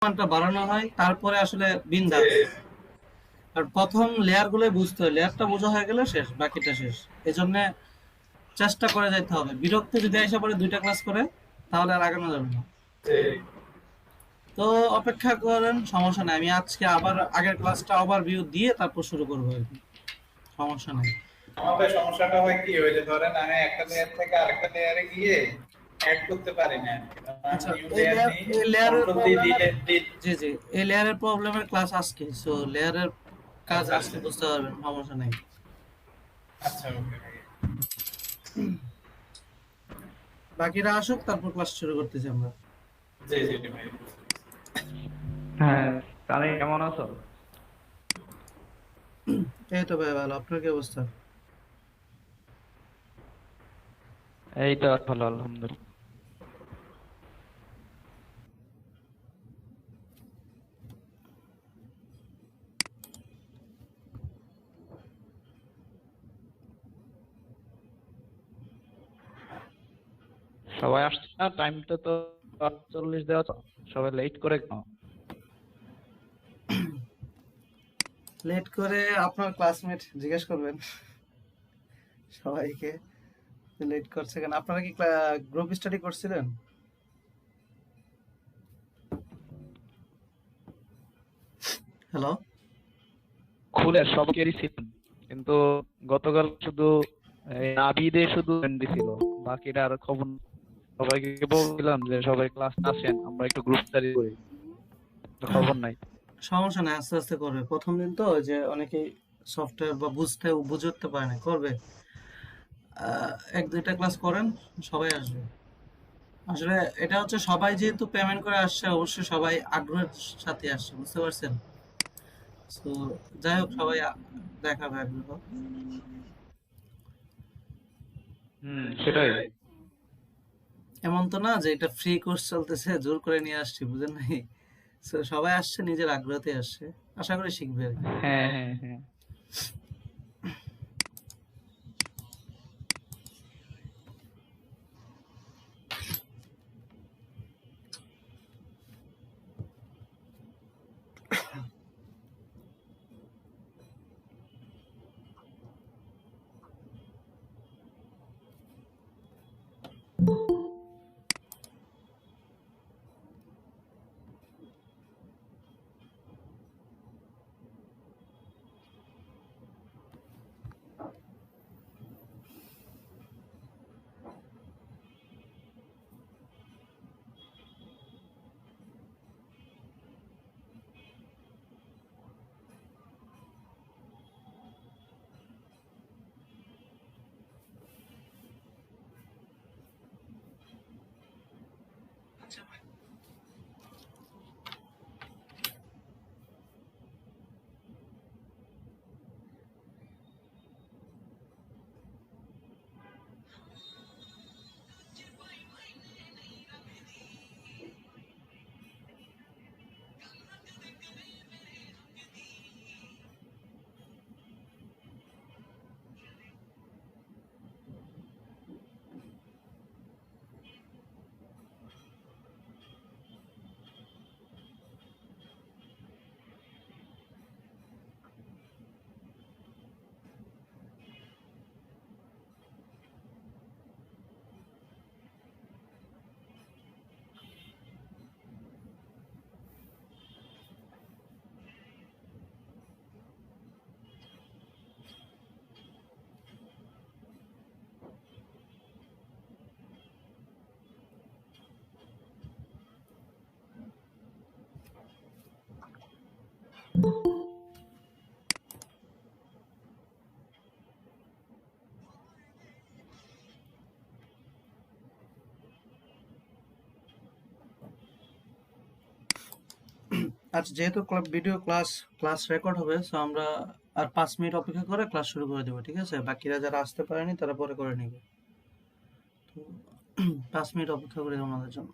মানটা বাড়ানো হয় তারপরে আসলে বিন্দাস। আর প্রথম লেয়ার গুলোই বুঝতে হয়, লেয়ারটা বোঝা হয়ে গেলে শেষ, বাকিটা শেষ। এজন্য চেষ্টা করে যাইতে হবে। বিরক্ত যদি এসে পরে 2টা ক্লাস করে, তাহলে আর আগানো যাবে না। তো অপেক্ষা করেন, সমস্যা নাই। আমি আজকে আবার আগের ক্লাসটা ওভারভিউ দিয়ে তারপর শুরু করবো আর কি। সমস্যা নাই। আমাদের সমস্যাটা হয় কি, ওই যে ধরেন আমি একটা লেয়ার থেকে আরেকটা লেয়ারে গিয়ে অ্যাড করতে পারি না। আমি আচ্ছা, নিউ এই লেয়ার লেয়ার নিই, এই লেয়ারের কন্ট্রোল দিয়ে প্রবলেমের, দিলে জি জি, এই লেয়ারের প্রবলেমের ক্লাস আজকে, সো লেয়ারের কাজ আচ্ছা আজকে আচ্ছা বুঝতে পারবেন, সমস্যা নেই। আচ্ছা ওকে ভাই। বাকিরা আসুক, তারপর ক্লাস শুরু করতেছি আমরা। জি জি জি ভাই। হ্যাঁ, তাহলে কেমন আছো? এই তো ভাই ভালো, আপনার কি অবস্থা? এই তো ভালো, আলহামদুলিল্লাহ। সবাই আসছে না, টাইমটা তো 48 দেওয়া তো, সবাই লেট করে কেন? লেট করে আপনার ক্লাসমেট জিজ্ঞেস করবেন সবাইকে লেট করছে কেন। আপনারা কি গ্রুপ স্টাডি করছিলেন? হ্যালো। খুলে সবকেরই ছিল, কিন্তু গতকাল শুধু এই আবিদে শুধু এন্ডি ছিল, বাকিরা আর খবর নেই। সবাইকে বলছিলাম যে সবাই ক্লাস আসেন, আমরা একটু গ্রুপ স্টাডি করি, তো খবর নাই। সমস্যা নাই, আস্তে আস্তে করবে। প্রথম দিন তো, ওই যে অনেকেই সফটওয়্যার বা বুঝে উঠতে পারে না, করবে। 1-2টা ক্লাস করেন, সবাই আসবে। আসলে এটা হচ্ছে, সবাই যেহেতু পেমেন্ট করে আসছে, অবশ্যই সবাই আগ্রহের সাথে আসছে, বুঝতে পারছেন? তো যাই হোক, সবাই দেখাবে আগ্রহ। সেটাই। এমন তো না যে এটা ফ্রি কোর্স চলতেছে, জোর করে নিয়ে আসছি, বুঝেন নাই? So, সবাই আসছে নিজের আগ্রহতে আসছে, আশা করি শিখবে আর কি। হ্যাঁ হ্যাঁ হ্যাঁ। আচ্ছা, যেহেতু ভিডিও ক্লাস ক্লাস রেকর্ড হবে, সো আমরা আর 5 মিনিট অপেক্ষা করে ক্লাস শুরু করে দেবো, ঠিক আছে? বাকিরা যারা আসতে পারেনি তারা পরে করে নিবে। তো 5 মিনিট অপেক্ষা করি আমাদের জন্য।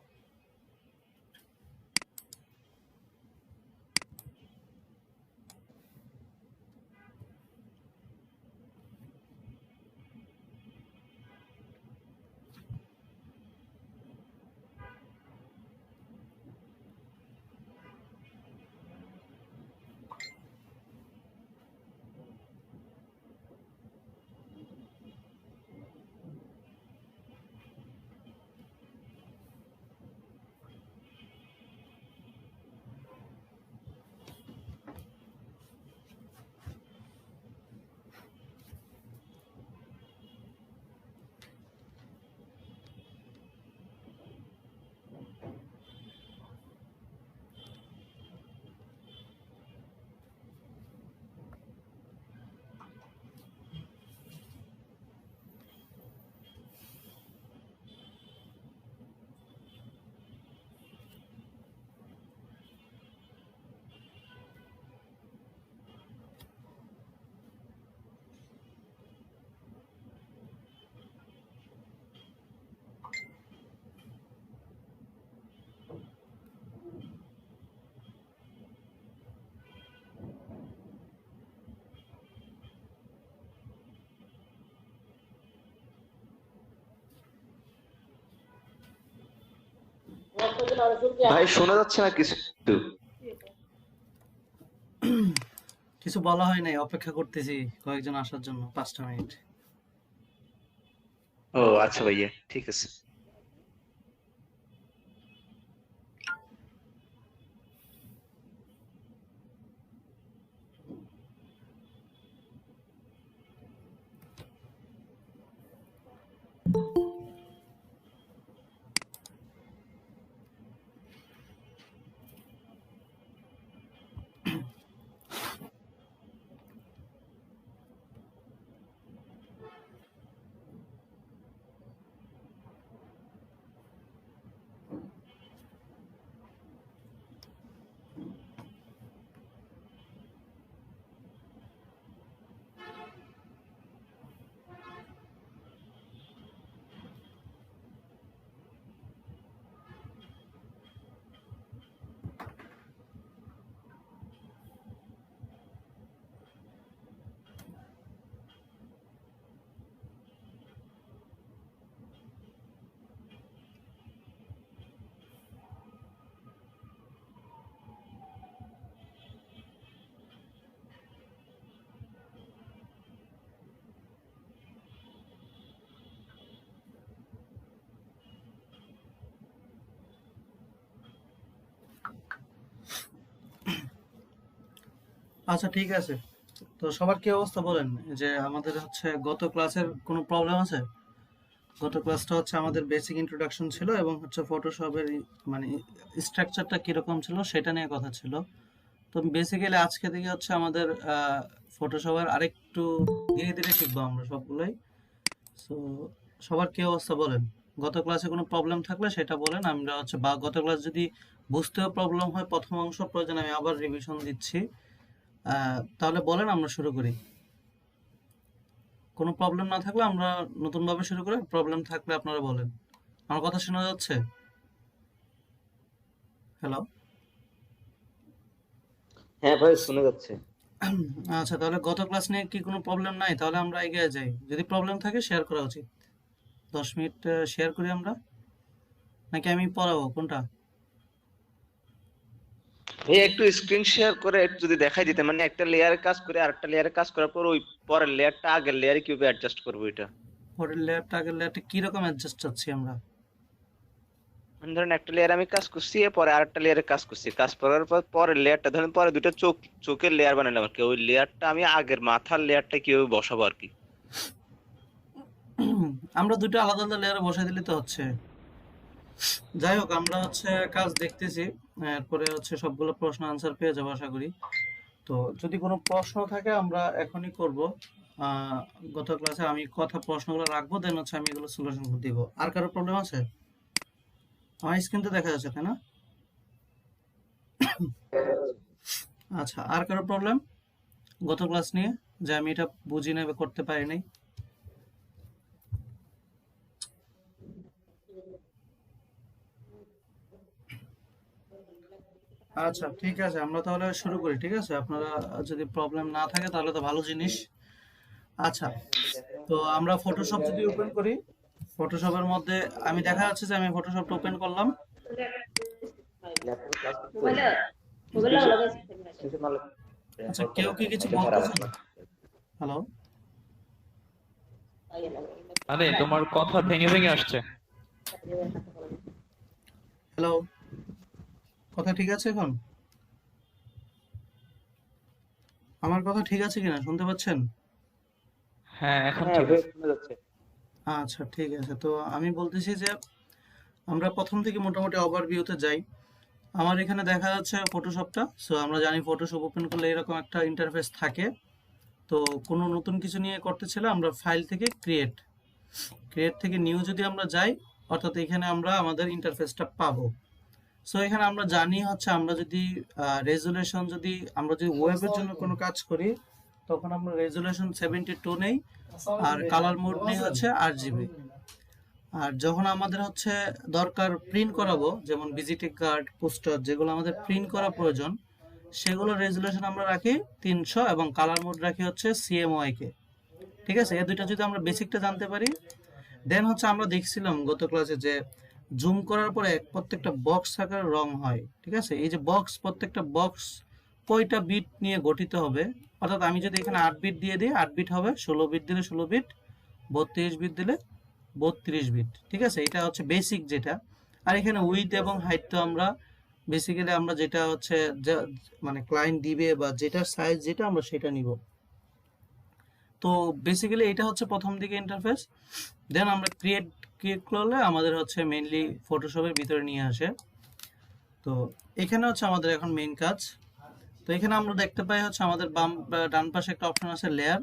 ভাই শোনা যাচ্ছে না কিছু? কিছু বলা হয় নাই, অপেক্ষা করতেছি কয়েকজন আসার জন্য 5টা মিনিট। ও আচ্ছা ভাইয়া, ঠিক আছে। আচ্ছা ঠিক আছে, তো সবার কি অবস্থা বলেন। যে আমাদের হচ্ছে গত ক্লাসের কোনো প্রবলেম আছে? গত ক্লাসটা হচ্ছে আমাদের বেসিক ইন্ট্রোডাকশন ছিল এবং হচ্ছে ফটোশপের মানে স্ট্রাকচারটা কিরকম ছিল সেটা নিয়ে কথা ছিল। তো বেসিক্যালি আজকে থেকে হচ্ছে আমাদের ফটোশপের আরেকটু ধীরে ধীরে শিখবো আমরা সবগুলোই। তো সবার কি অবস্থা বলেন। গত ক্লাসে কোনো প্রবলেম থাকলে সেটা বলেন, আমরা হচ্ছে বা গত ক্লাস যদি বুঝতেও প্রবলেম হয় প্রথম অংশ প্রয়োজন আমি আবার রিভিশন দিচ্ছি। তাহলে বলেন, আমরা শুরু করি। কোনো প্রবলেম না থাকলে আমরা নতুনভাবে শুরু করি, প্রবলেম থাকলে আপনারা বলেন। আমার কথা শোনা যাচ্ছে? হ্যালো। হ্যাঁ ভাই শোনা যাচ্ছে। আচ্ছা, তাহলে গত ক্লাস নিয়ে কি কোনো প্রবলেম নাই? তাহলে আমরা এগিয়ে যাই। যদি প্রবলেম থাকে শেয়ার করা উচিত। 10 মিনিট শেয়ার করি আমরা, নাকি আমি পড়াবো, কোনটা? ভাইয়া একটু স্ক্রিন শেয়ার করে একটু যদি দেখাই দিতে, মানে একটা লেয়ারে কাজ করে আরেকটা লেয়ারে কাজ করার পর ওই পরের লেয়ারটা আগের লেয়ারে কিভাবে অ্যাডজাস্ট করবো এটা। পরের লেয়ারটা আগের লেয়ারটা কিরকম অ্যাডজাস্ট চাচ্ছি আমরা? মানে ধরেন একটা লেয়ার আমি কাজ করছি, পরে আরেকটা লেয়ারে কাজ করছি, কাজ করার পর পরের লেয়ারটা ধরেন পরে দুটো চোখের লেয়ার বানালাম আর কি, ওই লেয়ারটা আমি আগের মাথার লেয়ারটা কিভাবে বসাবো আর কি। আমরা দুটো আলাদা আলাদা লেয়ারে বসাই দিলে তো হচ্ছে। যাই হোক, আমরা হচ্ছে কাজ দেখতেছি, এরপরে হচ্ছে সবগুলো প্রশ্ন আনসার পেয়ে যাবো আশা করি। তো যদি কোনো প্রশ্ন থাকে আমরা এখনই করব। আহ, গত ক্লাসে আমি প্রশ্নগুলো রাখবো, দেন হচ্ছে আমি এগুলো সলিউশন দিব। আর কারো প্রবলেম আছে? আমার স্ক্রিন তো দেখা যাচ্ছে, তাই না? আচ্ছা, আর কারো প্রবলেম গত ক্লাস নিয়ে, যে আমি এটা বুঝি না বা করতে পারি নাই? আচ্ছা ঠিক আছে, আমরা তাহলে শুরু করি। ঠিক আছে, আপনারা যদি প্রবলেম না থাকে তাহলে তো ভালো জিনিস। আচ্ছা, তো আমরা ফটোশপ যদি ওপেন করি, ফটোশপের মধ্যে আমি দেখা যাচ্ছে যে আমি ফটোশপটা ওপেন করলাম। আচ্ছা, কেউ কি কিছু বলতেছেন? হ্যালো। মানে তোমার কথা ভেঙে ভেঙে আসছে। হ্যালো, কথা ঠিক আছে এখন? আমার কথা ঠিক আছে কিনা, শুনতে পাচ্ছেন? হ্যাঁ এখন হ্যাঁ ঠিক ভাই আছে। শোনা যাচ্ছে। আচ্ছা ঠিক আছে, তো আমি বলতেছি যে আমরা প্রথম থেকে মোটামুটি ওভারভিউতে যাই। আমার এখানে দেখা যাচ্ছে ফটোশপটা। সো আমরা জানি ফটোশপ ওপেন করলে এরকম একটা ইন্টারফেস থাকে। তো কোনো নতুন কিছু নিয়ে করতে চাইলে আমরা ফাইল থেকে ক্রিয়েট, ক্রিয়েট থেকে নিউ যদি আমরা যাই, অর্থাৎ এখানে আমরা আমাদের ইন্টারফেসটা পাবো। সো এখানে আমরা জানি হচ্ছে আমরা যদি রেজুলেশন যদি আমরা যদি ওয়েবের জন্য কোনো কাজ করি, তখন আমরা রেজুলেশন 72 নেই, আর কালার মোড নেই হচ্ছে RGB। আর যখন আমাদের হচ্ছে দরকার প্রিন্ট করাবো, যেমন ভিজিটিং কার্ড, পোস্টার, যেগুলো আমাদের প্রিন্ট করা প্রয়োজন, সেগুলো রেজুলেশন আমরা রাখি 300 এবং কালার মোড রাখি হচ্ছে CMYK। ঠিক আছে, এই দুইটা যদি আমরা বেসিকটা জানতে পারি, দেন হচ্ছে আমরা দেখছিলাম গত ক্লাসে যে জুম করার পরে প্রত্যেকটা বক্স আকার রং হয়, ঠিক আছে? এই যে বক্স, প্রত্যেকটা বক্স কয়টা বিট নিয়ে গঠিত হবে, অর্থাৎ আমি যদি এখানে 8 বিট দিয়ে দিই 8 বিট হবে, 16 বিট দিলে 16 বিট, 32 বিট দিলে 32 বিট, ঠিক আছে? এটা হচ্ছে বেসিক যেটা। আর এখানে উইডথ এবং হাইট তো আমরা বেসিক্যালি আমরা যেটা হচ্ছে মানে ক্লায়েন্ট দিবে বা যেটার সাইজ যেটা আমরা সেটা নিব। তো বেসিক্যালি এটা হচ্ছে প্রথম দিকে ইন্টারফেস। দেন আমরা ক্রিয়েট করলে আমাদের হচ্ছে মেইনলি ফটোশপের ভিতরে নিয়ে আসে। তো এখানে হচ্ছে আমাদের এখন মেইন কাজ। তো এখানে আমরা দেখতে পাই হচ্ছে আমাদের ডান পাশে একটা অপশন আছে লেয়ার,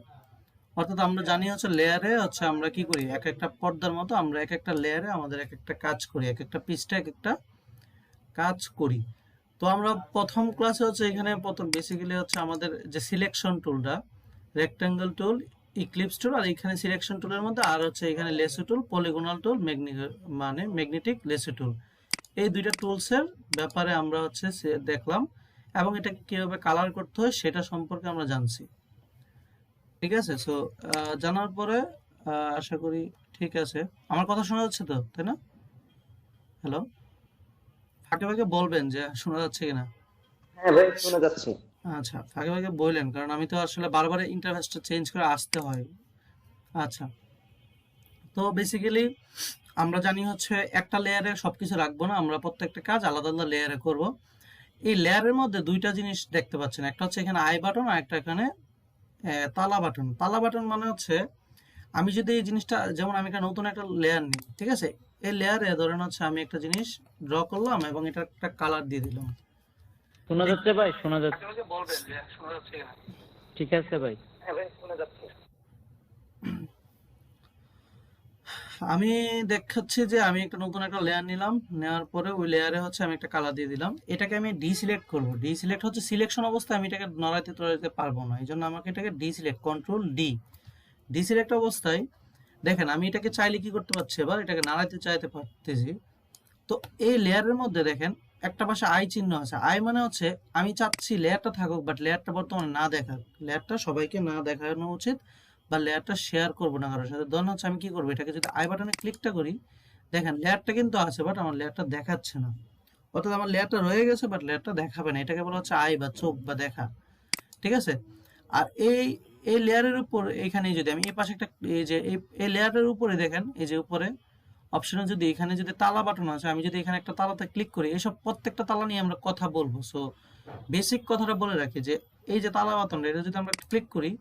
অর্থাৎ আমরা জানি হচ্ছে লেয়ারে হচ্ছে আমরা কি করি, এক একটা পর্দার মতো আমরা এক একটা লেয়ারে আমাদের এক একটা কাজ করি, এক একটা পৃষ্ঠা এক একটা কাজ করি। তো আমরা প্রথম ক্লাসে হচ্ছে এখানে প্রথম বেসিক্যালি হচ্ছে আমাদের যে সিলেকশন টুলটা, রেক্টাঙ্গেল টুল, ইক্লিপস টুল, আর এখানে সিলেকশন টুলের মধ্যে আর হচ্ছে এখানে লেসো টুল, পলিগোনাল টুল, মানে ম্যাগনেটিক লেসো টুল, এই দুইটা টুলসের ব্যাপারে আমরা হচ্ছে দেখলাম, এবং এটাকে কিভাবে কালার করতে হয় সেটা সম্পর্কে আমরা জানছি। ঠিক আছে? সো জানার পরে আশা করি ঠিক আছে। আমার কথা শোনা যাচ্ছে তো, তাই না? হ্যালো, ফাঁকে ফাঁকে বলবেন যে শোনা যাচ্ছে কিনা। হ্যাঁ ভাই শোনা যাচ্ছে। আচ্ছা, ফাঁকে ফাঁকে বললেন, কারণ আমি তো আসলে বারবার ইন্টারফেসটা চেঞ্জ করে আসতে হয়। আচ্ছা, তো বেসিক্যালি আমরা জানি হচ্ছে একটা লেয়ারে সবকিছু রাখবো না, আমরা প্রত্যেকটা কাজ আলাদা আলাদা লেয়ারে করব। এই লেয়ারের মধ্যে দুইটা জিনিস দেখতে পাচ্ছেন, একটা হচ্ছে এখানে আই বাটন আর একটা এখানে তালা বাটন। তালা বাটন মানে হচ্ছে আমি যদি এই জিনিসটা, যেমন আমি একটা নতুন একটা লেয়ার নিই, ঠিক আছে? এই লেয়ারে ধরেন হচ্ছে আমি একটা জিনিস ড্র করলাম এবং এটা একটা কালার দিয়ে দিলাম। শোনা যাচ্ছে ভাই, শোনা যাচ্ছে। আমাকে বলবেন যে শোনা যাচ্ছে কিনা। ঠিক আছে ভাই। হ্যাঁ ভাই শোনা যাচ্ছে। আমি দেখাচ্ছি যে আমি একটা নতুন একটা লেয়ার নিলাম, নেওয়ার পরে ওই লেয়ারে হচ্ছে আমি একটা কালার দিয়ে দিলাম। এটাকে আমি ডিসিলেক্ট করব। ডিসিলেক্ট হচ্ছে সিলেকশন অবস্থায় আমি এটাকে নড়াইতে তড়াইতে পারবো না, এই জন্য আমাকে এটাকে ডিসিলেক্ট, কন্ট্রোল ডি। ডিসিলেক্ট অবস্থায় দেখেন আমি এটাকে চাইলে কি করতে পারছি, এবার এটাকে নাড়াইতে চাইতে পারতেছি। তো এই লেয়ারের মধ্যে দেখেন একটা পাশে আই চিহ্ন আছে। আই মানে হচ্ছে আমি চাচ্ছি লেয়ারটা থাকুক, বাট লেয়ারটা বর্তমানে না দেখাক, লেয়ারটা সবাইকে না দেখানো উচিত, বা লেয়ারটা শেয়ার করবো না কারোর সাথে। ধরুন হচ্ছে আমি কি করবো, এটাকে যদি আই বাটনে ক্লিকটা করি, দেখেন লেয়ারটা কিন্তু আছে বাট আমার লেয়ারটা দেখাচ্ছে না, অর্থাৎ আমার লেয়ারটা রয়ে গেছে বাট লেয়ারটা দেখাবে না। এটাকে বলা হচ্ছে আই বা চোখ বা দেখা, ঠিক আছে? আর এই এই লেয়ারের উপর এখানে যদি আমি এই পাশে একটা এই যে এই লেয়ারের উপরে দেখেন, এই যে উপরে অপশনে যদি এখানে যদি তালা বাটন আছে, আমি যদি এখানে একটা তালাতে ক্লিক করি, এসব প্রত্যেকটা তালা নিয়ে আমরা কথা বলবো। সো বেসিক কথাটা বলে রাখি যে এই যে তালা বাটন, এটা যদি আমরা ক্লিক করি,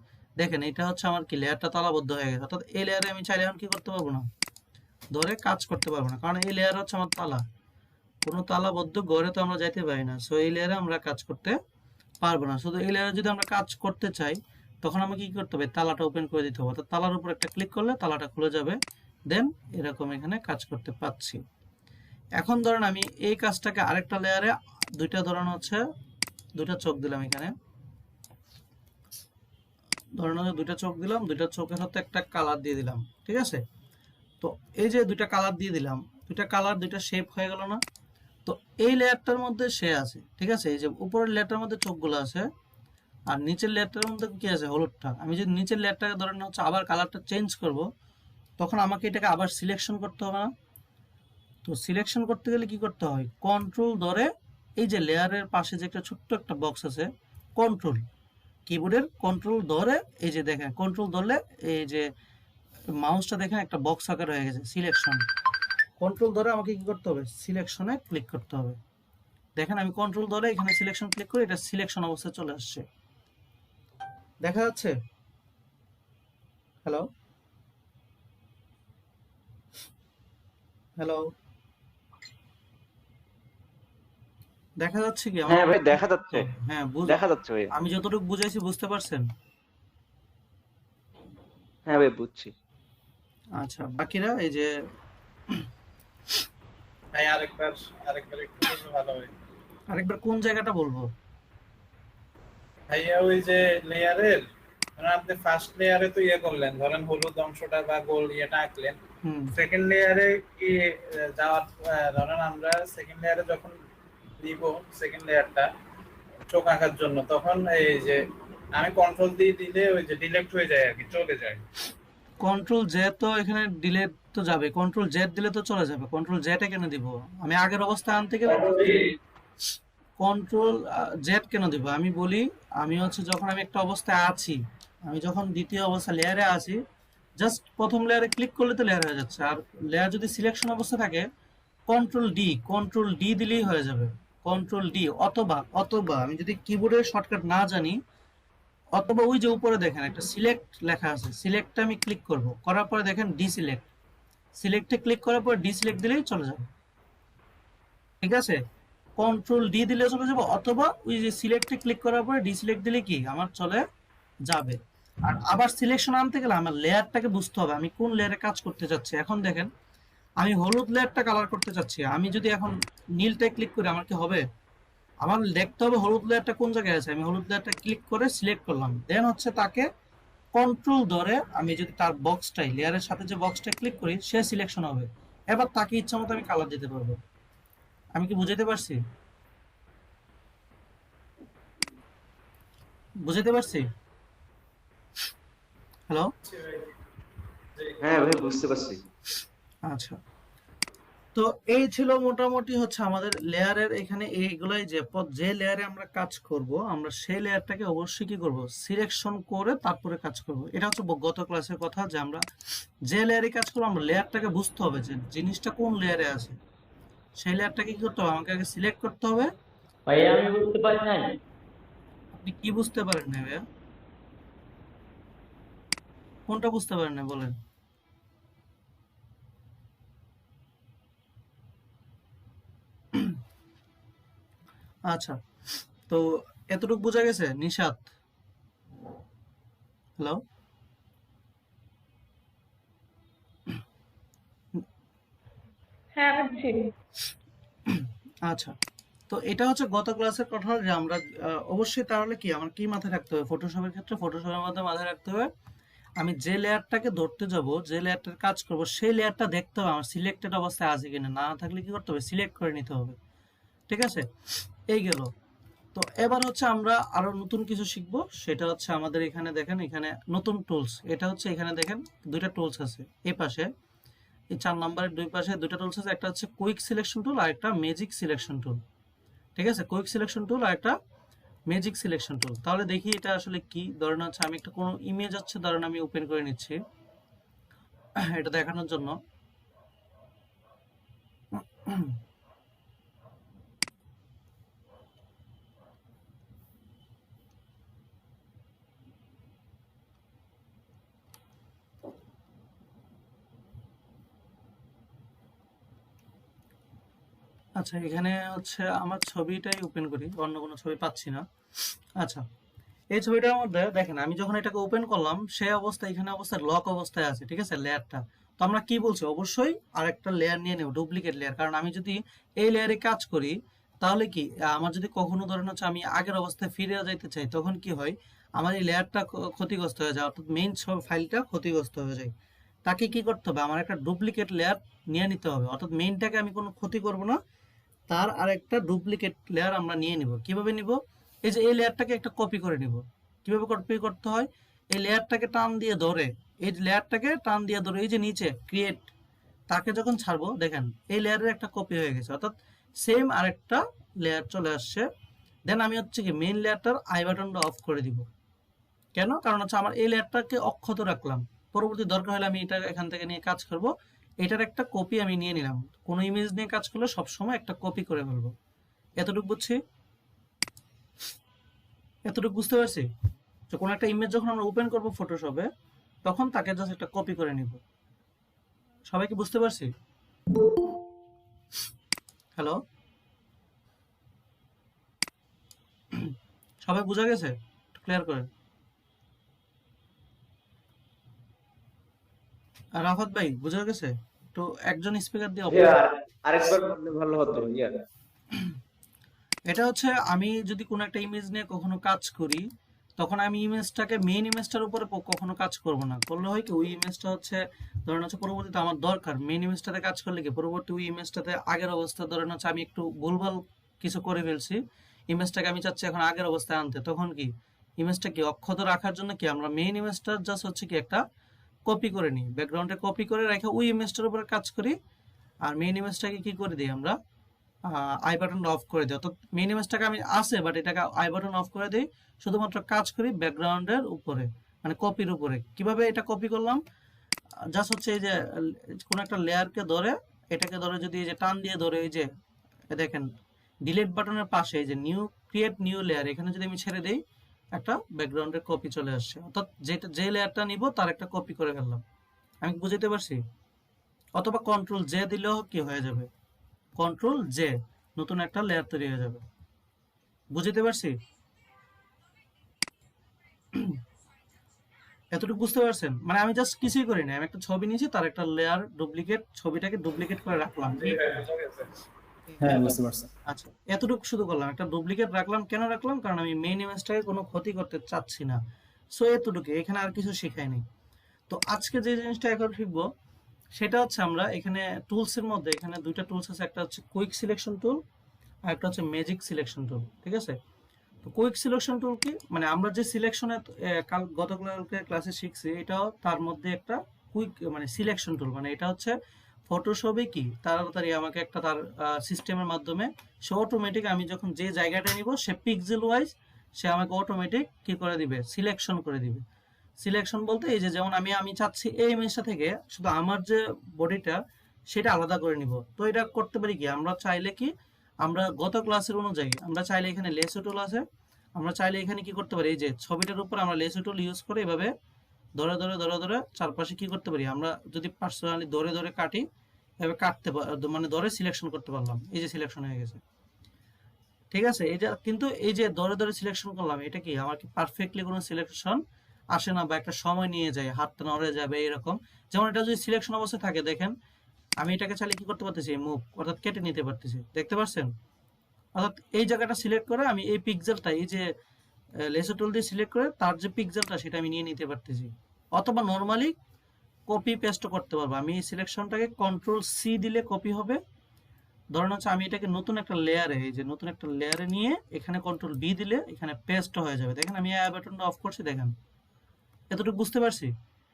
দেখেন এটা হচ্ছে আমার কি লেয়ারটা তালাবদ্ধ হয়ে গেছে, অর্থাৎ এই লেয়ারে আমি চাইলে এখন কি করতে পারবো না, ধরে কাজ করতে পারবো না, কারণ এই লেয়ার হচ্ছে আমার তালা। কোনো তালাবদ্ধ ঘরে তো আমরা যাইতে পারি না, সো এই লেয়ারে আমরা কাজ করতে পারবো না। শুধু এই লেয়ারে যদি আমরা কাজ করতে চাই, তখন আমাকে কি করতে হবে, তালাটা ওপেন করে দিতে হবে, অর্থাৎ তালার উপর একটা ক্লিক করলে তালাটা খুলে যাবে, দেন এরকম এখানে কাজ করতে পাচ্ছি। এখন ধরেন আমি এই কাজটাকে আরেকটা লেয়ারে দুইটা ধরন হচ্ছে দুইটা চোখ দিলাম, এখানে ধরেন হচ্ছে দুইটা চোখ দিলাম, দুইটা চোখের সাথে একটা কালার দিয়ে দিলাম, ঠিক আছে? তো এই যে দুইটা কালার দিয়ে দিলাম, দুইটা কালার দুইটা শেপ হয়ে গেল না? তো এই লেয়ারটার মধ্যে সে আছে, ঠিক আছে? এই যে উপরের লেয়ারটার মধ্যে চোখগুলো আছে, আর নিচের লেয়ারটার মধ্যে কি আছে, হলুদটা। আমি যদি নিচের লেয়ারটাকে ধরেন হচ্ছে আবার কালারটা চেঞ্জ করব, তখন আমাকে এটাকে আবার সিলেকশন করতে হবে না? তো সিলেকশন করতে গেলে কি করতে হয়, কন্ট্রোল ধরে এই যে লেয়ারের পাশে যে একটা ছোট্ট একটা বক্স আছে, কন্ট্রোল, কিবোর্ডের কন্ট্রোল ধরে, এই যে দেখেন কন্ট্রোল ধরলে এই যে মাউসটা দেখেন একটা বক্স আকার হয়ে গেছে, সিলেকশন। কন্ট্রোল ধরে আমাকে কি করতে হবে, সিলেকশনে ক্লিক করতে হবে। দেখেন আমি কন্ট্রোল ধরে এখানে সিলেকশন ক্লিক করি, এটা সিলেকশন অবস্থায় চলে আসছে, দেখা যাচ্ছে? হ্যালো, হ্যালো, দেখা যাচ্ছে কি আমার? হ্যাঁ ভাই দেখা যাচ্ছে, হ্যাঁ দেখা যাচ্ছে ভাই। আমি যতটুকু বুঝাইছি বুঝতে পারছেন? হ্যাঁ ভাই বুঝছি। আচ্ছা, বাকিরা এই যে ভাই আরেকবার আরেকবার একটু বললে ভালো হয়। আরেকবার কোন জায়গাটা বলবো? ভাইয়া ওই যে লেয়ারের, ধরেন আপনি ফার্স্ট লেয়ারে তো ইয়ে করলেন, ধরেন হলুদ অংশটা বা গোল ইয়েটা আঁকলেন, হুম, সেকেন্ড লেয়ারে কি যাওয়ার ধরেন আমরা সেকেন্ড লেয়ারে যখন দিব সেকেন্ড লেয়ারটা চোখ আঁকার জন্য, তখন এই যে আমি কন্ট্রোল দিয়ে দিলে ওই যে ডিলেক্ট হয়ে যায় আর কি, চলে যায়। কন্ট্রোল জে তো এখানে দিলে তো যাবে, কন্ট্রোল জেড দিলে তো চলে যাবে, কন্ট্রোল জেটা কেন দিব? আমি আগের অবস্থায় আনতে গেলে কন্ট্রোল জেড কেন দিব? আমি বলি, আমি হচ্ছে যখন আমি একটা অবস্থায় আছি, আমি যখন দ্বিতীয় অবস্থা লেয়ারে আছি, জাস্ট প্রথম লেয়ারে ক্লিক করলে তো লেয়ার হয়ে যাচ্ছে। আর লেয়ার যদি সিলেকশন অবস্থা থাকে, কন্ট্রোল ডি দিলেই হয়ে যাবে। কন্ট্রোল ডি, অথবা অথবা আমি যদি কিবোর্ডের শর্টকাট না জানি, অথবা ওই যে উপরে দেখেন একটা সিলেক্ট লেখা আছে, সিলেক্টে আমি ক্লিক করব, করার পরে দেখেন ডিসিলেক্ট, সিলেক্টে ক্লিক করার পর ডিসিলেক্ট দিলেই চলে যাবে। ঠিক আছে, কন্ট্রোল ডি দিলে চলে যাবে, অথবা ওই যে সিলেক্টে ক্লিক করার পরে ডিসিলেক্ট দিলে কি আমার চলে যাবে। আর আবার সিলেকশন আনতে গেলে আমার লেয়ারটাকে বুঝতে হবে আমি কোন লেয়ারে কাজ করতে চাচ্ছি। এখন দেখেন আমি হলুদ লেয়ারটা কালার করতে চাচ্ছি, আমি যদি এখন নীলটায় ক্লিক করি আমার কি হবে? আমার দেখতে হবে হলুদ লেয়ারটা কোন জায়গায় আছে। আমি হলুদ লেয়ারটা ক্লিক করে সিলেক্ট করলাম, দেন হচ্ছে তাকে কন্ট্রোল ধরে আমি যদি তার বক্সটাই লেয়ারের সাথে যে বক্সটা ক্লিক করি, সে সিলেকশন হবে। এবার তাকে ইচ্ছা মতো আমি কালার দিতে পারবো। আমি কি বুঝাতে পারছি? বুঝাতে পারছি? হ্যালো? হ্যাঁ ভাই, বুঝতে পারছি। আচ্ছা, তো এই ছিল মোটামুটি হচ্ছে আমাদের লেয়ারের এখানে এইগুলাই, যে লেয়ারে আমরা কাজ করব, আমরা সেই লেয়ারটাকে অবশ্যই কি করব, সিলেকশন করে তারপরে কাজ করব। এটা হচ্ছে গত ক্লাসের কথা, যে আমরা যে লেয়ারে কাজ করবো আমরা লেয়ারটাকে বুঝতে হবে যে জিনিসটা কোন লেয়ারে আছে। সেই লেয়ারটাকে কি করতে হবে, আমাকে আগে সিলেক্ট করতে হবে। ভাইয়া আমি বুঝতে পারি নাই। আপনি কি বুঝতে পারেন না ভাইয়া? কোনটা বুঝতে পারেন না বলেন? আচ্ছা, তো এতটুকু বোঝা গেছে নিশাত? হ্যালো? হ্যাঁ বুঝছি। আচ্ছা, তো এটা হচ্ছে গত ক্লাসের কথা, যে আমরা অবশ্যই তাহলে কি আমার কি মাথায় রাখতে হবে ফটোশপের ক্ষেত্রে, ফটোশপের মধ্যে মাথায় রাখতে হবে আমি যে লেয়ারটাকে ধরতে যাব, যে লেয়ারটার কাজ করব, সেই লেয়ারটা দেখতে হবে আমার সিলেক্টেড অবস্থায় আছে কিনা, না থাকলে কি করতে হবে, সিলেক্ট করে নিতে হবে। ঠিক আছে, এই গেল। তো এবার হচ্ছে আমরা আরো নতুন কিছু শিখবো, সেটা হচ্ছে আমাদের এখানে দেখেন, এখানে নতুন টুলস, এটা হচ্ছে এখানে দেখেন দুইটা টুলস আছে এই পাশে, এই 4 নম্বরের দুই পাশে দুইটা টুলস আছে, একটা হচ্ছে কুইক সিলেকশন টুল আর একটা ম্যাজিক সিলেকশন টুল। ঠিক আছে, কুইক সিলেকশন টুল আর একটা ম্যাজিক সিলেকশন টুল। তাহলে দেখি এটা আসলে কি। ধরেন হচ্ছে আমি একটা কোনো ইমেজ হচ্ছে, ধরেন আমি ওপেন করে নিচ্ছি এটা দেখানোর জন্য। আচ্ছা, এখানে হচ্ছে আমার ছবিটাই ওপেন করি, অন্য কোনো ছবি পাচ্ছি না। আচ্ছা, এই ছবিটার মধ্যে দেখেন আমি যখন এটাকে ওপেন করলাম, সেই অবস্থায় এখানে অবস্থায় লক অবস্থায় আছে। ঠিক আছে, লেয়ারটা তো আমরা কি বলছি, অবশ্যই আরেকটা লেয়ার নিয়ে নেব, ডুপ্লিকেট লেয়ার। কারণ আমি যদি এই লেয়ারে কাজ করি, তাহলে কি আমার যদি কখনো ধরেন হচ্ছে আমি আগের অবস্থায় ফিরে যেতে চাই, তখন কি হয়, আমার এই লেয়ারটা ক্ষতিগ্রস্ত হয়ে যায়, অর্থাৎ মেইন ফাইলটা ক্ষতিগ্রস্ত হয়ে যায়। তাকে কি করতে হবে, আমার একটা ডুপ্লিকেট লেয়ার নিয়ে নিতে হবে, অর্থাৎ মেইনটাকে আমি কোনো ক্ষতি করব না, তার আরেকটা ডুপ্লিকেট লেয়ার আমরা নিয়ে নিব। কিভাবে নিব, এই যে এই লেয়ারটাকে একটা কপি করে নিব। কিভাবে কপি করতে হয়, এই লেয়ারটাকে টান দিয়ে ধরে, এই লেয়ারটাকে টান দিয়ে ধরে এই যে নিচে ক্রিয়েট, তাকে যখন ছাড়বো দেখেন এই লেয়ারের একটা কপি হয়ে গেছে, অর্থাৎ সেম আরেকটা লেয়ার চলে আসছে। দেন আমি হচ্ছে কি মেইন লেয়ারটার আই বাটনটা অফ করে দিব। কেন? কারণ হচ্ছে আমার এই লেয়ারটাকে অক্ষত রাখলাম, পরবর্তী দরকার হলে আমি এটা এখান থেকে নিয়ে কাজ করব। এটার একটা কপি আমি নিয়ে নিলাম, কোনো ইমেজ নিয়ে কাজ করলে সবসময় একটা কপি করে ফেলবো। এতটুকু বুঝছি? এতটুকু বুঝতে পারছি? তো কোনো একটা ইমেজ যখন আমরা ওপেন করব ফটোশপে, তখন তাকে জাস্ট একটা কপি করে নিব। সবাই কি বুঝতে পারছি? হ্যালো, সবাই বুঝা গেছে? ক্লিয়ার করেন। আর রাফাত ভাই বুঝা গেছে? তো একজন স্পিকার দিয়ে জি, আরেকবার বললে ভালো হতো ইয়া। এটা হচ্ছে আমি যদি কোনো একটা ইমেজ নিয়ে কখনো কাজ করি, তখন আমি ইমেজটাকে মেইন ইমেজটার উপরে কখনো কাজ করব না। করলে হয় কি, ওই ইমেজটা হচ্ছে ধরেন হচ্ছে পরবর্তীতে আমার দরকার, মেইন ইমেজটাতে কাজ করলে কি পরবর্তী ওই ইমেজটাতে আগের অবস্থা, ধরেন হচ্ছে আমি একটু ভুলভাল কিছু করে ফেলছি, ইমেজটাকে আমি চাচ্ছি এখন আগের অবস্থায় আনতে, তখন কি ইমেজটা কি অক্ষত রাখার জন্য কি আমরা মেইন ইমেজটা জাস্ট হচ্ছে কি একটা কপি করে নিই, ব্যাকগ্রাউন্ডে কপি করে রেখে ওই ইমেজটার উপরে কাজ করি। আর মেইন ইমেজটাকে কি করে দিই আমরা, আই বাটন অফ করে দিই। অর্থাৎ মেইন ইমেজটাকে আমি আছে বাট এটাকে আই বাটন অফ করে দিই, শুধুমাত্র কাজ করি ব্যাকগ্রাউন্ডের উপরে, মানে কপির উপরে। কিভাবে এটা কপি করলাম, জাস্ট হচ্ছে এই যে কোন একটা লেয়ারকে ধরে, এটাকে ধরে যদি এই যে টান দিয়ে ধরে, এই যে দেখেন ডিলিট বাটনের পাশে এই যে নিউ ক্রিয়েট নিউ লেয়ার, এখানে যদি আমি ছেড়ে দেই একটা ব্যাকগ্রাউন্ডের কপি চলে আসছে। অর্থাৎ যে লেয়ারটা নিব তার একটা কপি করে ফেললাম। আমি বুঝতে পারছি? অথবা কন্ট্রোল জে দিলেও কি হয়ে যাবে, কন্ট্রোল জে, নতুন একটা লেয়ার তৈরি হয়ে যাবে। বুঝতে পারছি? এতটুকু বুঝতে পারছেন? মানে আমি জাস্ট কিছুই করি না, আমি একটা ছবি নিয়েছি, তার একটা লেয়ার ডুপ্লিকেট, ছবিটাকে ডুপ্লিকেট করে রাখলাম। হ্যাঁ বুঝতে পারছি। আচ্ছা, এতটুকু শুধু করলাম, একটা ডুপ্লিকেট রাখলাম। কেন রাখলাম? কারণ আমি মেইন ইমেজটাকে কোনো ক্ষতি করতে চাচ্ছি না। সো এতটুকু, এখানে আর কিছু শেখাই নেই। তো আজকে যে জিনিসটা এখন শিখবো সেটা হচ্ছে, আমরা এখানে টুলসের মধ্যে এখানে দুইটা টুলস আছে, একটা হচ্ছে কুইক সিলেকশন টুল আর একটা হচ্ছে ম্যাজিক সিলেকশন টুল। ঠিক আছে? তো কুইক সিলেকশন টুল কি, মানে আমরা যে সিলেকশনে গতকালকে ক্লাসে শিখছি, এটাও তার মধ্যে একটা কুইক মানে সিলেকশন টুল। মানে এটা হচ্ছে ফটোশপে কি তাড়াতাড়ি আমাকে একটা তার সিস্টেমের মাধ্যমে সে অটোমেটিক, আমি যখন যে জায়গাটা নিব সে পিক্সেল ওয়াইজ সে আমাকে অটোমেটিক কি করে দিবে, সিলেকশন করে দিবে। সিলেকশন বলতে এই যে যেমন আমি চাচ্ছি এই ইমেজটা থেকে শুধু আমার যে বডিটা সেটা আলাদা করে নিব। তো এটা করতে পারি কি, আমরা চাইলে কি, আমরা গত ক্লাসের অনুযায়ী আমরা চাইলে এখানে লেসো টুল আছে, আমরা চাইলে এখানে কি করতে পারি, এই যে ছবিটার উপর আমরা লেসো টুল ইউজ করে এভাবে ধরে ধরে ধরে ধরে চারপাশে কি করতে পারি, আমরা যদি পার্সোনালি ধরে ধরে কাটি, এভাবে কাটতে মানে ধরে সিলেকশন করতে পারলাম। এই যে সিলেকশন হয়ে গেছে। ঠিক আছে? এটা কিন্তু এই যে ধরে ধরে সিলেকশন করলাম, এটা কি আমার কি পারফেক্টলি কোনো সিলেকশন আসে না, বা একটা সময় নিয়ে যায়, হাতটা নড়ে যাবে এরকম। যেমন এটা যদি সিলেকশন অবস্থায় থাকে, দেখেন আমি এটাকে চাইলে কি করতে পারতেছি, মুভ অর্থাৎ কেটে নিতে পারতেছি। দেখতে পাচ্ছেন? অর্থাৎ এই জায়গাটা সিলেক্ট করে আমি এই পিক্সেলটা, এই যে লেসো টুল দিয়ে সিলেক্ট করে তার যে পিক্সেলটা সেটা আমি নিয়ে নিতে পারতেছি। অথবা নর্মালি কপি পেস্ট করতে পারবো। আমি এই সিলেকশনটাকে কন্ট্রোল সি দিলে কপি হবে। ধরেন হচ্ছে আমি এটাকে নতুন একটা লেয়ারে, এই যে নতুন একটা লেয়ারে নিয়ে এখানে কন্ট্রোল বি দিলে এখানে পেস্ট হয়ে যাবে। দেখেন আমি এই বাটনটা অফ করছি, দেখেন। এতটুকু বুঝতে পারছি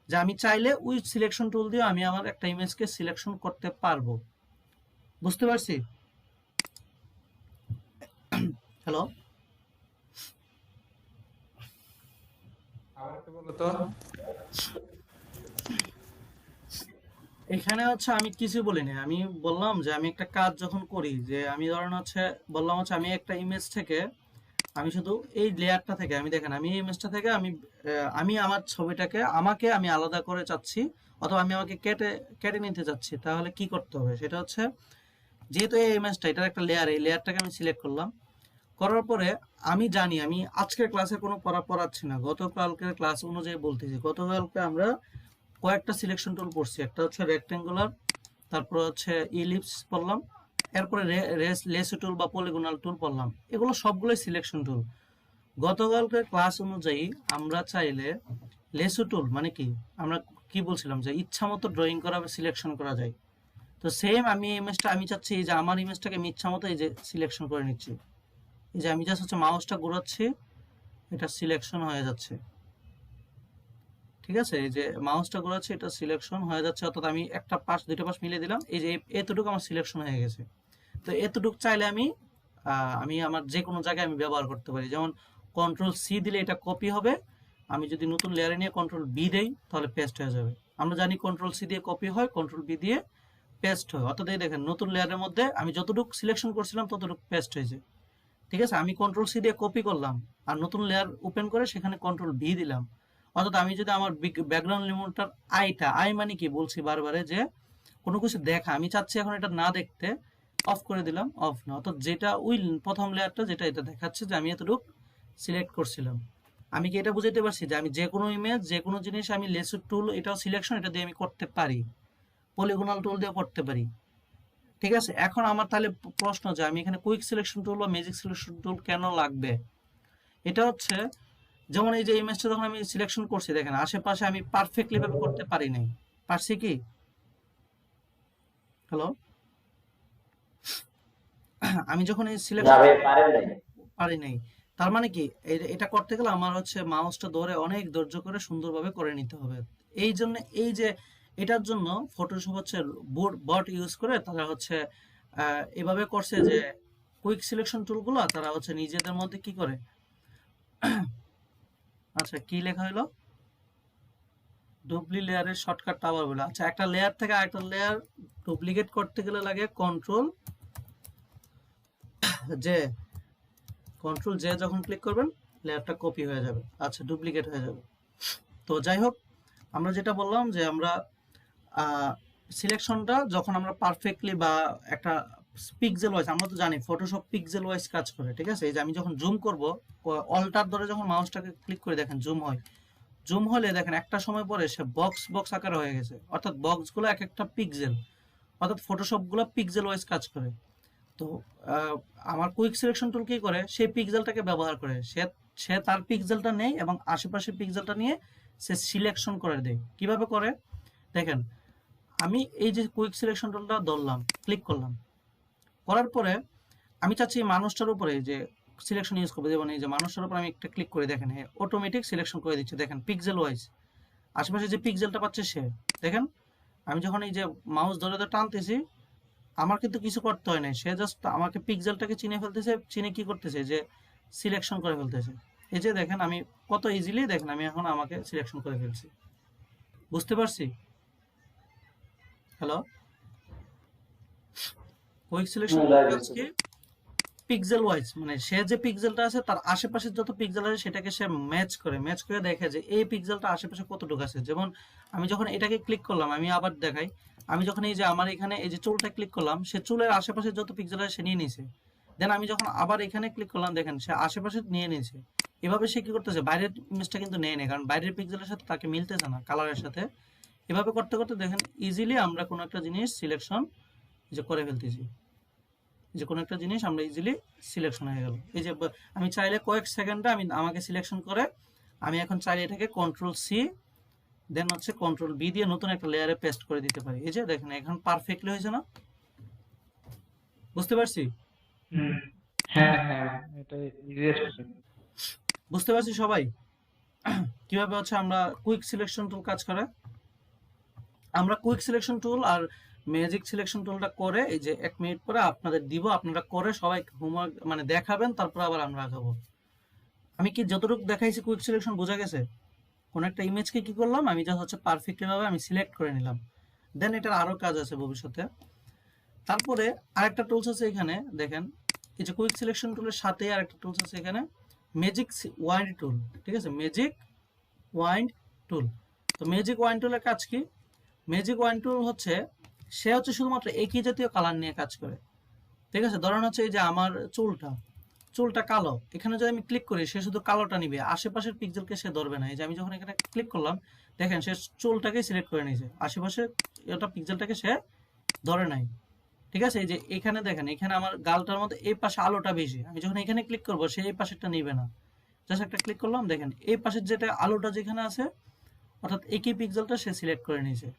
যে আমি চাইলে ওই সিলেকশন টুল দিয়ে আমি আমার একটা ইমেজকে সিলেকশন করতে পারবো। বুঝতে পারছি? হ্যালো, আবার একটু বলো তো। এখানে হচ্ছে আমি কিছু বলিনি, আমি বললাম যে আমি একটা কাজ যখন করি, যে আমি ধরেন হচ্ছে বললাম হচ্ছে আমি একটা ইমেজ থেকে আমি শুধু এই লেয়ারটা থেকে, আমি দেখেন আমি এই ইমেজটা থেকে আমি আমার ছবিটাকে আমাকে আমি আলাদা করে চাচ্ছি, অথবা আমি আমাকে কেটে কেটে নিতে চাচ্ছি। তাহলে কি করতে হবে সেটা হচ্ছে, যেহেতু এই ইমেজটা এটার একটা লেয়ার, এই লেয়ারটাকে আমি সিলেক্ট করলাম, করার পরে আমি জানি আমি আজকের ক্লাসে কোনো পড়াচ্ছি না, গতকালকের ক্লাস অনুযায়ী বলতেছি। গতকালকে আমরা কয়েকটা সিলেকশন টুল পড়ছি, একটা হচ্ছে রেক্টেঙ্গুলার, তারপর হচ্ছে ইলিপস পড়লাম, এরপরে লেসো টুল বা পলিগোনাল টুল পড়লাম। এগুলো সবগুলোই সিলেকশন টুল। গতকালকের ক্লাস অনুযায়ী আমরা চাইলে লেসো টুল মানে কি, আমরা কি বলছিলাম যে ইচ্ছা মতো ড্রয়িং করা সিলেকশন করা যায়। তো সেম আমি এই ইমেজটা আমি চাচ্ছি, এই যে আমার ইমেজটাকে আমি ইচ্ছা মতো এই যে সিলেকশন করে নিচ্ছি। এই যে আমি জাস্ট হচ্ছে মাউসটা ঘোরাচ্ছি, এটা সিলেকশন হয়ে যাচ্ছে। ঠিক আছে? এই যে মাউসটা ঘোরাচ্ছি, এটা সিলেকশন হয়ে যাচ্ছে। অর্থাৎ আমি একটা পাশ দুইটা পাশ মিলিয়ে দিলাম, এই যে এতটুকু আমার সিলেকশন হয়ে গেছে। তো এতটুকু চাইলে আমি আমার যে কোনো জায়গায় আমি ব্যবহার করতে পারি। যেমন কন্ট্রোল সি দিলে এটা কপি হবে, আমি যদি নতুন লেয়ারে নিয়ে কন্ট্রোল বি দেই তাহলে পেস্ট হয়ে যাবে। আমরা জানি কন্ট্রোল সি দিয়ে কপি হয়, কন্ট্রোল বি দিয়ে পেস্ট হয়। অর্থাৎ এই দেখেন নতুন লেয়ারের মধ্যে আমি যতটুকু সিলেকশন করছিলাম ততটুকু পেস্ট হয়েছে। ঠিক আছে? আমি কন্ট্রোল সি দিয়ে কপি করলাম আর নতুন লেয়ার ওপেন করে সেখানে কন্ট্রোল ভি দিলাম। অর্থাৎ আমি যদি আমার ব্যাকগ্রাউন্ড লিমিটটার আই মানে কি বলছি বারবারে, যে কোনো কিছু দেখা আমি চাচ্ছি এখন এটা না দেখতে, অফ করে দিলাম, অফ না। অর্থাৎ যেটা ওই প্রথম লেয়ারটা যেটা এটা দেখাচ্ছে যে আমি এতটুকু সিলেক্ট করছিলাম। আমি কি এটা বুঝাইতে পারছি যে আমি যে কোনো ইমেজ যে কোনো জিনিস আমি লেসো টুল, এটাও সিলেকশন, এটা দিয়ে আমি করতে পারি, পলিগোনাল টুল দিয়ে করতে পারি। ঠিক আছে? এখন আমার তাহলে প্রশ্ন যে আমি এখানে কুইক সিলেকশন টুল বা ম্যাজিক সিলেকশন টুল কেন লাগবে? এটা হচ্ছে যেমন এই যে ইমেজটা যখন আমি সিলেকশন করছি, দেখেন আশেপাশে আমি পারফেক্টলি ভাবে করতে পারি নাই। পারছি কি? হ্যালো, আমি যখন এই না সিলেকশন ভাই পারেন নাই। পারি নাই, তার মানে কি এটা করতে গেলে আমার হচ্ছে মাউসটা ধরে অনেক ধৈর্য করে সুন্দরভাবে করে নিতে হবে। এই জন্য এই যে এটার জন্য ফটোশপ হচ্ছে বট ইউজ করে তারা হচ্ছে এভাবে করছে যে কুইক সিলেকশন টুলগুলো তারা হচ্ছে নিজেদের মধ্যে কি করে, আচ্ছা কি লেখা হলো, ডুপ্লি লেয়ারের শর্টকাটটা আবার বলে, আচ্ছা একটা লেয়ার থেকে আরেকটা লেয়ার ডুপ্লিকেট করতে গেলে লাগে কন্ট্রোল জে যখন ক্লিক করবেন লেয়ারটা কপি হয়ে যাবে, আচ্ছা ডুপ্লিকেট হয়ে যাবে। তো যাই হোক, আমরা যেটা বললাম যে আমরা সিলেকশনটা যখন আমরা পারফেক্টলি বা একটা পিক্সেল ওয়াইজ, আমরা তো জানি ফটোশপ পিক্সেল ওয়াইজ কাজ করে, ঠিক আছে। এই যে আমি যখন জুম করব, অল্টার ধরে যখন মাউসটাকে ক্লিক করে দেখেন জুম হয়, জুম হলে দেখেন একটা সময় পরে সে বক্স আকারে হয়ে গেছে, অর্থাৎ বক্সগুলো এক একটা পিক্সেল, অর্থাৎ ফটোশপগুলো পিক্সেল ওয়াইজ কাজ করে। তো আমার কুইক সিলেকশন টুল কি করে, সেই পিক্সেলটাকে ব্যবহার করে সে তার পিক্সেলটা নেয় এবং আশেপাশের পিক্সেলটা নিয়ে সে সিলেকশন করে দেয়। কিভাবে করে দেখেন, আমি এই যে কুইক সিলেকশন টুলটা ধরলাম, ক্লিক করলাম, করার পরে আমি চাচ্ছি এই মানুষটার উপরে যে সিলেকশন ইউজ করবো, যেমন এই যে মানুষটার উপর আমি একটা ক্লিক করে দেখেন অটোমেটিক সিলেকশন করে দিচ্ছে, দেখেন পিক্সেল ওয়াইজ আশেপাশে যে পিক্সেলটা পাচ্ছে সে, দেখেন আমি যখন এই যে মাউস ধরে টানতেছি আমার কিন্তু কিছু করতে হয় না, সে জাস্ট আমাকে পিক্সেলটাকে চিনে ফেলতেছে, চিনে কি করতেছে যে সিলেকশন করে ফেলতেছে। এই যে দেখেন আমি কত ইজিলি, দেখেন আমি এখন আমাকে সিলেকশন করে ফেলছি, বুঝতে পারছি। হ্যালো, কুইক সিলেকশন কি পিক্সেল ওয়াইজ, মানে সে যে পিক্সেলটা আছে তার আশেপাশে যত পিক্সেল আছে সেটাকে সে ম্যাচ করে দেখে যে এই পিক্সেলটা আশেপাশে কতটুকু আছে। যেমন আমি যখন এটাকে ক্লিক করলাম, আমি আবার দেখাই, আমি যখন এই যে আমার এখানে এই যে চুলটা ক্লিক করলাম, সে চুলের আশেপাশে যত পিক্সেল আছে সে নিয়ে নিয়েছে। দেন আমি যখন আবার এখানে ক্লিক করলাম, দেখেন সে আশেপাশে নিয়ে নিয়েছে। এভাবে সে কি করতেছে, বাইরের ইমেজটা কিন্তু নেয় না, কারণ বাইরের পিক্সেলের সাথে তাকে মিলতেছে না কালারের সাথে। এভাবে করতে করতে দেখেন ইজিলি আমরা কোনো একটা জিনিস সিলেকশন যে করে ফেলতেছি, যে কোনো একটা জিনিস আমরা ইজিলি সিলেকশন হয়ে গেল। এই যে আমি চাইলে কয়েক সেকেন্ডে আমাকে সিলেকশন করে আমি এখন চাইলে এটাকে কন্ট্রোল সি দেন হচ্ছে কন্ট্রোল বি দিয়ে নতুন একটা লেয়ারে পেস্ট করে দিতে পারি। এই যে দেখেন এখন পারফেক্টলি হয়েছে না, বুঝতে পারছি? হ্যাঁ হ্যাঁ, এটা ইজিয়েস্ট। বুঝতে পারছি সবাই কিভাবে হচ্ছে আমরা কুইক সিলেকশন টুল কাজ করে। আমরা কুইক সিলেকশন টুল আর ম্যাজিক সিলেকশন টুলটা করে এই যে 1 মিনিট পরে আপনাদের দিব, আপনারা করে সবাই হোমওয়ার্ক মানে দেখাবেন, তারপর আবার আমরা আগাবো। আমি কি যতটুকু দেখাইছি কুইক সিলেকশন বোঝা গেছে? কোন একটা ইমেজকে কি করলাম, আমি জাস্ট হচ্ছে পারফেক্টলি ভাবে আমি সিলেক্ট করে নিলাম, দেন এটার আরো কাজ আছে ভবিষ্যতে। তারপরে আরেকটা টুলস আছে এখানে দেখেন, এই যে কুইক সিলেকশন টুলের সাথে আরেকটা টুলস আছে এখানে, ম্যাজিক ওয়াইন্ড টুল, ঠিক আছে, ম্যাজিক ওয়াইন্ড টুল। তো ম্যাজিক ওয়াইন্ড টুলের কাজ কি? ম্যাজিক ওয়াইন্ড টুল হচ্ছে সে হচ্ছে শুধুমাত্র একই জাতীয় কালার নিয়ে কাজ করে, ঠিক আছে। ধরেন হচ্ছে এই যে আমার চুলটা কালো, এখানে যদি আমি ক্লিক করি সে শুধু কালোটা নিবে, আশেপাশের পিক্সেলকে সে ধরবে না। এই যে আমি যখন এখানে ক্লিক করলাম দেখেন সে চুলটাকে সিলেক্ট করে নিয়েছে, আশেপাশে এটা পিক্সেলটাকে সে ধরে নাই, ঠিক আছে। এই যে এখানে দেখেন, এখানে আমার গালটার মধ্যে এই পাশে আলোটা বেশি, আমি যখন এখানে ক্লিক করবো সে এই পাশেরটা নিবে না, জাস্ট একটা ক্লিক করলাম দেখেন এই পাশের যেটা আলোটা যেখানে আছে অর্থাৎ একই পিক্সেলটা সে সিলেক্ট করে নিয়েছে,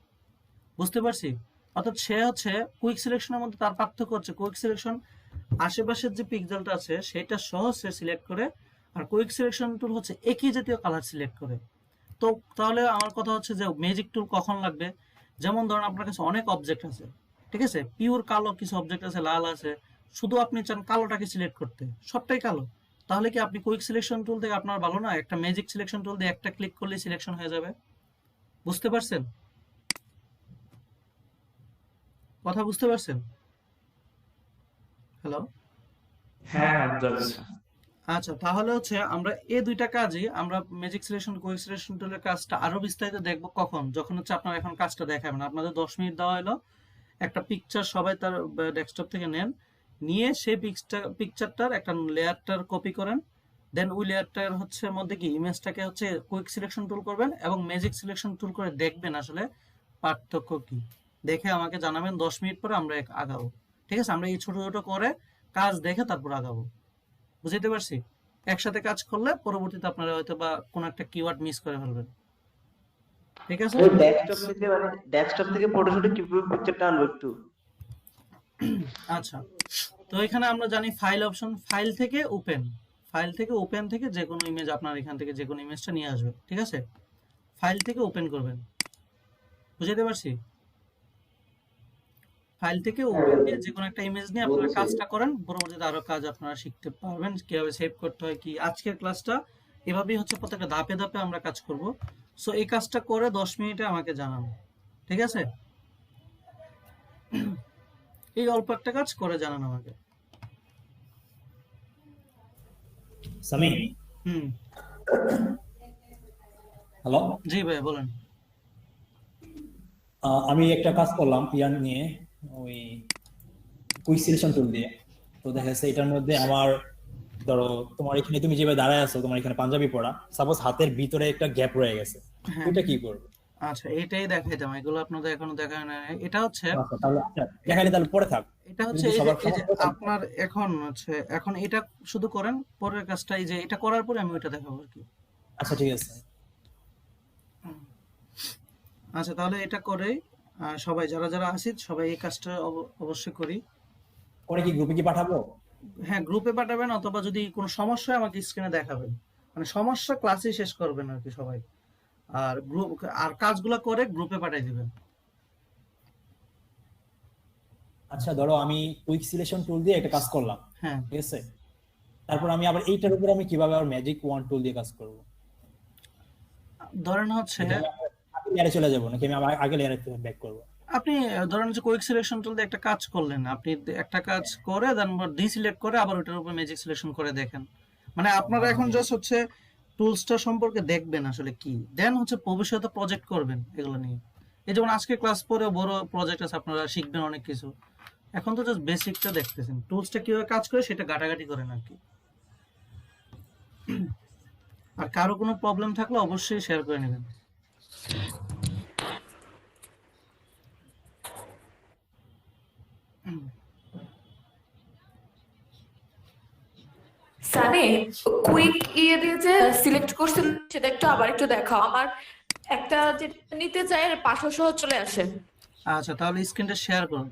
বুঝতে পারছি। অর্থাৎ সে হচ্ছে কুইক সিলেকশনের মধ্যে তার পার্থক্য হচ্ছে কুইক সিলেকশন আশেপাশের যে পিক্সেলটা আছে সেটা সহজ সে সিলেক্ট করে, আর কুইক সিলেকশন টুল হচ্ছে একই জাতীয় কালার সিলেক্ট করে। তো তাহলে আমার কথা হচ্ছে যে ম্যাজিক টুল কখন লাগবে, যেমন ধরুন আপনার কাছে অনেক অবজেক্ট আছে, ঠিক আছে, পিওর কালো কিছু অবজেক্ট আছে, লাল আছে, শুধু আপনি চান কালোটাকে সিলেক্ট করতে, সবটাই কালো, তাহলে কি আপনি কুইক সিলেকশন টুল থেকে আপনার ভালো না একটা ম্যাজিক সিলেকশন টুল দিয়ে একটা ক্লিক করলে সিলেকশন হয়ে যাবে, বুঝতে পারছেন? কথা বুঝতে পারছেন? হ্যালো, হ্যাঁ, আচ্ছা তাহলে হচ্ছে আমরা এই দুইটা কাজই আমরা ম্যাজিক সিলেকশন কুইক সিলেকশন টুলের কাজটা আরো বিস্তারিত দেখব কখন, যখন হচ্ছে আপনারা এখন কাজটা দেখাবেন। আপনাদের 10 মিনিট দেওয়া হলো, একটা পিকচার সবাই তার ডেস্কটপ থেকে নেন, নিয়ে সেই পিকচারটার একটা লেয়ারটার কপি করেন, দেন ওই লেয়ারটার হচ্ছে মধ্যে কি ইমেজটাকে হচ্ছে কুইক সিলেকশন টুল করবেন এবং ম্যাজিক সিলেকশন টুল করে দেখবেন আসলে পার্থক্য কি, দেখে আমাকে জানাবেন। 10 মিনিট পরে আমরা আগাবো, ঠিক আছে। আমরা এই ছোট ছোট করে কাজ দেখে তারপর আগাবো, বুঝতে পারছি? একসাথে কাজ করলে পরবর্তীতে আপনারা হয়তো বা কোনো একটা কিওয়ার্ড মিস করে ফেলবেন, ঠিক আছে। ডেস্কটপ থেকে ফটোশুটে কিভাবে পিকচারটা আনবো একটু। আচ্ছা, তো এখানে আমরা জানি ফাইল অপশন, ফাইল থেকে ওপেন থেকে যে কোনো ইমেজ আপনার এখান থেকে যে কোনো ইমেজটা নিয়ে আসবে, ঠিক আছে। ফাইল থেকে ওপেন করবেন, বুঝাইতে পারছি? ফাইল থেকে ওপেন দিয়ে যে কোনো একটা ইমেজ নিয়ে আপনারা কাজটা করেন, পরবর্তীতে আরো কাজ আপনারা শিখতে পারবেন, কিভাবে সেভ করতে হয় কি। আজকের ক্লাসটা এভাবেই হচ্ছে, প্রত্যেকটা ধাপে ধাপে আমরা কাজ করব। সো এই কাজটা করে 10 মিনিটে আমাকে জানান, ঠিক আছে? এই অল্প একটা কাজ করে জানান আমাকে। সামি, হুম, হ্যালো। জি ভাই বলেন। আমি একটা কাজ করলাম ইয়ান নিয়ে, ওই কুইক সিলেকশন টুল দিয়ে। তো দেখা যাচ্ছে এটার মধ্যে আমার, ধরো তোমার এখানে তুমি যেভাবে দাঁড়ায় আছো, তোমার এখানে পাঞ্জাবি পরা, সাপোজ হাতের ভিতরে একটা গ্যাপ রয়ে গেছে, হ্যাঁ, ওইটা কি করবে? আচ্ছা এটাই দেখাইতাম, এগুলো আপনাদের এখনো দেখায় না। এটা হচ্ছে, আচ্ছা, তাহলে দেখাইলে তাহলে পরে থাক। এটা হচ্ছে যদি এই যে সবার এই যে সমস্যা থাকে- আপনার এখন হচ্ছে, এখন এটা শুধু করেন, পরের কাজটা এই যে এটা করার পরে আমি ওইটা দেখাবো আর কি। আচ্ছা ঠিক আছে। আচ্ছা তাহলে এটা করেই সবাই যারা যারা আছি সবাই এই কাজটা অবশ্যই করি। পরে কি গ্রুপে কি পাঠাবো? হ্যাঁ গ্রুপে পাঠাবেন, অথবা যদি কোনো সমস্যা হয় আমাকে স্ক্রিনে দেখাবেন। মানে সমস্যা ক্লাসেই শেষ করবেন আর কি সবাই। আর গ্রুপ, আর কাজগুলো করে গ্রুপে পাঠিয়ে দিবেন। আচ্ছা ধরো আমি কুইক সিলেকশন টুল দিয়ে একটা কাজ করলাম, হ্যাঁ, ঠিক আছে? তারপর আমি আবার এইটার উপর আমি কিভাবে আবার ম্যাজিক ওয়ান টুল দিয়ে কাজ করব? ধরেন হচ্ছে এটা আমি আগে লেয়ারে চলে যাবো নাকি আমি আবার আগে লেয়ারে ব্যাক করব? আপনি ধরেন যে কুইক সিলেকশন টুল দিয়ে একটা কাজ করলেন, আপনি একটা কাজ করে দেন ডিসিলেক্ট করে আবার ওটার উপর ম্যাজিক সিলেকশন করে দেখেন। মানে আপনারা এখন জাস্ট হচ্ছে টুলসটা সম্পর্কে দেখবেন আসলে কি, দেন হচ্ছে ভবিষ্যতে প্রজেক্ট করবেন এগুলো নিয়ে। এই যেমন আজকে ক্লাস পরে বড় প্রজেক্ট আছে, আপনারা শিখবেন অনেক কিছু। এখন তো জাস্ট বেসিকটা দেখতেছেন, টুলসটা কিভাবে কাজ করে সেটা ঘাটাঘাটি করেন আর কি। আর কারো কোনো প্রবলেম থাকলে অবশ্যই শেয়ার করে নেবেন। সানি, কুইক ইয়ে দিয়ে যে সিলেক্ট করছেন সেটা একটু আবার একটু দেখাও। আমার একটা যেটা নিতে চাই এর পাশে সহ চলে আসে। আচ্ছা তাহলে স্ক্রিনটা শেয়ার করো,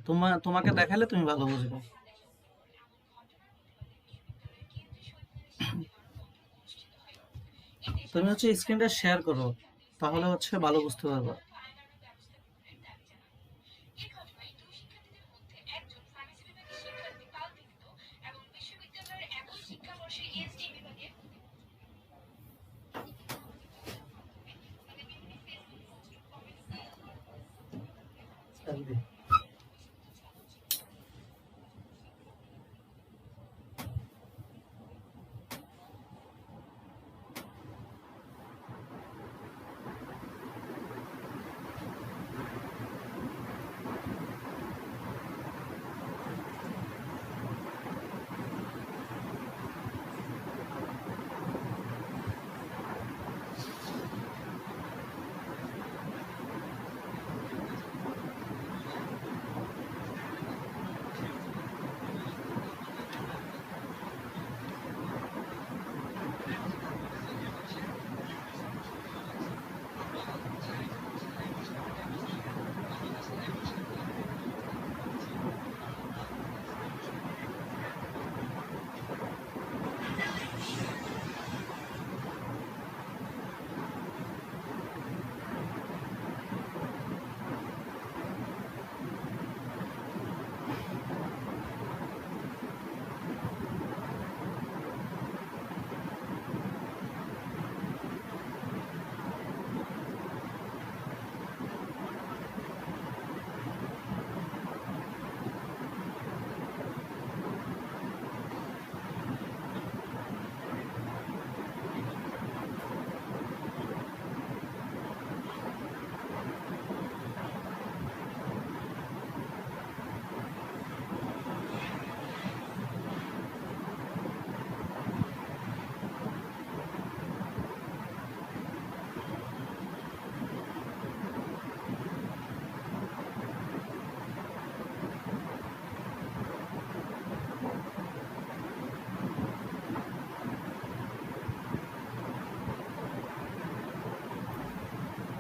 তোমাকে দেখালে তুমি ভালো বুঝবে। তুমি হচ্ছে স্ক্রিনটা শেয়ার করো, তাহলে হচ্ছে ভালো বুঝতে পারবা।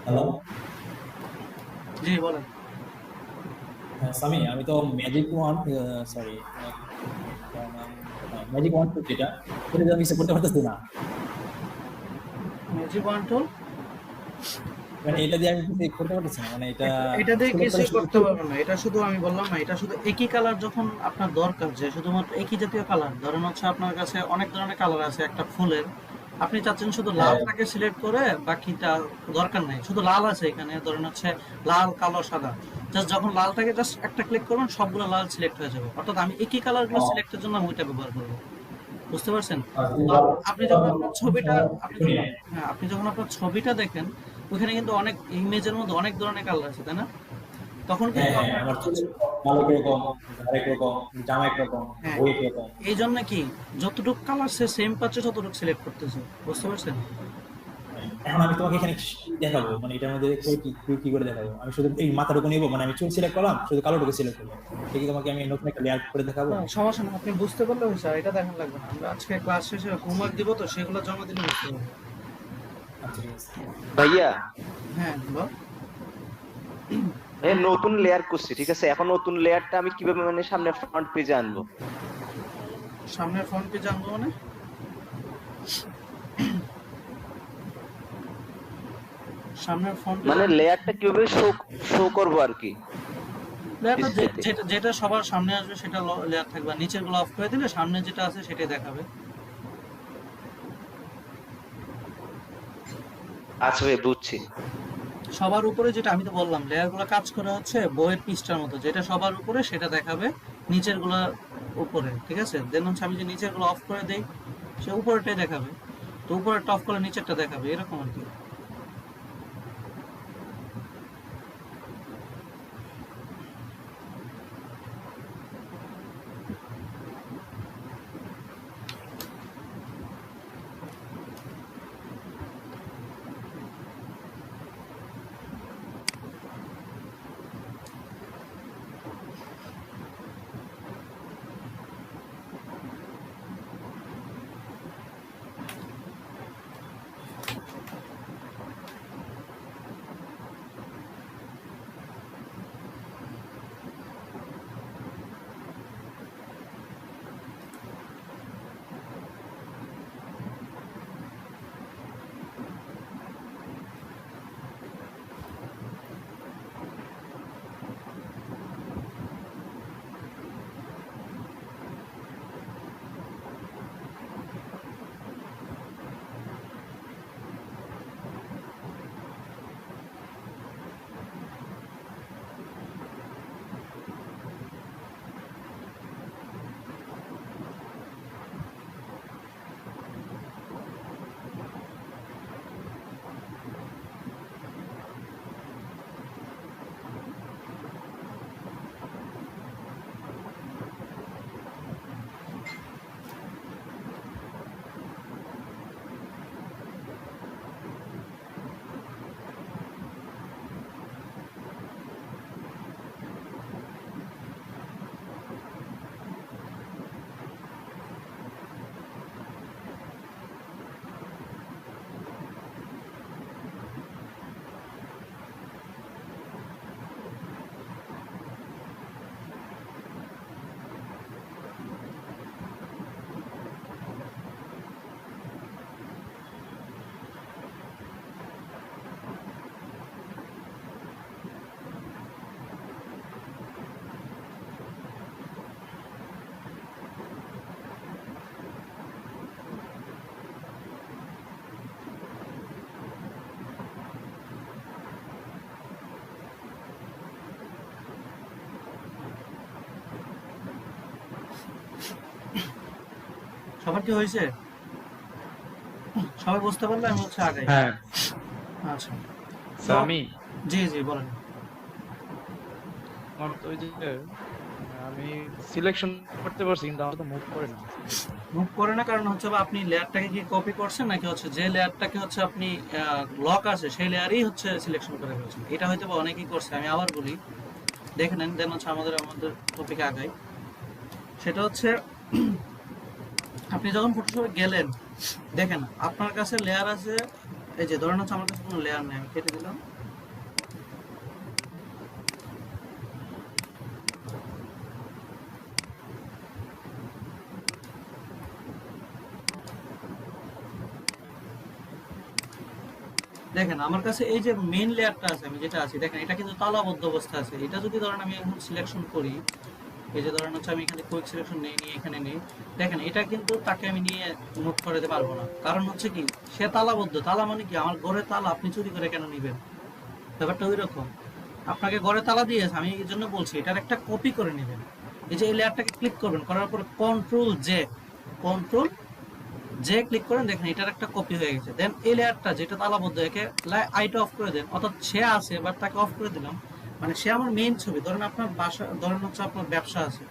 হ্যালো। জি বলেন। হ্যাঁ সামি, আমি তো magic one, sorry, magic one two যেটা, এটা আমি কিছু করতে পারতেছি না। ম্যাজিক ওয়ান টুল মানে এটা দিয়ে আমি কিছু করতে পারতেছি না, মানে এটা এটা দিয়ে select কিছুই করে করতে পারবেন না। এটা শুধু আমি বললাম না, এটা শুধু একই কালার যখন আপনার দরকার, যে শুধুমাত্র একই জাতীয় কালার, ধরেন হচ্ছে আপনার কাছে অনেক ধরনের কালার আছে একটা ফুলের, আপনি চাচ্ছেন শুধু হ্যাঁ, লালটাকে সিলেক্ট করে বাকিটা দরকার নাই, শুধু লাল আছে এখানে, ধরেন হচ্ছে লাল কালো সাদা, জাস্ট যখন লালটাকে জাস্ট একটা ক্লিক করবেন সবগুলো লাল সিলেক্ট হয়ে যাবে, অর্থাৎ আমি একই কালারগুলো সিলেক্টের জন্য আমি ওইটা ব্যবহার করবো। বুঝতে পারছেন? তো আপনি যখন আপনার ছবিটা, আপনি যখন, হ্যাঁ, আপনি যখন আপনার ছবিটা দেখেন, ওখানে কিন্তু অনেক ইমেজের মধ্যে অনেক ধরনের কালার আছে, তাই না? তখন হ্যাঁ, কিন্তু হ্যাঁ, আপনার আমার চুল কালো একরকম, আরেক রকম, জামা একরকম, হ্যাঁ, বই একরকম। এই জন্য কি যতটুক কালার সে সেম পাচ্ছে ততটুকু সিলেক্ট করতেছে। বুঝতে পারছেন? এখন আমি তোমাকে এখানে কি দেখাবো, মানে এটার মধ্যে কি করে দেখাবো? আমি শুধু এই মাথাটুকু নিবো, মানে আমি চুল সিলেক্ট করলাম, শুধু কালোটুকু সিলেক্ট করলাম, এটা কি তোমাকে আমি নতুন একটা লেয়ার করে দেখাবো? না, সমস্যা না, আপনি বুঝতে পারলে হয়েছে, আর এটা দেখান লাগবে না। আমরা আজকে ক্লাস শেষে হোমওয়ার্ক দিব, তো সেগুলো জমা দিলে বুঝতে পারবো। আচ্ছা, ঠিক আছে। ভাইয়া হ্যাঁ বল। ভাইয়া নতুন লেয়ার করছি, ঠিক আছে? এখন নতুন লেয়ারটা আমি কিভাবে মানে সামনে ফ্রন্ট পেজে আনবো? সামনের ফ্রন্ট পেজ আনবো মানে? সামনের ফ্রন্ট মানে লেয়ারটা কিভাবে শো করবো আর কি লেয়ারটা ডিসপ্লেতে? যেটা যেটা সবার সামনে আসবে সেটা লেয়ার থাকবে, আর নিচের গুলো অফ করে দিলে সামনে যেটা আছে সেটাই দেখাবে। আচ্ছা ভাই, বুঝছি। সবার উপরে যেটা আমি তো বললাম, লেয়ার গুলো কাজ করে হচ্ছে বইয়ের পৃষ্ঠার মতো, যেটা সবার উপরে সেটা দেখাবে নিচের গুলা উপরে, ঠিক আছে? দেন হচ্ছে আমি যে নিচের গুলো অফ করে দেই, সে উপরেটাই দেখাবে, তো উপরেরটা অফ করলে নিচেরটা দেখাবে, এরকম আর কি। সবার কি হয়েছে? সবাই বুঝতে পারলে আমি হচ্ছে আগাই। হ্যাঁ আচ্ছা, স্যার, আমি জি জি বলেন। আমার তো ওই যে আমি সিলেকশন করতে পারছি, কিন্তু আমার তো মুভ করে না। মুভ করে না কারণ হচ্ছে বা আপনি লেয়ারটাকে কি কপি করছেন, নাকি হচ্ছে যে লেয়ারটাকে হচ্ছে আপনি লক আছে সেই লেয়ারই হচ্ছে সিলেকশন করে ফেলছেন? এটা হয়তো বা অনেকেই করছে, আমি আবার বলি, দেখে নেন, দেন হচ্ছে আমাদের টপিকে আগাই। সেটা হচ্ছে আপনি যখন ফটোশপে গেলেন, দেখেন আপনার কাছে লেয়ার আছে, এই যে ধরেন হচ্ছে আমার কাছে কোনো লেয়ার নেই, আমি কেটে দিলাম। দেখেন আমার কাছে এই যে মেইন লেয়ারটা আছে, আমি যেটা আছি দেখেন এটা কিন্তু তালাবদ্ধ অবস্থা আছে। এটা যদি ধরেন আমি এখন সিলেকশন করি, এই যে ধরেন হচ্ছে আমি এখানে কুইক সিলেকশন নিয়ে এখানে নেই, দেখেন এটা কিন্তু তাকে আমি নিয়ে মুভ করাতে পারবো না। কারণ হচ্ছে কি, সে তালাবদ্ধ। তালা মানে কি, আমার ঘরে তালা আপনি চুরি করে কেন নিবেন? ব্যাপারটা ওই রকম। আপনাকে ঘরে তালা দিয়েছে, আমি এই জন্য বলছি এটার একটা কপি করে নেবেন। এই যে এই লেয়ারটাকে ক্লিক করবেন, করার পরে কন্ট্রোল জে ক্লিক করেন, দেখেন এটার একটা কপি হয়ে গেছে। দেন এই লেয়ারটা যেটা তালাবদ্ধ, একে আইটা অফ করে দেন, অর্থাৎ সে আছে বাট তাকে অফ করে দিলাম। মানে সে আমার মেইন ছবি। ধরেন আপনার বাসা, ধরেন হচ্ছে আপনার ব্যবসা আছে,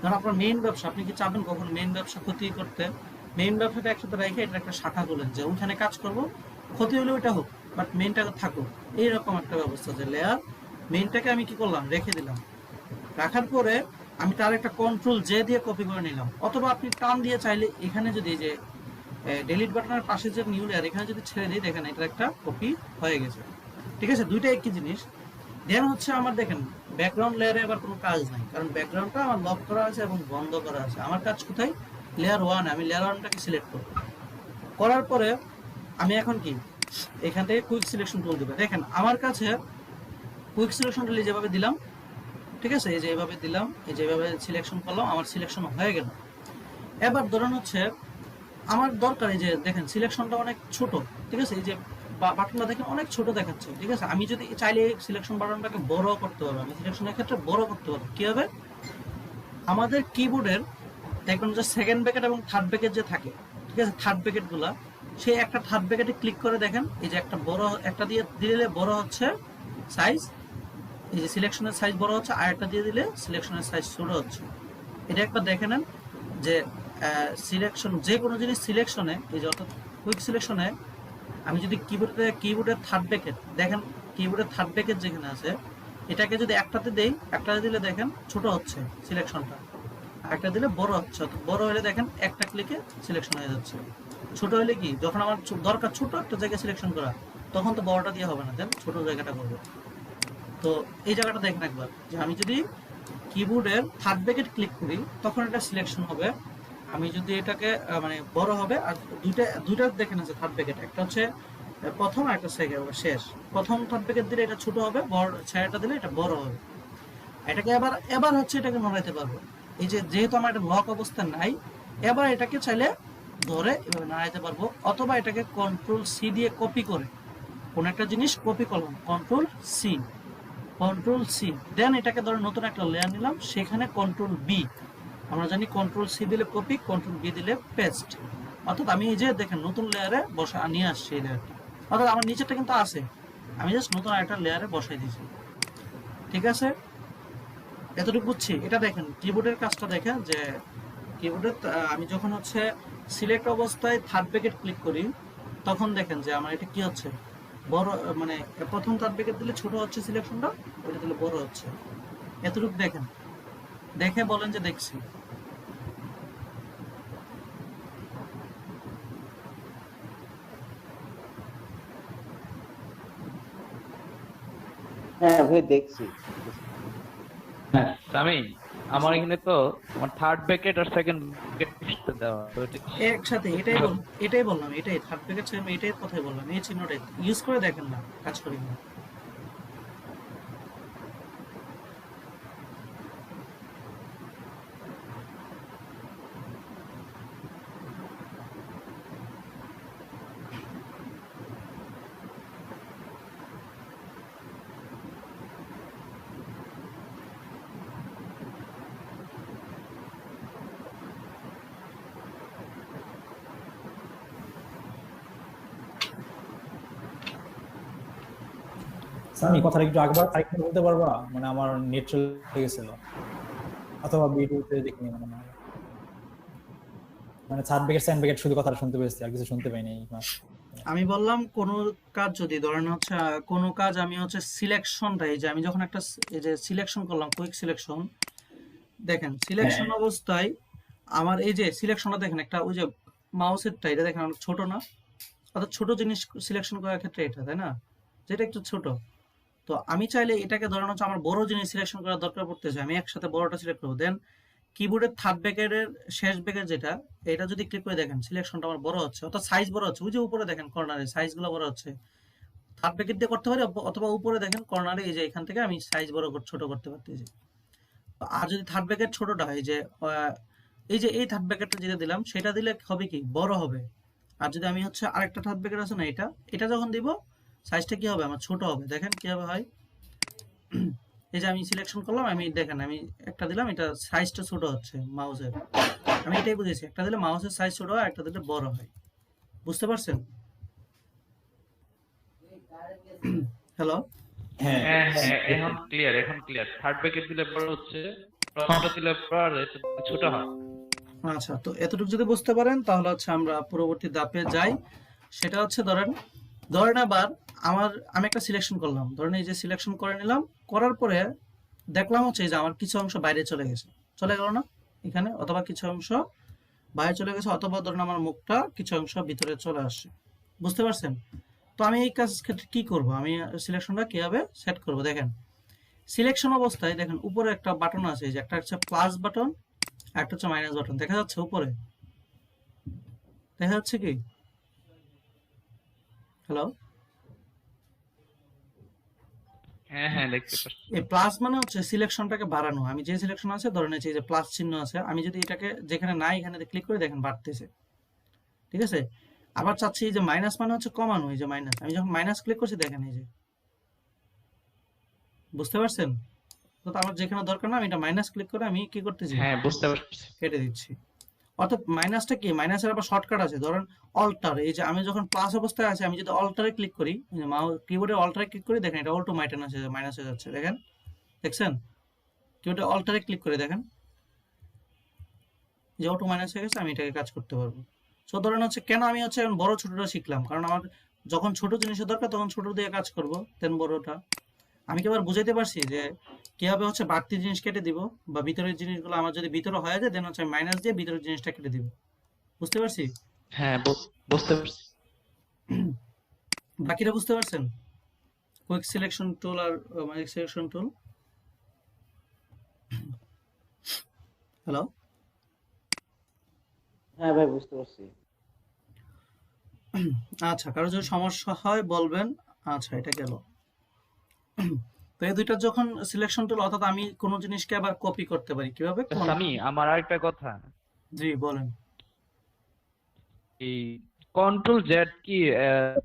ধরেন আপনার মেইন ব্যবসা, আপনি কি চাবেন কখন মেইন ব্যবসা ক্ষতি করতে? মেইন ব্যবসাটা একসাথে রেখে এটা একটা শাখা খুলেন যে ওইখানে কাজ করব, ক্ষতি হলে ওইটা হোক বাট মেইনটা থাকুক। এইরকম একটা ব্যবস্থা যে লেয়ার মেইনটাকে আমি কি করলাম, রেখে দিলাম। রাখার পরে আমি তার একটা কন্ট্রোল জে দিয়ে কপি করে নিলাম, অথবা আপনি টান দিয়ে চাইলে এখানে যদি যে ডিলিট বাটনের পাশে যে নিউ লেয়ার, এখানে যদি ছেড়ে দিই, দেখেন এটার একটা কপি হয়ে গেছে। ঠিক আছে, দুইটা একই জিনিস। দেন হচ্ছে আমার দেখেন ব্যাকগ্রাউন্ড লেয়ারে আবার কোনো কাজ নাই, কারণ ব্যাকগ্রাউন্ডটা আমার লক করা আছে এবং বন্ধ করা আছে। আমার কাজ কোথায়, লেয়ার ওয়ান। আমি লেয়ার ওয়ানটাকে সিলেক্ট করব, করার পরে আমি এখন কি এখান থেকে কুইক সিলেকশন টুল দিব। দেখেন আমার কাছে কুইক সিলেকশন টুল যেভাবে দিলাম, ঠিক আছে, এই যে এইভাবে দিলাম, এই যে এইভাবে সিলেকশন করলাম, আমার সিলেকশন হয়ে গেল। এবার ধরুন হচ্ছে আমার দরকার, এই যে দেখেন সিলেকশনটা অনেক ছোট, ঠিক আছে, এই যে বাটনটা দেখেন অনেক ছোট দেখাচ্ছে, ঠিক আছে। আমি যদি চাইলে সিলেকশন বাটনটাকে বড় করতে পারবো, আমি সিলেকশনের ক্ষেত্রে বড় করতে পারবো। কি হবে, আমাদের কিবোর্ডের দেখবেন যে সেকেন্ড ব্র্যাকেট এবং থার্ড ব্র্যাকেট যে থাকে, ঠিক আছে, থার্ড ব্র্যাকেট গুলা, সেই একটা থার্ড ব্র্যাকেটে ক্লিক করে দেখেন, এই যে একটা বড় একটা দিয়ে দিলে বড় হচ্ছে সাইজ, এই যে সিলেকশনের সাইজ বড় হচ্ছে, আর একটা দিয়ে দিলে সিলেকশনের সাইজ ছোট হচ্ছে। এটা একবার দেখে নেন যে সিলেকশন, যে কোনো জিনিস সিলেকশনে, এই যে অর্থাৎ কুইক সিলেকশনে আমি যদি কিবোর্ডের থার্ড ব্র্যাকেট দেখেন, কিবোর্ডের থার্ড ব্র্যাকেট যেখানে আছে, এটাকে যদি একটাতে দেই, একটাতে দিলে দেখেন ছোট হচ্ছে সিলেকশনটা, একটা দিলে বড় হচ্ছে। বড় হলে দেখেন একটা ক্লিকে সিলেকশন হয়ে যাচ্ছে। ছোট হলে কি, যখন আমার দরকার ছোট একটা জায়গায় সিলেকশন করা, তখন তো বড়টা দিয়ে হবে না, দেন ছোট জায়গাটা করবো। তো এই জায়গাটা দেখেন একবার, যে আমি যদি কিবোর্ডের থার্ড ব্র্যাকেট ক্লিক করি তখন এটা সিলেকশন হবে। আমি যদি এটাকে মানে বড় হবে, আর দুইটা দেখেন আছে থার্ড ব্র্যাকেট, একটা হচ্ছে প্রথম আর একটা সেকেন্ড শেষ। প্রথম থার্ড ব্র্যাকেট দিলে এটা ছোট হবে, বড় ছেড়েটা দিলে এটা বড় হবে। এটাকে এবার হচ্ছে এটাকে নড়াইতে পারবো। এই যে যেহেতু আমার এটা লক অবস্থা নাই, এবার এটাকে চাইলে ধরে এভাবে নাড়াইতে পারবো, অথবা এটাকে কন্ট্রোল সি দিয়ে কপি করে কোন একটা জিনিস কপি করলাম, কন্ট্রোল সি, দেন এটাকে ধরে নতুন একটা লেয়ার নিলাম, সেখানে কন্ট্রোল বি। আমরা জানি কন্ট্রোল সি দিলে কপি, কন্ট্রোল বি দিলে পেস্ট। অর্থাৎ আমি এই যে দেখেন নতুন লেয়ারে বসা নিয়ে আসছি এই লেয়ারটা, অর্থাৎ আমার নিচেরটা কিন্তু আছে, আমি জাস্ট নতুন একটা লেয়ারে বসাই দিয়েছি। ঠিক আছে, এতটুকু বুঝছি। এটা দেখেন কিবোর্ডের কাজটা দেখেন, যে কিবোর্ডের আমি যখন হচ্ছে সিলেক্ট অবস্থায় থার্ড ব্র্যাকেট ক্লিক করি, তখন দেখেন যে আমার এটা কি হচ্ছে, বড়, মানে প্রথম থার্ড ব্র্যাকেট দিলে ছোট হচ্ছে সিলেকশনটা, ওটা দিলে বড় হচ্ছে। এতটুকু দেখেন, দেখে বলেন যে দেখছি। হ্যাঁ ভাই দেখছি। হ্যাঁ আমি, আমার এখানে তো আমার থার্ড ব্র্যাকেট আর সেকেন্ড ব্র্যাকেট দেওয়া, তো এটা একসাথে এটাই বললাম, এটাই থার্ড ব্র্যাকেট সেম, এটাই কথাই বললাম, এই চিহ্নটাই ইউজ করে দেখেন না, কাজ করি না। সামি, কথাটা একটু আরেকবার বলতে পারবা? মানে আমার নেট চলে গেছিল, অথবা ভিডিওতে দেখিনি মনে হয়। মানে থার্ড ব্র্যাকেট সেকেন্ড ব্র্যাকেট শুধু কথাটা শুনতে পেয়েছি, আর কিছু শুনতে পাইনি। আমি বললাম কোন কাজ যদি ধরেন হচ্ছে কোন কাজ আমি হচ্ছে সিলেকশনটা, এই যে আমি যখন একটা এই যে সিলেকশন করলাম কুইক সিলেকশন, দেখেন সিলেকশন অবস্থায় আমার এই যে সিলেকশনটা দেখেন একটা, ওই যে মাউসেরটা এটা দেখেন অনেক ছোট না, অর্থাৎ ছোট জিনিস সিলেকশন করার ক্ষেত্রে এটা, তাই না, যেটা একটু ছোট। তো আমি চাইলে এটাকে ধরেন হচ্ছে আমার বড় জিনিস সিলেকশন করার দরকার পড়তেছে, আমি একসাথে বড়টা সিলেক্ট করবো। দেন কিবোর্ডের থার্ড ব্র্যাকেটের শেষ ব্র্যাকেট যেটা, এটা যদি ক্লিক করে দেখেন সিলেকশনটা আমার বড় হচ্ছে, অর্থাৎ সাইজ বড় হচ্ছে। ওই যে উপরে দেখেন কর্নারে সাইজগুলো বড় হচ্ছে। থার্ড ব্র্যাকেট দিয়ে করতে পারি, অথবা উপরে দেখেন কর্নারে এই যে এখান থেকে আমি সাইজ বড় ছোট করতে পারতেছি। আর যদি থার্ড ব্র্যাকেট ছোটটা হয় যে এই যে এই থার্ড ব্র্যাকেটটা যেটা দিলাম সেটা দিলে হবে কি বড় হবে। আর যদি আমি হচ্ছে আরেকটা থার্ড ব্র্যাকেট আছে না, এটা যখন দিব সাইজটা কি হবে আমার ছোট হবে। দেখেন কিভাবে হয়, এই যে আমি সিলেকশন করলাম, আমি দেখেন আমি একটা দিলাম, এটা সাইজটা ছোট হচ্ছে মাউসের। আমি এটাই বুঝেছি, একটা দিলে মাউসের সাইজ ছোট হয়, একটা দিলে বড় হয়। বুঝতে পারছেন? হ্যালো, হ্যাঁ হ্যাঁ হ্যাঁ, এখন ক্লিয়ার। থার্ড ব্র্যাকেট দিলে বড় হচ্ছে, প্রথমটা দিলে বড় আর এটা ছোট হয়। আচ্ছা, তো এতটুকু যদি বুঝতে পারেন তাহলে হচ্ছে আমরা পরবর্তী ধাপে যাই। সেটা হচ্ছে ধরেন আবার আমি একটা সিলেকশন করলাম, ধরেন এই যে সিলেকশন করে নিলাম, করার পরে দেখলাম হচ্ছে যে আমার কিছু অংশ বাইরে চলে গেল না এখানে, অথবা কিছু অংশ বাইরে চলে গেছে, অথবা ধরেন আমার মুখটা কিছু অংশ ভিতরে চলে আসছে। বুঝতে পারছেন? তো আমি এই কাজ ক্ষেত্রে কি করব, আমি সিলেকশনটা কিভাবে সেট করব? দেখেন সিলেকশন অবস্থায় দেখেন উপরে একটা বাটন আছে, যে একটা হচ্ছে প্লাস বাটন, একটা হচ্ছে মাইনাস বাটন। দেখা যাচ্ছে উপরে? দেখা যাচ্ছে কি? হ্যালো, হ্যাঁ হ্যাঁ, দেখতে পাচ্ছি। এই প্লাস মানে হচ্ছে সিলেকশনটাকে বাড়ানো। আমি যে সিলেকশন আছে ধরে নিয়েছি যে প্লাস চিহ্ন আছে, আমি যদি এটাকে যেখানে নাই এখানে ক্লিক করে দেখেন বাড়তেছে। ঠিক আছে? আবার চাচ্ছি যে মাইনাস মানে হচ্ছে কমানো, এই যে মাইনাস, আমি যখন মাইনাস ক্লিক করছি দেখেন এই যে, বুঝতে পারছেন? তো আমার যেখানে দরকার না আমি এটা মাইনাস ক্লিক করে আমি কি করতেছি, হ্যাঁ, বুঝতে পারছি। কেটে দিচ্ছি। অর্থাৎ মাইনাসটা কি, মাইনাসের আবার শর্টকাট আছে। ধরেন অল্টার, এই যে আমি যখন প্লাস অবস্থায় আছি আমি যদি অল্টারে ক্লিক করি, কিবোর্ডে অল্টারে ক্লিক করি, দেখেন এটা অল্টো মাইনাস হয়ে যাচ্ছে। দেখছেন? কিবোর্ডে অল্টারে ক্লিক করে দেখেন যে অটো মাইনাস হয়ে গেছে, আমি এটাকে কাজ করতে পারবো। সো ধরেন হচ্ছে কেন আমি হচ্ছে এখন বড় ছোটটা শিখলাম, কারণ আমার যখন ছোট জিনিসের দরকার তখন ছোট দিয়ে কাজ করব, দেন বড়টা। আমি কি আবার বুঝাইতে পারছি যে কিভাবে হচ্ছে বাড়তি জিনিস কেটে দিব, বা ভিতরের জিনিসগুলো আমার যদি ভিতরে হয়ে যায় দেন হচ্ছে মাইনাস দিয়ে ভিতরের জিনিসটা কেটে দিব। বুঝতে পারছি? হ্যাঁ, বুঝতে পারছি। বাকিটা বুঝতে পারছেন? কুইক সিলেকশন টুল আর ম্যাজিক সিলেকশন টুল। হ্যালো, হ্যাঁ ভাই, বুঝতে পারছি। আচ্ছা, কারো যদি সমস্যা হয় বলবেন। আচ্ছা, এটা গেল। তো এই দুইটা যখন সিলেকশন টুল, অর্থাৎ আমি কোনো জিনিসকে আবার কপি করতে পারি কিভাবে? সামি, আমার আরেকটা কথা, জি বলেন। এই কন্ট্রোল জেড কি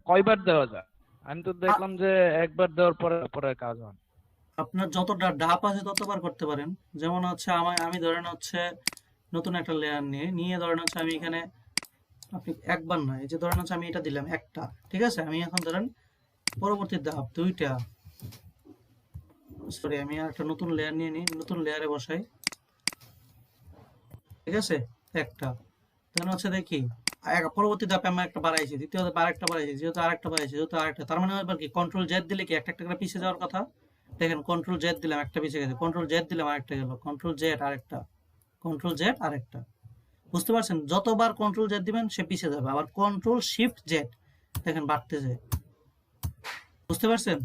কয়বার দেওয়া যায়? আমি তো দেখলাম যে একবার দেওয়ার পরে পরে কাজ হয়। আপনার যতটা ডাপ আছে ততবার করতে পারেন। যেমন হচ্ছে আমি ধরেন হচ্ছে নতুন একটা লেয়ার নিয়ে ধরেন হচ্ছে আমি এখানে, আপনি একবার নয়, এই যে ধরেন হচ্ছে আমি এটা দিলাম একটা, ঠিক আছে? আমি এখন ধরেন পরবর্তী ধাপ দুইটা, সরি আমি আর একটা নতুন লেয়ার নিয়ে নিই, নতুন লেয়ারে বসাই, ঠিক আছে? একটা দেন হচ্ছে দেখি পরবর্তী ধাপে আমি একটা বাড়াইছি, দ্বিতীয় ধাপে আরেকটা বাড়াইছি, যেহেতু আরেকটা বাড়াইছি, যেহেতু আরেকটা, তার মানে এবার কি কন্ট্রোল জেড দিলে কি একটা একটা করে পিছিয়ে যাওয়ার কথা। দেখেন কন্ট্রোল জেড দিলাম, একটা পিছিয়ে গেছে, কন্ট্রোল জেড দিলাম আরেকটা গেল, কন্ট্রোল জেড আরেকটা, কন্ট্রোল জেড আরেকটা। বুঝতে পারছেন? যতবার কন্ট্রোল জেড দিবেন সে পিছিয়ে যাবে। আবার কন্ট্রোল শিফট জেড দেখেন বাড়তেছে। বুঝতে পারছেন?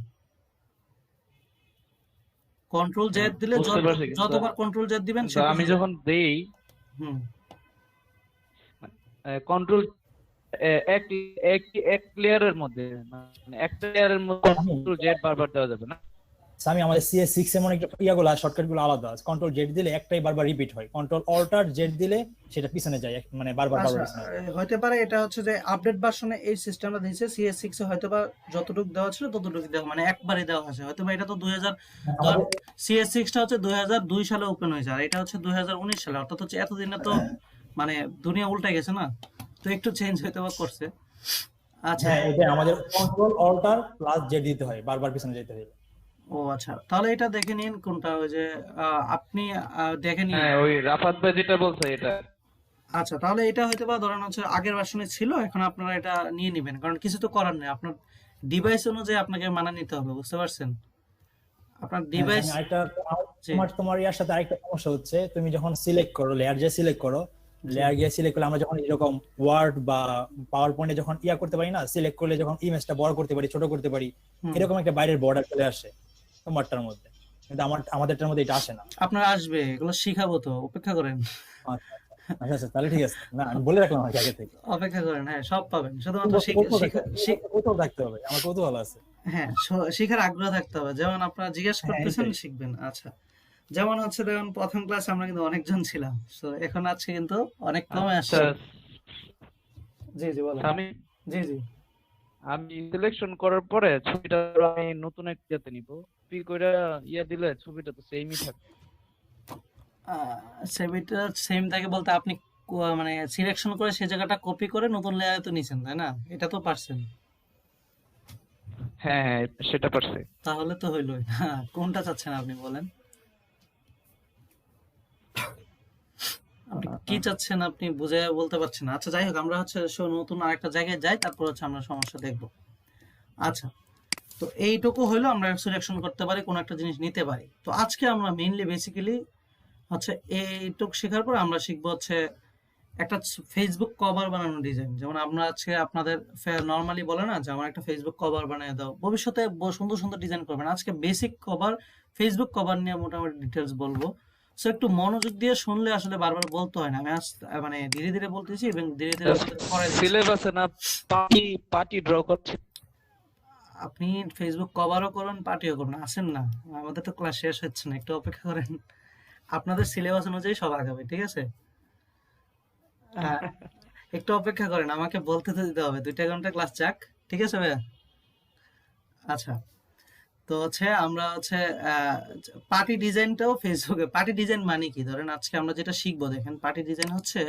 কন্ট্রোল জেড দিলে বুঝতে পারছি, কিন্তু যতবার কন্ট্রোল জেড দিবেন সে আমি পিছিয়ে যখন দেই হুম কন্ট্রোল এক এক এক লেয়ারের মধ্যে, মানে একটা লেয়ারের মধ্যে কন্ট্রোল জেড বারবার দেওয়া যাবে না। আমি আমাদের CS6 এমন একটা ইয়াগুলো শর্টকাট গুলো আলাদা আছে। কন্ট্রোল জেড দিলে একটাই বারবার রিপিট হয়, কন্ট্রোল অল্টার জেড দিলে সেটা পিছনে যায়, মানে বারবার আচ্ছা, পিছনে যায়। হইতে পারে এটা হচ্ছে যে আপডেট ভার্সনে এই সিস্টেমটা দিয়েছে। CS6 এ হয়তোবা যতটুকু দেওয়া ছিল ততটুকু দেওয়া, মানে একবারে দেওয়া আছে। হয়তোবা এটা তো 2000, ধর CS6 টা হচ্ছে 2002 সালে ওপেন হয়েছে, আর এটা হচ্ছে 2019 সালে, অর্থাৎ হচ্ছে এতদিনে তো মানে দুনিয়া উল্টে গেছে না, তো একটু চেঞ্জ হইতে করছে। আচ্ছা, হ্যাঁ, এটা আমাদের কন্ট্রোল অল্টার প্লাস জেড দিতে হয়, বারবার পিছনে যেতে হয়। ও আচ্ছা, তাহলে এটা দেখে নিন কোনটা, ওই যে আপনি দেখে নিন। হ্যাঁ, ওই রাফাত ভাই যেটা বলছে এটা। আচ্ছা, তাহলে এটা হয়তো বা ধরেন হচ্ছে আগের ভার্সনে ছিল, এখন আপনারা এটা নিয়ে নেবেন, কারণ কিছু তো করার নেই, আপনার ডিভাইস অনুযায়ী আপনাকে মানা নিতে হবে। বুঝতে পারছেন? আপনার ডিভাইস, আরেকটা তোমার ইয়ার সাথে আরেকটা সমস্যা হচ্ছে, তুমি যখন সিলেক্ট করো লেয়ার যে সিলেক্ট করো, লেয়ার গিয়ে সিলেক্ট করলে আমরা যখন এরকম ওয়ার্ড বা পাওয়ার পয়েন্টে যখন ইয়া করতে পারি না, সিলেক্ট করলে যখন ইমেজটা বড় করতে পারি ছোট করতে পারি, এরকম একটা বাইরের বর্ডার চলে আসে তোমারটার মধ্যে, কিন্তু আমাদেরটার মধ্যে এটা আসে না। আপনার আসবে, এগুলো শিখাবো, তো অপেক্ষা করেন। আচ্ছা আচ্ছা, তাহলে ঠিক আছে, না আমি বলে রাখলাম আগে থেকে। অপেক্ষা করেন, হ্যাঁ সব পাবেন, শুধুমাত্র কোথাও থাকতে হবে, আমার কৌতূহল আছে। হ্যাঁ, শেখার আগ্রহ থাকতে হবে। যেমন আপনারা জিজ্ঞেস হ্যাঁ করতেছেন, এটাই। শিখবেন। আচ্ছা, যেমন হচ্ছে দেখুন, প্রথম ক্লাসে আমরা কিন্তু অনেকজন ছিলাম, তো এখন আজকে কিন্তু অনেক কমে আচ্ছা আসছে। জি জি বলেন। স্বামী, জি জি। আমি সিলেকশন করার পরে ছবিটা আমি নতুন একটা ইয়েতে নিব, কপি করে দিলে ছবিটা তো সেমই থাকবে। ছবিটা সেম থাকে বলতে আপনি মানে সিলেকশন করে সেই জায়গাটা কপি করে নতুন লেয়ারে তো নিছেন, তাই না? এটা তো পারছেন। হ্যাঁ হ্যাঁ, সেটা পারছে। তাহলে তো হইলোই না। কোনটা চাচ্ছেন আপনি বলেন? আপনি কি চাচ্ছেন আপনি বুঝে বলতে পারছেন না। আচ্ছা যাই হোক, আমরা হচ্ছে নতুন আরেকটা জায়গায় যাই, তারপর হচ্ছে আমরা সমস্যা দেখব। আচ্ছা, তো এইটুকু হইলো আমরা সিলেকশন করতে পারি, কোন একটা জিনিস নিতে পারি। তো আজকে আমরা মেইনলি বেসিক্যালি হচ্ছে এইটুকু শেখার পর আমরা শিখবো হচ্ছে একটা ফেসবুক কভার বানানো ডিজাইন। যেমন আমরা আজকে আপনাদের নর্মালি বলে না যে আমার একটা ফেসবুক কভার বানিয়ে দাও, ভবিষ্যতে সুন্দর সুন্দর ডিজাইন করবেন। আজকে বেসিক কভার, ফেসবুক কভার নিয়ে মোটামুটি ডিটেলস বলবো। সো একটু মনোযোগ দিয়ে শুনলে আসলে বারবার বলতে হয় না। আমি মানে ধীরে ধীরে বলতেছি এবং ধীরে ধীরে করে দিচ্ছি। সিলেবাসে না পার্টি পার্টি ড্র করছে। আপনি ফেসবুক কভারও করুন, পার্টিও করুন, আসেন না। আমাদের তো ক্লাস শেষ হচ্ছে না, একটু অপেক্ষা করেন। আপনাদের সিলেবাস অনুযায়ী সব আগাবে, ঠিক আছে? আহ, একটু অপেক্ষা করেন, আমাকে বলতে তো দিতে হবে। 2টা ঘন্টা ক্লাস যাক, ঠিক আছে ভাইয়া? আচ্ছা, তো হচ্ছে আমরা হচ্ছে পার্টি ডিজাইনটাও ফেসবুকে, পার্টি ডিজাইন মানে কি, ধরেন আজকে আমরা যেটা শিখবো, দেখেন পার্টি ডিজাইন হচ্ছে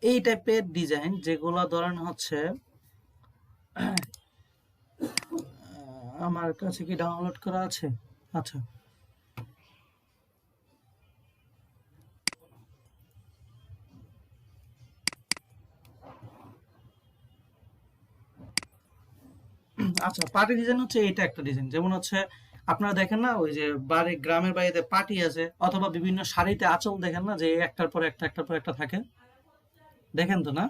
এই টাইপের ডিজাইন যেগুলো ধরেন হচ্ছে আমার কাছে কি ডাউনলোড করা আছে? আচ্ছা, আচ্ছা, পার্টি ডিজাইন হচ্ছে এটা একটা ডিজাইন। যেমন হচ্ছে আপনারা দেখেন না, ওই যে বাড়ি, গ্রামের বাড়িতে পার্টি আছে, অথবা বিভিন্ন শাড়িতে আঁচল দেখেন না, যে একটার পর একটা একটার পর একটা থাকে, দেখেন তো না?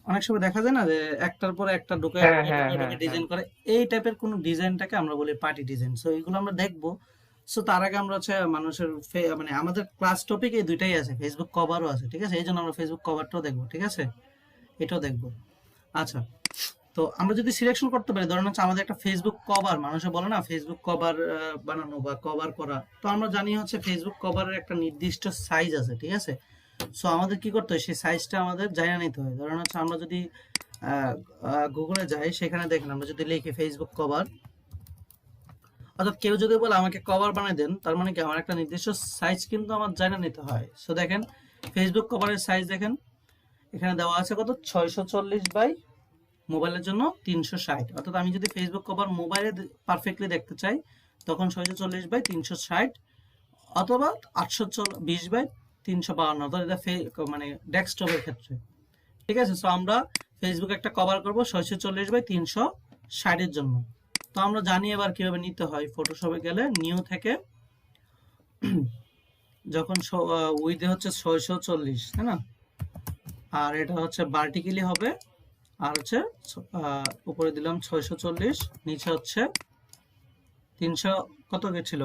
অনেক সময় দেখা যায় না যে একটার পর একটা ঢুকে হ্যাঁ ঢুকে হ্যাঁ ঢুকে হ্যাঁ ঢুকে হ্যাঁ। ডিজাইন করে। এই টাইপের কোন ডিজাইনটাকে আমরা বলি পার্টি ডিজাইন। সো এগুলো আমরা দেখবো। সো তার আগে আমরা হচ্ছে মানুষের মানে আমাদের ক্লাস টপিক এই দুইটাই আছে, ফেসবুক কভারও আছে, ঠিক আছে? এই জন্য আমরা ফেসবুক কভারটাও দেখবো, ঠিক আছে? এটাও দেখবো। আচ্ছা, তো আমরা যদি সিলেকশন করতে পারি, ধরেন হচ্ছে আমাদের একটা ফেসবুক কভার, মানুষে বলে না ফেসবুক কভার বানানো বা কভার করা, তো আমরা জানি হচ্ছে ফেসবুক কভারের একটা নির্দিষ্ট সাইজ আছে, ঠিক আছে? সো আমাদের কি করতে হয়, সেই সাইজটা আমাদের জানা নিতে হয়। ধরেন হচ্ছে আমরা যদি গুগলে যাই, সেখানে দেখেন আমরা যদি লিখি ফেসবুক কভার, অর্থাৎ কেউ যদি বলে আমাকে কভার বানিয়ে দেন, তার মানে কি আমার একটা নির্দিষ্ট সাইজ কিন্তু আমার জানা নিতে হয়। সো দেখেন ফেসবুক কভারের সাইজ দেখেন, এখানে দেওয়া আছে কত, 640 বাই মোবাইলের জন্য 360। অর্থাৎ আমি যদি ফেসবুক কভার মোবাইলে পারফেক্টলি দেখতে চাই, তখন 640 বাই 360, অথবা 820 বাই 352, অর্থাৎ এটা মানে ডেস্কটপের ক্ষেত্রে, ঠিক আছে? সো আমরা ফেসবুক একটা কভার করব 640 বাই 360 এর জন্য। তো আমরা জানি এবার কিভাবে নিতে হয়। ফটোশপে গেলে নিউ থেকে, যখন উইডে হচ্ছে 640, তাই না? আর এটা হচ্ছে ভার্টিক্যালি হবে, আর হচ্ছে উপরে দিলাম 640, নিচে হচ্ছে 300, কত ছিল,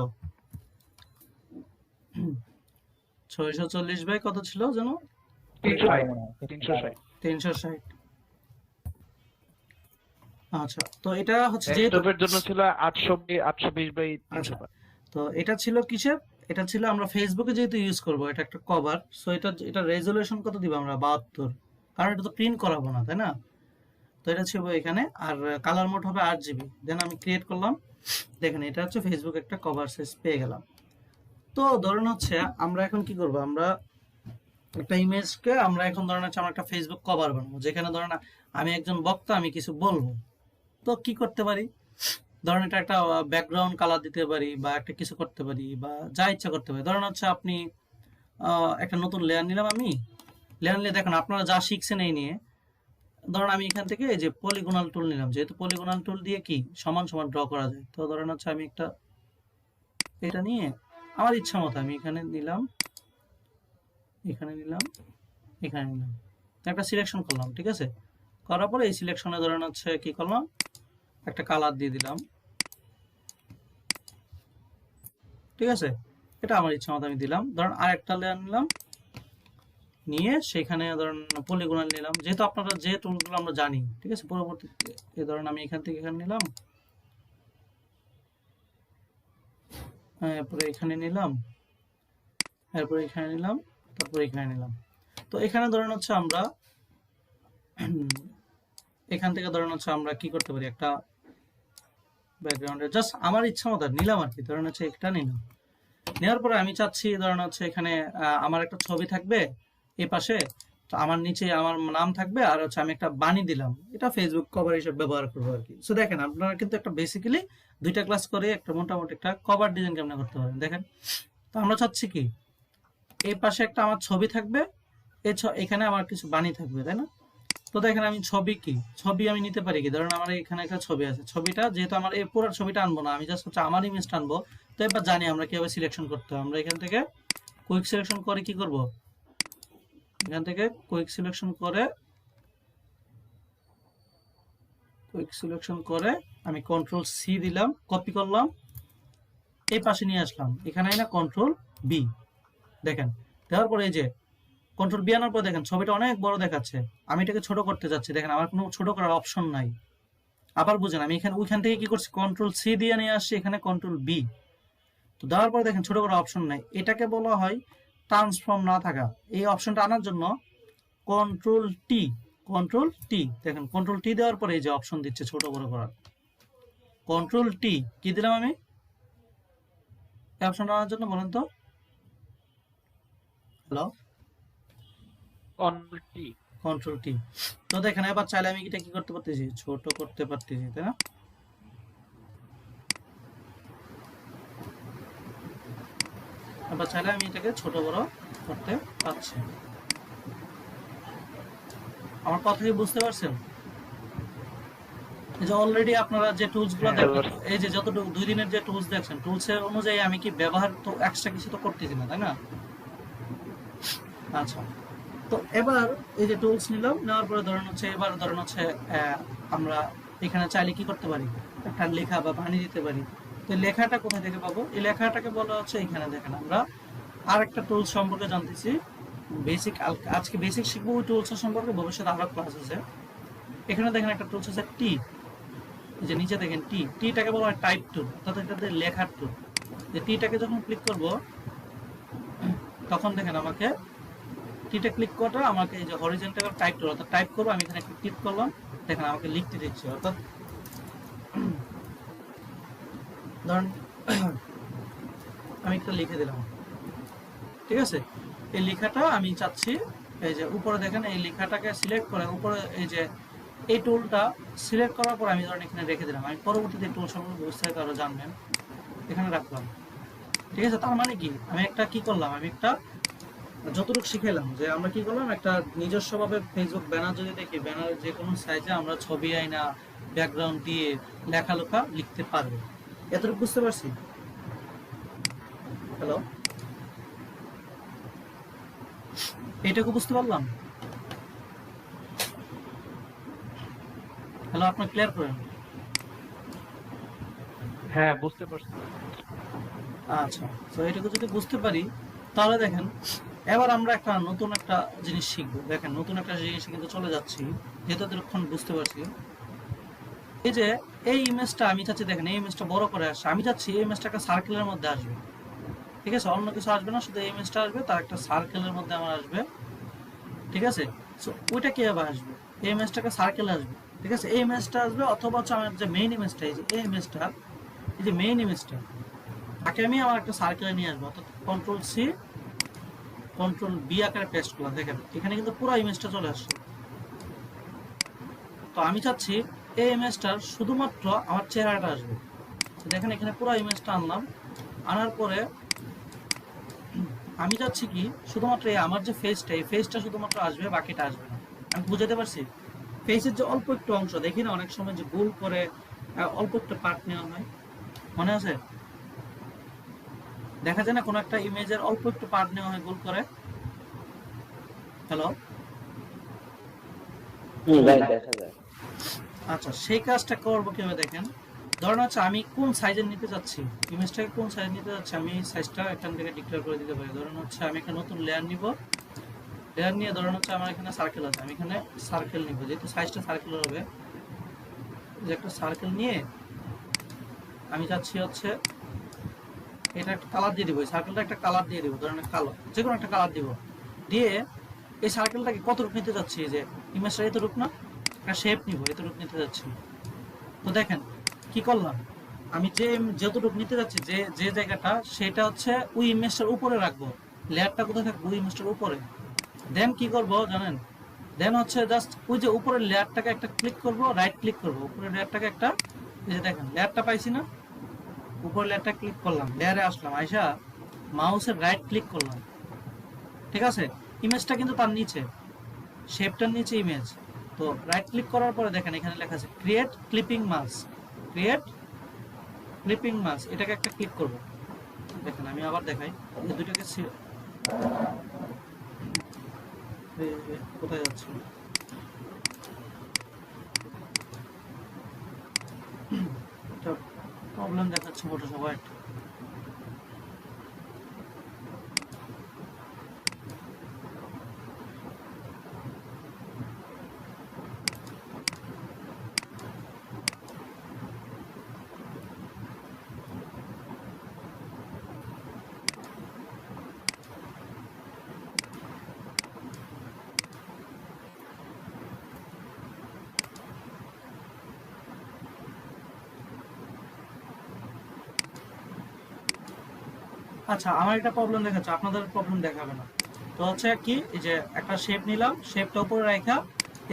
640 বাই কত ছিল যেন, 360। 360। আচ্ছা, তো এটা হচ্ছে যেহেতু, ডেস্কটপের জন্য ছিল 820 বাই আচ্ছা, 300। তো এটা ছিল কিসের, এটা ছিল আমরা ফেসবুকে যেহেতু ইউজ করব, এটা একটা কভার। সো এটা রেজলিউশন কত দিব আমরা, 72, কারণ এটা তো প্রিন্ট করাবো না, তাই না? তো এটা ছিল এখানে। আর কালার মোড হবে 8 GB। দেন আমি ক্রিয়েট করলাম, দেখেন এটা হচ্ছে ফেসবুক একটা কভার সাইজ পেয়ে গেলাম। তো ধরুন হচ্ছে আমরা এখন কি করব, আমরা একটা ইমেজকে আমরা এখন ধরেন হচ্ছে আমরা একটা ফেসবুক কভার বানাবো, যেখানে ধরেন আমি একজন বক্তা, আমি কিছু বলবো। তো কি করতে পারি, ধরেন এটা একটা ব্যাকগ্রাউন্ড কালার দিতে পারি, বা একটা কিছু করতে পারি, বা যা ইচ্ছা করতে পারি। ধরেন হচ্ছে আপনি একটা নতুন লেয়ার নিলাম, আমি লেয়ার নিয়ে দেখেন আপনারা যা শিখছেন এই নিয়ে, ধরেন আমি এখান থেকে এই যে পলিগোনাল টুল নিলাম, যেহেতু পলিগোনাল টুল দিয়ে কি সমান সমান ড্র করা যায়। তো ধরেন হচ্ছে আমি একটা এটা নিয়ে আমার ইচ্ছা মতো আমি এখানে নিলাম, এখানে নিলাম, এখানে নিলাম, একটা সিলেকশন করলাম, ঠিক আছে? করার পরে এই সিলেকশনে ধরেন হচ্ছে কি করলাম, একটা কালার দিয়ে দিলাম, ঠিক আছে? এটা আমার ইচ্ছা মতো আমি দিলাম। ধরেন আরেকটা লেয়ার নিলাম, নিয়ে সেখানে ধরেন পলিগোনাল নিলাম, যেহেতু আপনারা যে টুলগুলো আমরা জানি, ঠিক আছে? পরবর্তীতে ধরেন আমি এখান থেকে এখানে নিলাম, এরপরে এখানে নিলাম, এরপরে এখানে নিলাম, তারপরে এখানে নিলাম। তো এখানে ধরেন হচ্ছে আমরা এখান থেকে ধরেন হচ্ছে আমরা কি করতে পারি, একটা ব্যাকগ্রাউন্ডে জাস্ট আমার ইচ্ছা মতো নিলাম আর কি। ধরেন হচ্ছে একটা নিলাম, নেওয়ার পরে আমি চাচ্ছি ধরেন হচ্ছে এখানে আমার একটা ছবি থাকবে এই পাশে, তো আমার নিচে আমার নাম থাকবে, আর হচ্ছে আমি একটা বানি দিলাম, এটা ফেসবুক কভার হিসেবে ব্যবহার করবো আর কি। সো দেখেন আপনারা কিন্তু একটা বেসিক্যালি 2টা ক্লাস করে একটা মোটামুটি একটা কভার ডিজাইন কেমন করতে পারেন দেখেন। তো আমরা চাচ্ছি কি, এই পাশে একটা আমার ছবি থাকবে, এখানে আমার কিছু বানি থাকবে, তাই না? তো দেখেন আমি ছবি কি, ছবি আমি নিতে পারি কি, ধরেন আমার এখানে একটা ছবি আছে, ছবিটা যেহেতু আমার এই পুরো ছবিটা আনবো না, আমি জাস্ট হচ্ছে আমার ইমেজটা আনবো। তো এবার জানি আমরা কিভাবে সিলেকশন করতে হবে। আমরা এখান থেকে কুইক সিলেকশন করে কি করব, এখান থেকে কুইক সিলেকশন করে আমি কন্ট্রোল সি দিলাম, কপি করলাম, এই পাশে নিয়ে আসলাম, এখানে না কন্ট্রোল বি, দেখেন দেওয়ার পরে এই যে কন্ট্রোল বি আনার পর দেখেন ছবিটা অনেক বড় দেখাচ্ছে। আমি এটাকে ছোট করতে যাচ্ছি, দেখেন আমার কোনো ছোট করার অপশন নাই। আবার বুঝেন, আমি এখানে ওইখান থেকে কি করছি, কন্ট্রোল সি দিয়ে নিয়ে আসছি, এখানে কন্ট্রোল বি। তো দেওয়ার পরে দেখেন ছোট করার অপশন নাই, এটাকে বলা হয় ট্রান্সফর্ম না থাকা। এই অপশনটা আনার জন্য কন্ট্রোল টি, দেখেন কন্ট্রোল টি দেওয়ার পরে এই যে অপশন দিচ্ছে ছোট বড় করার, কন্ট্রোল টি কি দিলাম আমি এই অপশনটা আনার জন্য, বলেন তো। Hello, control T. তো দেখেন এবার চাইলে আমি এটা কি করতে পারতেছি, ছোট করতে পারতেছি, তাই না? এবার চাইলে আমি এটাকে ছোট বড় করতে পারছি। আমার কথা কি বুঝতে পারছেন? এই যে অলরেডি আপনারা যে টুলস গুলো দেখেন, এই যে যতটুকু 2 দিনের যে টুলস দেখছেন, টুলস এর অনুযায়ী আমি কি ব্যবহার তো এক্সট্রা কিছু তো করতেছি না, তাই না? আচ্ছা, তো এবার এই যে টুলস নিলাম, নেওয়ার পরে ধরেন হচ্ছে এবার ধরেন হচ্ছে আমরা এখানে চাইলে কি করতে পারি, একটা লেখা বা বানিয়ে দিতে পারি। তো লেখাটা কোথা থেকে পাবো, এই লেখাটাকে বলা হচ্ছে এখানে দেখেন আমরা আর একটা টুলস সম্পর্কে জানতেছি, বেসিক। আজকে বেসিক শিখবো ওই টুলস সম্পর্কে, ভবিষ্যতে আরো ক্লাস আছে। এখানে দেখেন একটা টুলস আছে টি, এই যে নিচে দেখেন টিটাকে বলা হয় টাইপ টুল, অর্থাৎ এটাতে লেখার টুল। যে টিটাকে যখন ক্লিক করব তখন দেখেন আমাকে টিটা ক্লিক করা আমাকে এই যে হরিজন্টাল টাইপ টুল, অর্থাৎ টাইপ করবো, আমি এখানে ক্লিক করলাম, দেখেন আমাকে লিখতে দিচ্ছে। অর্থাৎ ধরুন আমি একটা লিখে দিলাম, ঠিক আছে? এই লেখাটা আমি চাচ্ছি, এই যে উপরে দেখেন এই লেখাটাকে সিলেক্ট করে উপরে এই যে এই টুলটা সিলেক্ট করার পর আমি ধরেন এখানে রেখে দিলাম। আমি পরবর্তীতে টুল সম্পর্কে বিস্তারিত আরো জানবেন, এখানে রাখলাম, ঠিক আছে? তার মানে কি, আমি একটা কি করলাম, আমি একটা যতটুকু শিখাইলাম যে আমরা কি করলাম, একটা নিজস্বভাবে ফেসবুক ব্যানার যদি দেখি, ব্যানারের যে কোনো সাইজে আমরা ছবি আইনা ব্যাকগ্রাউন্ড দিয়ে লেখা লিখতে পারবো। এতটুকু বুঝতে পারছি? হ্যালো, এইটুকু বুঝতে পারলাম? হ্যালো, আপনি ক্লিয়ার করেন। হ্যাঁ, বুঝতে পারছি। আচ্ছা, তো এটুকু যদি বুঝতে পারি তাহলে দেখেন এবার আমরা একটা নতুন একটা জিনিস শিখবো। দেখেন নতুন একটা জিনিস কিন্তু চলে যাচ্ছি, যেহেতু এতক্ষণ বুঝতে পারছি। এই যে এই ইমেজটা আমি চাচ্ছি, দেখেন এই ইমেজটা বড় করে আসছে, আমি চাচ্ছি এই ইমেজটা একটা সার্কেলের মধ্যে আসবে, ঠিক আছে? অন্য কিছু আসবে না, শুধু এই ইমেজটা আসবে, তার একটা সার্কেলের মধ্যে আমার আসবে, ঠিক আছে? সো ওইটা কিভাবে আসবে, এই ইমেজটাকে সার্কেল আসবে, ঠিক আছে? এই ইমেজটা আসবে, অথবা হচ্ছে আমার যে মেইন ইমেজটা, এই যে এই ইমেজটা, এই যে মেইন ইমেজটা তাকে আমি আমার একটা সার্কেলে নিয়ে আসবো, অর্থাৎ কন্ট্রোল সি কন্ট্রোল বি আকারে পেস্ট করলাম। দেখেন এখানে কিন্তু পুরো ইমেজটা চলে আসছে। তো আমি চাচ্ছি এই ইমেজটার শুধুমাত্র আমার চেহারাটা আসবে। দেখেন এখানে পুরো ইমেজটা আনলাম, আনার পরে আমি চাচ্ছি কি শুধুমাত্র এই আমার যে ফেসটা, এই ফেসটা শুধুমাত্র আসবে, বাকিটা আসবে না। আমি বুঝাতে পারছি? ফেসের যে অল্প একটু অংশ দেখি না অনেক সময় যে গোল করে অল্প একটু পার্ট নেওয়া হয়, মনে আছে? দেখা যায় না কোনো একটা ইমেজের অল্প একটু পার্ট নেওয়া হয় গোল করে। হ্যালো, দেখা যায়। আচ্ছা, সেই কাজটা করবো কিভাবে দেখেন। ধরেন হচ্ছে আমি কোন সাইজের নিতে চাচ্ছি, ইমেজটাকে কোন সাইজ নিতে চাচ্ছি, আমি এই সাইজটা এখান থেকে ডিক্লেয়ার করে দিতে পারি। ধরেন হচ্ছে আমি একটা নতুন লেয়ার নিব, লেয়ার নিয়ে ধরেন হচ্ছে আমার এখানে সার্কেল আছে, আমি এখানে সার্কেল নিব, যেহেতু সাইজটা সার্কেলের হবে, যে একটা সার্কেল নিয়ে আমি চাচ্ছি হচ্ছে এটা একটা কালার দিয়ে দিব, সার্কেলটা একটা কালার দিয়ে দিব, ধরেন কালো, যে কোনো একটা কালার দিব, দিয়ে এই সার্কেলটাকে কতটুকু নিতে যাচ্ছি, যে ইমেজটা এতটুকু না, একটা শেপ নিব, এতটুকু নিতে যাচ্ছি। তো দেখেন কি করলাম, আমি যতটুকু নিতে যাচ্ছি, যে যে জায়গাটা, সেটা হচ্ছে ওই ইমেজটার উপরে রাখবো, লেয়ারটা কোথায় থাকবে, ওই ইমেজটার উপরে। দেন কি করব জানেন, দেন হচ্ছে জাস্ট ওই যে উপরের লেয়ারটাকে একটা ক্লিক করব, রাইট ক্লিক করব, উপরের লেয়ারটাকে একটা, এই যে দেখেন লেয়ারটা পাইছি না, উপরের লেয়ারটা ক্লিক করলাম, লেয়ারে আসলাম, আইসা মাউসের রাইট ক্লিক করলাম, ঠিক আছে, ইমেজটা কিন্তু তার নিচে, শেপটার নিচে ইমেজ। তো রাইট ক্লিক করার পরে দেখেন এখানে লেখা আছে create clipping mask, create clipping mask, এটাকে একটা ক্লিক করব। দেখেন আমি আবার দেখাই, এই দুটোকে কোথায় যাচ্ছে, একটা প্রবলেম দেখাচ্ছে ফটোশপ, একটা আচ্ছা আমার একটা প্রবলেম দেখাচ্ছে, আপনাদের প্রবলেম দেখাবে না। তো হচ্ছে কি, এই যে একটা শেপ নিলাম, শেপটা উপরে রাখা,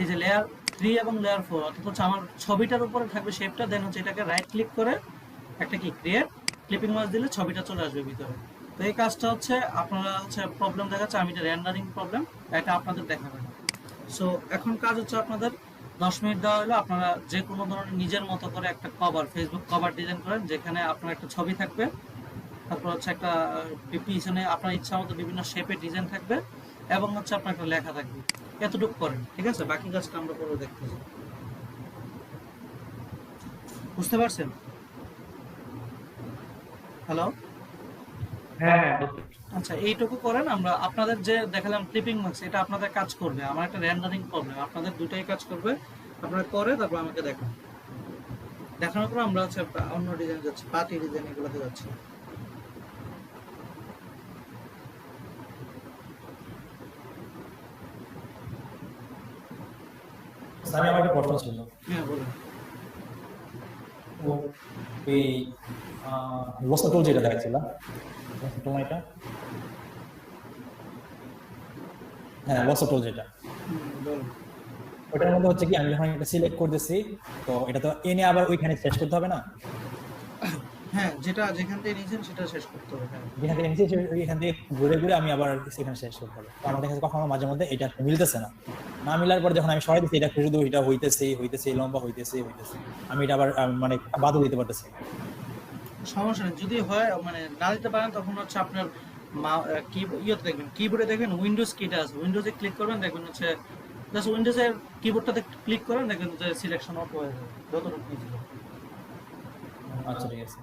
এই যে লেয়ার 3 এবং লেয়ার 4, অর্থাৎ হচ্ছে আমার ছবিটার উপরে থাকবে শেপটা, দেন হচ্ছে এটাকে রাইট ক্লিক করে একটা কি ক্রিয়েট ক্লিপিং মাস্ক দিলে ছবিটা চলে আসবে ভিতরে। তো এই কাজটা হচ্ছে আপনারা হচ্ছে প্রবলেম দেখাচ্ছে, আমি এটা রেন্ডারিং প্রবলেম, এটা আপনাদের দেখাবে না। সো এখন কাজ হচ্ছে আপনাদের 10 মিনিট দেওয়া হলো, আপনারা যে কোনো ধরনের নিজের মতো করে একটা কভার, ফেসবুক কভার ডিজাইন করেন, যেখানে আপনার একটা ছবি থাকবে, তারপর হচ্ছে একটা পিছনে আপনার ইচ্ছা মতো বিভিন্ন শেপের ডিজাইন থাকবে, এবং হচ্ছে আপনার একটা লেখা থাকবে, এতটুকু করেন, ঠিক আছে, বাকি কাজটা আমরা পরে দেখতেছি। বুঝতে পারছেন? হ্যালো, হ্যাঁ বুঝতে পারছি। আচ্ছা এইটুকু করেন, আমরা আপনাদের যে দেখালাম ক্লিপিং মার্কস, এটা আপনাদের কাজ করবে, আমার একটা রেন্ডারিং প্রবলেম, আপনাদের দুটাই কাজ করবে, আপনারা করে তারপর আমাকে দেখান, দেখানোর পর আমরা হচ্ছে অন্য ডিজাইন যাচ্ছি, পার্টি ডিজাইন এগুলোতে যাচ্ছি। স্যার আমার একটা প্রশ্ন ছিল, হ্যাঁ বলুন। ওই লস টোল যেটা দেখাচ্ছিল, তোমার এটা, হ্যাঁ লস টোল যেটা, বলুন। ওটার মধ্যে হচ্ছে কি আমি যখন এটা সিলেক্ট করতেছি, তো এটা তো এনে আবার ওইখানে শেষ করতে হবে না, হ্যাঁ যেটা যেখান থেকে নিয়েছেন সেটা শেষ করতে হবে, হ্যাঁ। যেখান থেকে নিয়েছি ওইখান থেকে ঘুরে ঘুরে আমি আবার সেখানে শেষ করতে হবে। তো আমার দেখা যাচ্ছে কখনো মাঝে মধ্যে এটা মিলতেছে না, না মিলার পর যখন আমি সরাই দিচ্ছি, এটা শুধু এটা হইতেছে লম্বা হইতেছে, আমি এটা আবার মানে বাদও দিতে পারতেছি না। সমস্যা নেই, যদি হয় মানে না দিতে পারেন, তখন হচ্ছে আপনার কি ইয়েতে দেখবেন, কিবোর্ডে দেখবেন উইন্ডোজ কিটা আছে, উইন্ডোজে ক্লিক করবেন, দেখবেন হচ্ছে জাস্ট উইন্ডোজের কিবোর্ডটাতে ক্লিক করেন, দেখবেন যে সিলেকশন অফ হয়ে যাবে যতটুকু নিয়েছিল। আচ্ছা ঠিক আছে।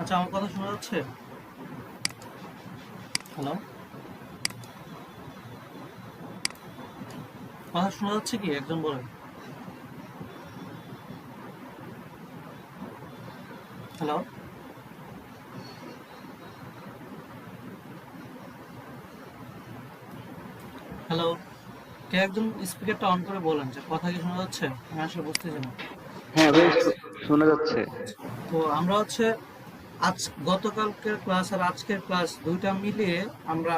আচ্ছা, আমার কথা শোনা যাচ্ছে? হ্যালো, কথা শোনা যাচ্ছে কি? একজন বলেন। হ্যালো, হ্যালো, কে একজন স্পিকারটা অন করে বলেন যে কথা কি শোনা যাচ্ছে? আমি আসলে বুঝতেছি না। হ্যাঁ ভাই, শোনা যাচ্ছে। তো আমরা হচ্ছে আজ গতকালকের ক্লাস আর আজকের ক্লাস দুইটা মিলিয়ে আমরা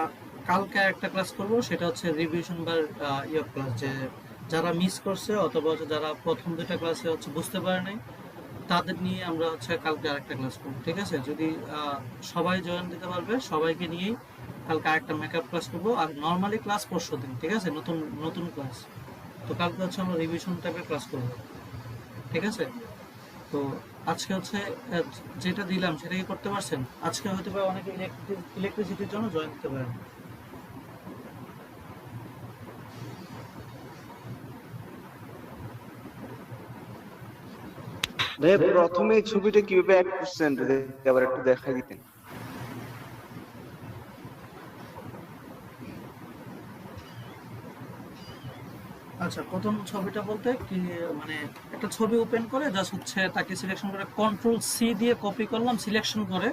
কালকে একটা ক্লাস করব, সেটা হচ্ছে রিভিশন বা ক্লাস, যে যারা মিস করছে অথবা হচ্ছে যারা প্রথম দুইটা ক্লাসে হচ্ছে বুঝতে পারে নাই তাদের নিয়ে আমরা হচ্ছে কালকে আরেকটা ক্লাস করব, ঠিক আছে? যদি সবাই জয়েন দিতে পারবে সবাইকে নিয়েই কালকে আরেকটা মেকআপ ক্লাস করব। আর নর্মালি ক্লাস পরশু দিন, ঠিক আছে? নতুন নতুন ক্লাস। তো কালকে হচ্ছে আমরা রিভিশন টাইপের ক্লাস করব, ঠিক আছে? তো আজকে হচ্ছে আহ, যেটা দিলাম সেটা কি করতে পারছেন? আজকে হয়তো বা অনেকে ইলেকট্রিসিটির জন্য জয়েন দিতে পারেন। ভাই প্রথমে এই ছবিটা কিভাবে অ্যাড করছেন যদি আবার একটু দেখাই দিতেন। আচ্ছা, প্রথম ছবিটা বলতে কি, মানে একটা ছবি ওপেন করে জাস্ট হচ্ছে তাকে সিলেকশন করে কন্ট্রোল সি দিয়ে কপি করলাম, সিলেকশন করে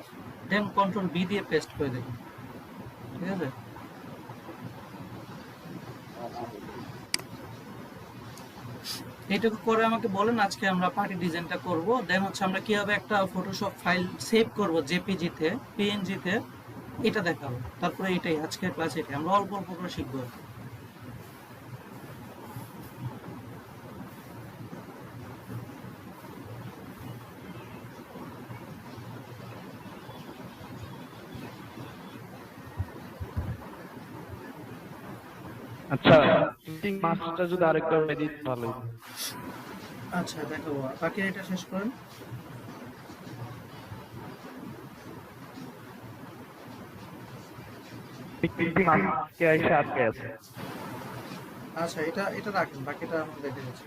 দেন কন্ট্রোল বি দিয়ে পেস্ট করে দেখুন, ঠিক আছে? এইটুকু করে আমাকে বলেন আজকে আমরা পার্টি ডিজাইনটা করব। দেন হচ্ছে আমরা কিভাবে একটা ফটোশপ ফাইল সেভ করব জেপিজি তে, পিএনজি তে, এটা দেখাবো। তারপরে এটাই আজকের ক্লাস, এটাই আমরা অল্প অল্প করে শিখবো। আচ্ছা, মিটিং মাস্টারটা যদি আরেকবার দিত ভালো হতো। আচ্ছা, দেখাবো, বাকি এটা শেষ করেন। মিটিং আজকে এসে আটকে আছে। আচ্ছা, এটা এটা রাখেন, বাকিটা আমরা দেখে গেছি।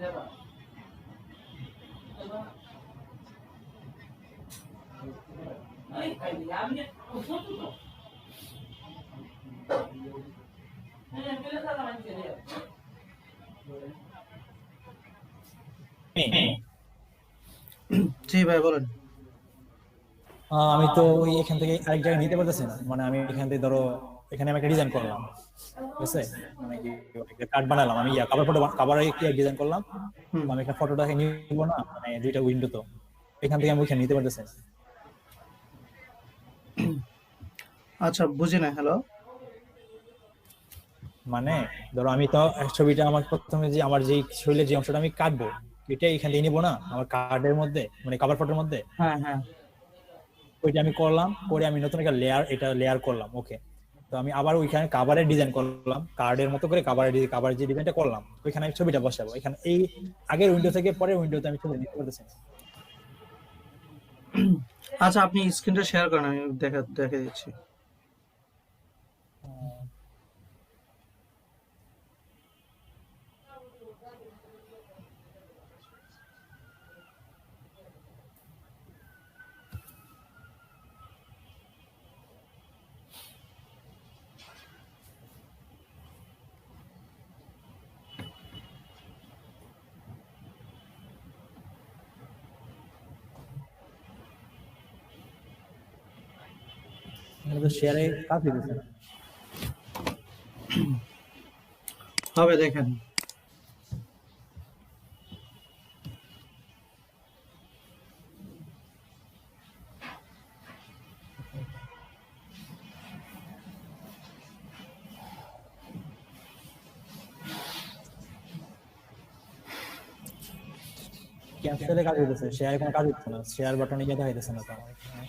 জি ভাই বলেন। আমি তো ওই এখান থেকে আরেক জায়গায় নিতে পারতেছি না, মানে আমি এখান থেকে ধরো এখানে আমি একটা ডিজাইন করলাম, ঠিক আছে, মানে কি কার্ড বানালাম আমি, কাভার ফটো কাভারে কি ডিজাইন করলাম, হুম, তো আমি একটা ফটোটাকে নিব না, মানে দুইটা উইন্ডো তো এখান থেকে আমি ওইখানে নিতে পারতেছি না। আচ্ছা বুঝি না। হ্যালো, মানে ধরো আমি তো ছবিটা আমার প্রথমে যে আমার যে শরীরের যে অংশটা আমি কাটবো, এটা এখান থেকে নিবো না আমার কার্ডের মধ্যে, মানে কাভার ফটোর মধ্যে, হ্যাঁ হ্যাঁ, ওইটা আমি করলাম, করে আমি নতুন একটা লেয়ার, এটা লেয়ার করলাম, ওকে। তো আমি আবার ওইখানে কাভারের ডিজাইন করলাম, কার্ডের মতো করে কাভারের যে ডিজাইনটা করলাম, ওইখানে আমি ছবিটা বসাবো, এখানে এই আগের উইন্ডো থেকে পরের উইন্ডোতে আমি ছবি নিতে পারতেছি না। আচ্ছা আপনি স্ক্রিনটা শেয়ার করেন, আমি দেখে দিচ্ছি। এখানে তো শেয়ারে কাজ দিতেছে না। হবে দেখেন। ক্যান্সেলে কাজ দিতেছে, শেয়ারে কোনো কাজ দিচ্ছে না, শেয়ার বাটনে গিয়ে দেখাইতেছে না তো আমার এখানে।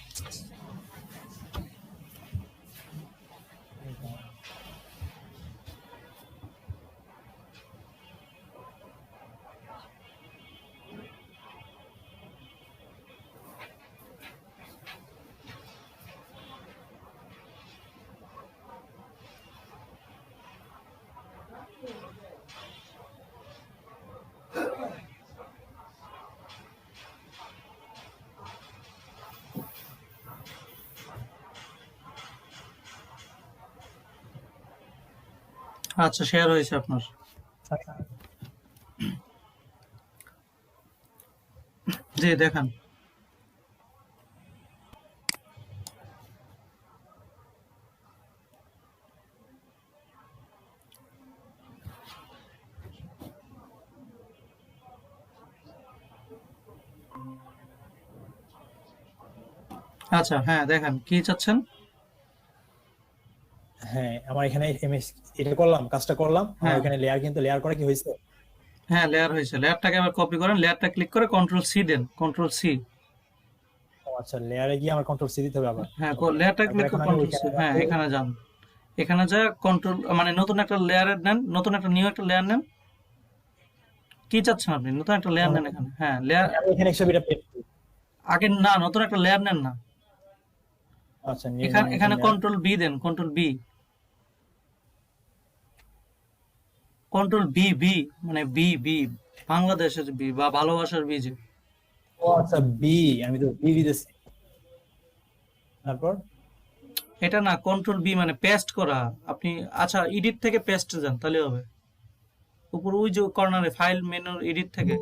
আচ্ছা শেয়ার হয়েছে আপনার। জি দেখান। আচ্ছা হ্যাঁ দেখান কি চাচ্ছেন। হ্যাঁ, আমার এখানে এমএস এটা করলাম, কাজটা করলাম, আমার হ্যাঁ এখানে লেয়ার, কিন্তু লেয়ার করা কি হয়েছে? হ্যাঁ, লেয়ার হয়েছে। লেয়ারটাকে আবার কপি করেন, লেয়ারটা ক্লিক করে কন্ট্রোল সি দেন, কন্ট্রোল সি। ও আচ্ছা, লেয়ারে গিয়ে আমার কন্ট্রোল সি দিতে হবে আবার। হ্যাঁ ওকে, লেয়ারটা তারপর ক্লিক এখন করে আমি কন্ট্রোল সি, ওইখানে হ্যাঁ এখানে যান। এখানে যা কন্ট্রোল মানে নতুন একটা লেয়ারের নেন, নতুন একটা নিউ একটা লেয়ার নেন। কি চাচ্ছেন আপনি? নতুন একটা লেয়ার নেন এখানে। হ্যাঁ লেয়ার আমি এখানে ছবিটা পেস্ট করি। আগে না, নতুন একটা লেয়ার নেন না। আচ্ছা, নিয়ে এখানে নিলাম এখানে এখানে। কন্ট্রোল বি দেন, control B, control B, B মানে বি, বি বাংলাদেশের বি বা ভালোবাসার বি যে। ও আচ্ছা, বি, আমি তো বি দিতেছি। তারপর এটা না, কন্ট্রোল বি মানে পেস্ট করা। আপনি আচ্ছা এডিট থেকে পেস্টে যান, তাহলে হবে। উপর ওই যে কর্নারে ফাইল মেনুর এডিট থেকে,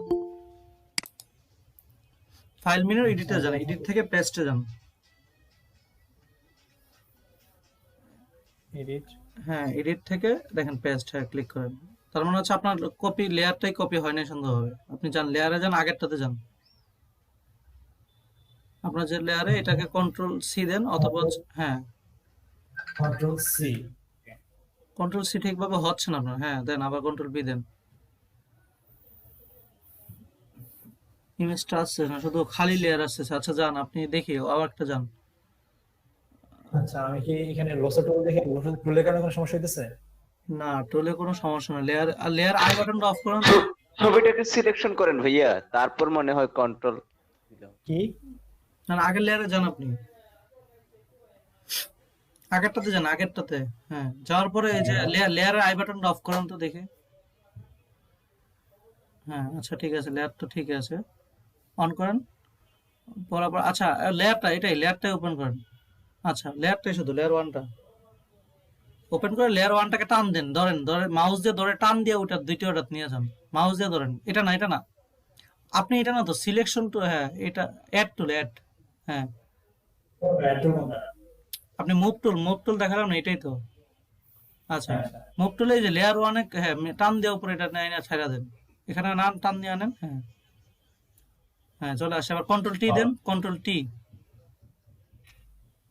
ফাইল মেনুর এডিটে যান, এডিট থেকে পেস্টে যান। এডিট, হ্যাঁ এডিট থেকে দেখেন পেস্ট, হ্যাঁ ক্লিক করেন। তার মানে হচ্ছে আপনার কপি লেয়ারটাই কপি হয় না সন্দেহ হবে। আপনি যান লেয়ারে যান, আগেরটাতে যান। আপনার যে লেয়ারে এটাকে কন্ট্রোল সি দেন অথবা হ্যাঁ কন্ট্রোল সি। কন্ট্রোল সি ঠিকভাবে হচ্ছে না আপনার, হ্যাঁ দেন আবার কন্ট্রোল বি দেন। ইমেজটা আসছে না, শুধু খালি লেয়ার আসছে। আচ্ছা যান আপনি দেখি আবার একটা যান। আচ্ছা, আমি কি এখানে লোসো টুল দেখে, লোসো টুলের কারণে কোনো সমস্যা হইতেছে? না টোলে কোনো সমস্যা না, লেয়ার আর লেয়ার আই বাটনটা অফ করুন। ছবিটাকে সিলেকশন করেন ভাইয়া, তারপর মনে হয় কন্ট্রোল। কি? না না, আগের লেয়ারে যান আপনি, আগেরটাতে যান, আগেরটাতে। হ্যাঁ যাওয়ার পরে এই যে লেয়ারের আই বাটনটা অফ করেন তো দেখে। হ্যাঁ আচ্ছা ঠিক আছে, লেয়ার তো ঠিক আছে, অন করেন বরাবর। আচ্ছা লেয়ারটা এটাই, লেয়ারটাই ওপেন করেন। আচ্ছা লেয়ারটাই, শুধু লেয়ার ওয়ানটা ওপেন করে লেয়ার ওয়ানটাকে টান দেন, ধরেন ধরে মাউস দিয়ে ধরে টান দিয়ে ওটা দ্বিতীয়টা নিয়ে যান, মাউস দিয়ে ধরেন। এটা না, এটা না, আপনি এটা না তো, সিলেকশন টু, হ্যাঁ এটা অ্যাড টুল, অ্যাড, হ্যাঁ আপনি মুভ টুল দেখালাম না, এটাই তো। আচ্ছা মুভ টুলে যে লেয়ার ওয়ানে, হ্যাঁ টান দিয়ে উপরে এটা নেয় না, ছাড়া দেন, এখানে নাম টান দিয়ে আনেন, হ্যাঁ হ্যাঁ চলে আসে। আবার কন্ট্রোল টি দেন, কন্ট্রোল টি,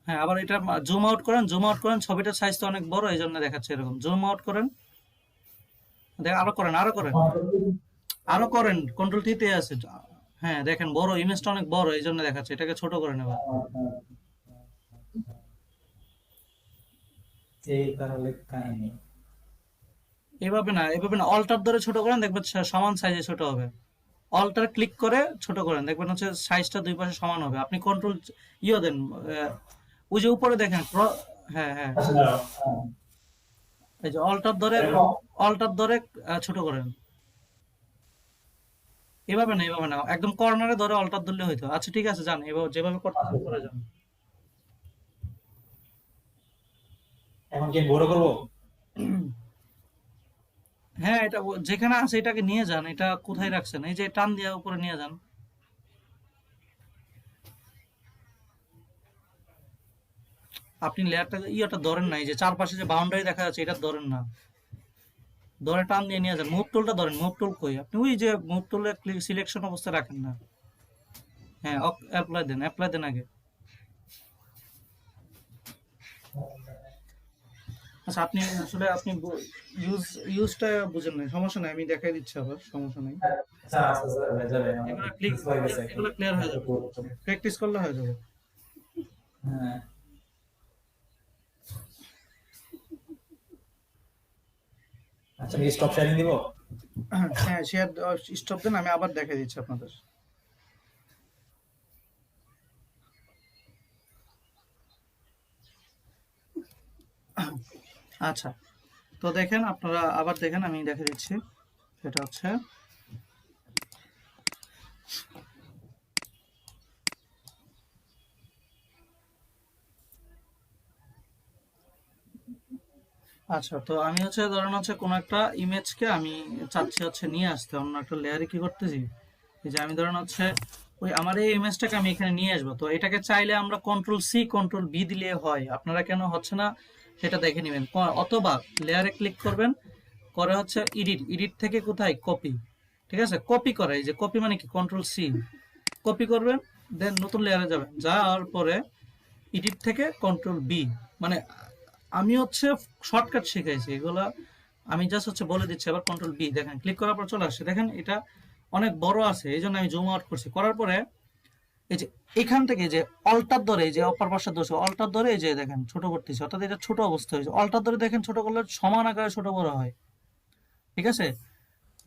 হ্যাঁ আবার এটা জুম আউট করেন, জুম আউট করেন, ছবিটার সাইজ তো অনেক বড় এই জন্য দেখাচ্ছে এরকম। জুম আউট করেন, দেখ আরো করেন, আরো করেন, আরো করেন, কন্ট্রোল টি তে আছে। হ্যাঁ দেখেন বড়, ইমেজটা অনেক বড় এই জন্য দেখাচ্ছে, এটাকে ছোট করে নেবেন। এই তাহলে কাহিনী। এভাবে না, এভাবে না, অল্টার ধরে ছোট করেন, দেখবেন সমান সাইজে ছোট হবে। অল্টার ক্লিক করে ছোট করেন, দেখবেন হচ্ছে সাইজটা দুই পাশে সমান হবে। আপনি কন্ট্রোল ইয়ে দেন, ওই যে উপরে দেখেন হ্যাঁ হ্যাঁ, এই যে অল্টার ধরে, অল্টার ধরে ছোট করেন। এভাবে না, এভাবে না, একদম কর্নারে ধরে অল্টার ধরলে হইতো। আচ্ছা ঠিক আছে, যান এভাবে যেভাবে করতে করে যান। এখন কি বড় করবো? হ্যাঁ এটা যেখানে আছে এটাকে নিয়ে যান, এটা কোথায় রাখছেন, এই যে টান দিয়ে উপরে নিয়ে যান। আপনি লেয়ারটা ইয়েটা ধরেন না, এই যে চারপাশে যে বাউন্ডারি দেখা যাচ্ছে এটা ধরেন না, ধরে টান দিয়ে নিয়ে যান। মুভ টুলটা ধরেন, মুভ টুল কই, আপনি ওই যে মুভ টুলে সিলেকশন অবস্থায় রাখেন না। হ্যাঁ অ্যাপ্লাই দেন, অ্যাপ্লাই দেন আগে। আচ্ছা আপনি আসলে আপনি ইউজটা বুঝেন না, সমস্যা নাই, আমি দেখাই দিচ্ছি আবার, সমস্যা নাই। আচ্ছা আচ্ছা হয়ে যাবে। এগুলো ক্লিক, এগুলো ক্লিয়ার হয়ে যাবে, প্র্যাকটিস করলে হয়ে যাবে। হ্যাঁ আচ্ছা, আমি স্টপ শেয়ারিং দিব। হ্যাঁ শেয়ার স্টপ দেন, আমি আবার দেখাই দিচ্ছি আপনাদের। আচ্ছা তো দেখেন, আপনারা আবার দেখেন, আমি দেখে দিচ্ছি। সেটা হচ্ছে আচ্ছা, তো আমি হচ্ছে ধরেন হচ্ছে কোনো একটা ইমেজকে আমি চাচ্ছি হচ্ছে নিয়ে আসতে অন্য একটা লেয়ারে, কি করতেছি, এই যে আমি ধরেন হচ্ছে ওই আমার এই ইমেজটাকে আমি এখানে নিয়ে আসবো। তো এটাকে চাইলে আমরা কন্ট্রোল সি কন্ট্রোল বি দিলে হয়, আপনারা কেন হচ্ছে না সেটা দেখে নেবেন। অথবা লেয়ারে ক্লিক করবেন, করে হচ্ছে এডিট, এডিট থেকে কোথায় কপি, ঠিক আছে, কপি করে, এই যে কপি মানে কি, কন্ট্রোল সি কপি করবেন, দেন নতুন লেয়ারে যাবেন, যাওয়ার পরে এডিট থেকে কন্ট্রোল বি, মানে আমি হচ্ছে শর্টকাট শিখাইছি এগুলা, আমি জাস্ট হচ্ছে বলে দিচ্ছি। আবার কন্ট্রোল বি দেখেন, ক্লিক করার পর চলে আসছে, দেখেন এটা অনেক বড় আছে এই জন্য আমি জুম আউট করছি। করার পরে এই যে এখান থেকে যে অল্টার ধরে, এই যে অপার পাশে দোষ অল্টার ধরে, এই যে দেখেন ছোট করতেছি, অর্থাৎ এটা ছোট অবস্থা হয়েছে। অল্টার ধরে দেখেন ছোট করলে সমান আকারে ছোট বড় হয়, ঠিক আছে।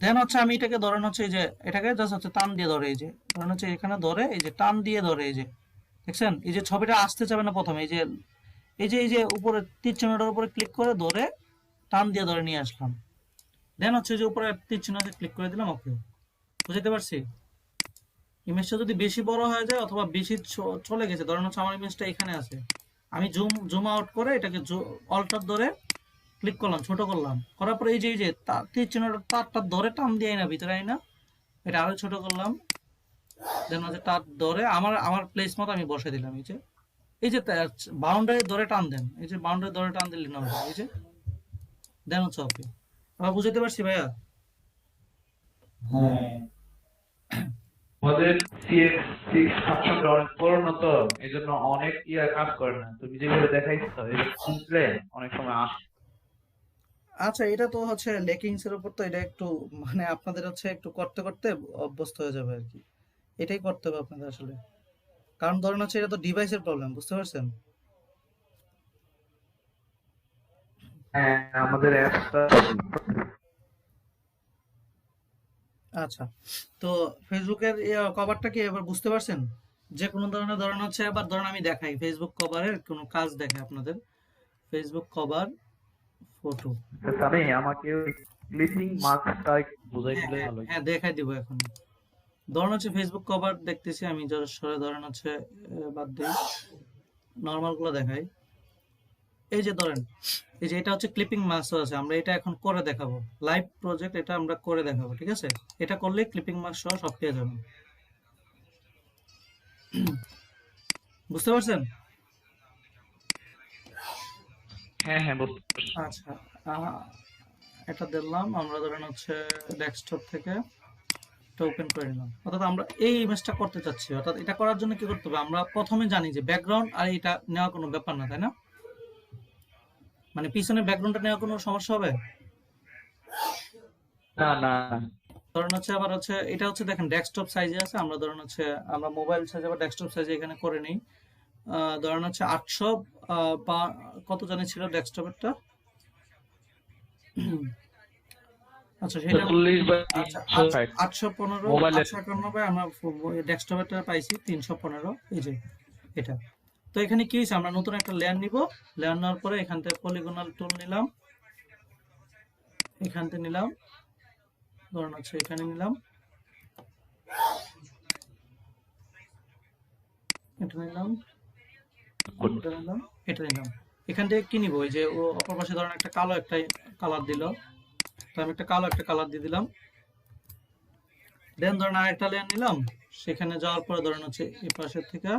দেন হচ্ছে আমি এটাকে ধরেন হচ্ছে এই যে এটাকে জাস্ট হচ্ছে টান দিয়ে ধরে, এই যে ধরেন হচ্ছে এখানে ধরে, এই যে টান দিয়ে ধরে, এই যে দেখছেন, এই যে ছবিটা আসতে যাবে না প্রথমে, এই যে উপরে তীর চিহ্নটার উপরে ক্লিক করে ধরে টান দিয়ে ধরে নিয়ে আসলাম। দেন হচ্ছে যে উপরে তীর চিহ্নতে ক্লিক করে দিলাম, ওকে। বুঝতে পারছি। ইমেজটা যদি বেশি বড় হয়ে যায় অথবা বেশি চলে গেছে, ধরেন হচ্ছে আমার ইমেজটা এখানে আছে, আমি জুম আউট করে এটাকে অল্টার ধরে ক্লিক করলাম, ছোট করলাম, করার পরে এই যে তীর চিহ্নটা তারটা ধরে টান দিয়ে না ভিতরে আই না, এটা আরো ছোট করলাম। দেন হচ্ছে তার ধরে আমার প্লেস মতো আমি বসে দিলাম, এই যে বাউন্ডারি ধরে টান দেন, এই যে বাউন্ডারি ধরে টান দিলে না, এই যে দেন হচ্ছে ওকে। আবার বুঝতে পারছি ভাইয়া? হ্যাঁ আমাদের সিএক্স 6 অনেক পুরনো তো, এই জন্য অনেক কাজ করে না। তুমি যেভাবে দেখাইছো এটা শুনলে অনেক সময় আসে। আচ্ছা এটা তো হচ্ছে লেকিংস এর উপর, তো এটা একটু মানে আপনাদের হচ্ছে একটু করতে করতে অভ্যস্ত হয়ে যাবে আর কি, এটাই করতে হবে আপনাদের আসলে। কারণ ধরেন হচ্ছে এটা তো ডিভাইসের প্রবলেম, বুঝতে পারছেন? হ্যাঁ আমাদের অ্যাপসটা আচ্ছা তো ফেসবুকের কভারটা কি এবার বুঝতে পারছেন? যে কোনো ধরনের ধরেন হচ্ছে, এবার ধরেন আমি দেখাই ফেসবুক কভারের কোনো কাজ দেখাই আপনাদের। ফেসবুক কভার ফটো, আমি আমাকে ক্লিপিং মার্কসটা বুঝাই দিলে হ্যাঁ ভালো হতো। হ্যাঁ, দেখাই দিব এখন। ধরেন হচ্ছে ফেসবুক কভার দেখতেছি আমি, যত সরে ধরেন হচ্ছে বাদ দিই, নর্মাল গুলো দেখাই। এই যে ধরেন, এই যে এটা হচ্ছে ক্লিপিং মার্কস আছে, আমরা এটা এখন করে দেখাবো, লাইভ প্রজেক্ট এটা আমরা করে দেখাবো, ঠিক আছে? এটা করলে ক্লিপিং মার্কস সহ সব পেয়ে যাবেন। বুঝতে পারছেন? হ্যাঁ হ্যাঁ, বুঝতে পারছি। আচ্ছা, এটা দিলাম আমরা, ধরেন হচ্ছে ডেস্কটপ থেকে এটা ওপেন করে নিলাম। অর্থাৎ আমরা এই ইমেজটা করতে চাচ্ছি, অর্থাৎ এটা করার জন্য কি করতে হবে, আমরা প্রথমে জানি যে ব্যাকগ্রাউন্ড আর এটা নেওয়া কোনো ব্যাপার না, তাই না? মানে পিছনে ব্যাকগ্রাউন্ডটা নেওয়া কোনো সমস্যা হবে? না না না। ধরেন হচ্ছে আবার হচ্ছে এটা হচ্ছে দেখেন ডেস্কটপ সাইজে আছে, আমরা ধরেন হচ্ছে আমরা মোবাইল সাইজে বা ডেস্কটপ সাইজে এখানে করে নিই। ধরেন হচ্ছে 800 বা কত জানি ছিল ডেস্কটপেরটা। আচ্ছা সেটা 40 বাই আচ্ছা 360 815 মোবাইলের 891 আমরা ডেস্কটপেরটা পাইছি 315, এই যে এটা। তো এখানে কি হয়েছে, আমরা নতুন একটা লেয়ার নিব, লেয়ার নেওয়ার পরে এখান থেকে পলিগনাল টুল নিলাম, এখান থেকে নিলাম, ধরুন হচ্ছে এখানে নিলাম, এটা নিলাম, এটা নিলাম, এটা নিলাম। এখান থেকে কি নিব, এই যে ও অপর পাশে ধরেন একটা কালো একটা কালার দিল, তো আমি একটা কালো একটা কালার দিয়ে দিলাম। দেন ধরেন আরেকটা লেয়ার নিলাম, সেখানে যাওয়ার পরে ধরেন হচ্ছে এই পাশের থেকে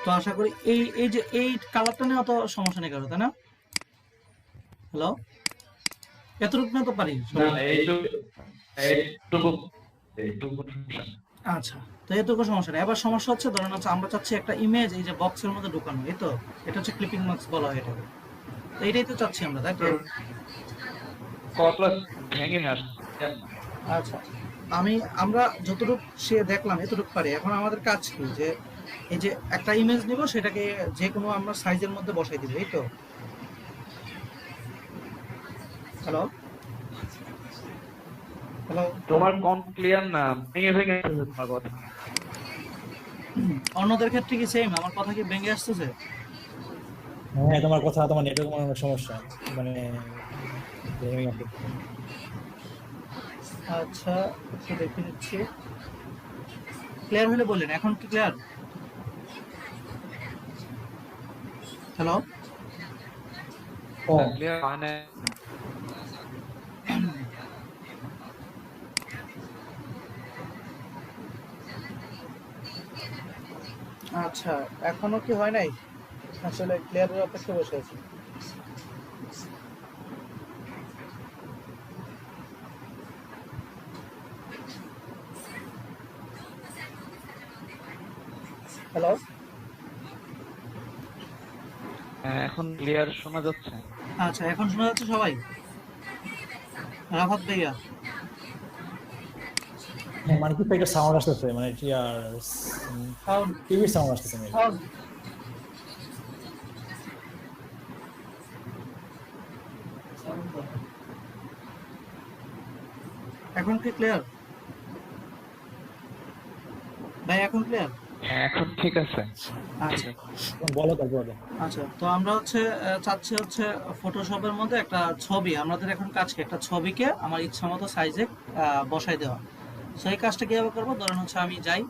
তো আশা করি এই এই যে এই কালারটা নিয়ে অত সমস্যা নেই কারো, তাই না? হ্যালো, এতটুকু না তো পারি না সবাই? এইটুকু এইটুকু সমস্যা। আচ্ছা, তো এতটুকু সমস্যা নেই। এবার সমস্যা হচ্ছে ধরেন হচ্ছে আমরা চাচ্ছি একটা ইমেজ এই যে বক্সের মধ্যে ঢুকানো, এই তো এটা হচ্ছে ক্লিপিং মার্কস বলা হয় এটাকে। তো এটাই তো চাচ্ছি আমরা, তাই তো? কতলা ভেঙে আসছে। আচ্ছা, আমরা যতটুকু সে দেখলাম এতটুকু পারি। এখন আমাদের কাজ কি, যে এই যে একটা ইমেজ নিব, সেটাকে যে কোনো আমরা সাইজের মধ্যে বসাই দিব, এই তো। হ্যালো হ্যালো, তোমার কোন ক্লিয়ার না, ভেঙে ভেঙে আসছে তোমার কথা। অন্যদের ক্ষেত্রে কি সেম? আমার কথা কি ভেঙে আসতেছে? হ্যাঁ, তোমার কথা, তোমার নেটওয়ার্ক অনেক সমস্যা, মানে ভেঙে গেছে। আচ্ছা, একটু দেখে নিচ্ছি। ক্লিয়ার হলে বললেন, এখন কি ক্লিয়ার? হ্যালো, ক্লিয়ার হয় না। আচ্ছা এখনো কি হয় নাই? আসলে ক্লিয়ারের অপেক্ষা বসে আছি। হ্যালো, হ্যাঁ, এখন ক্লিয়ার শোনা যাচ্ছে। আচ্ছা এখন শোনা যাচ্ছে সবাই? রাফাত ভাইয়া, হ্যাঁ, মানে কি একটা সাউন্ড আসতেছে, মানে কি আর সাউন্ড টিভির সাউন্ড আসতেছে মেবি। সাউন্ড এখন কি ক্লিয়ার ভাই? এখন ক্লিয়ার? হ্যাঁ, এখন ঠিক আছে। আচ্ছা বলো তারপর। আচ্ছা, তো আমরা হচ্ছে চাচ্ছি হচ্ছে ফটোশপের মধ্যে একটা ছবি, আমাদের এখন কাজ কি, একটা ছবিকে আমার ইচ্ছা মতো সাইজে বসাই দেওয়া। সো এই কাজটা কিভাবে করবো, ধরেন হচ্ছে আমি যাই,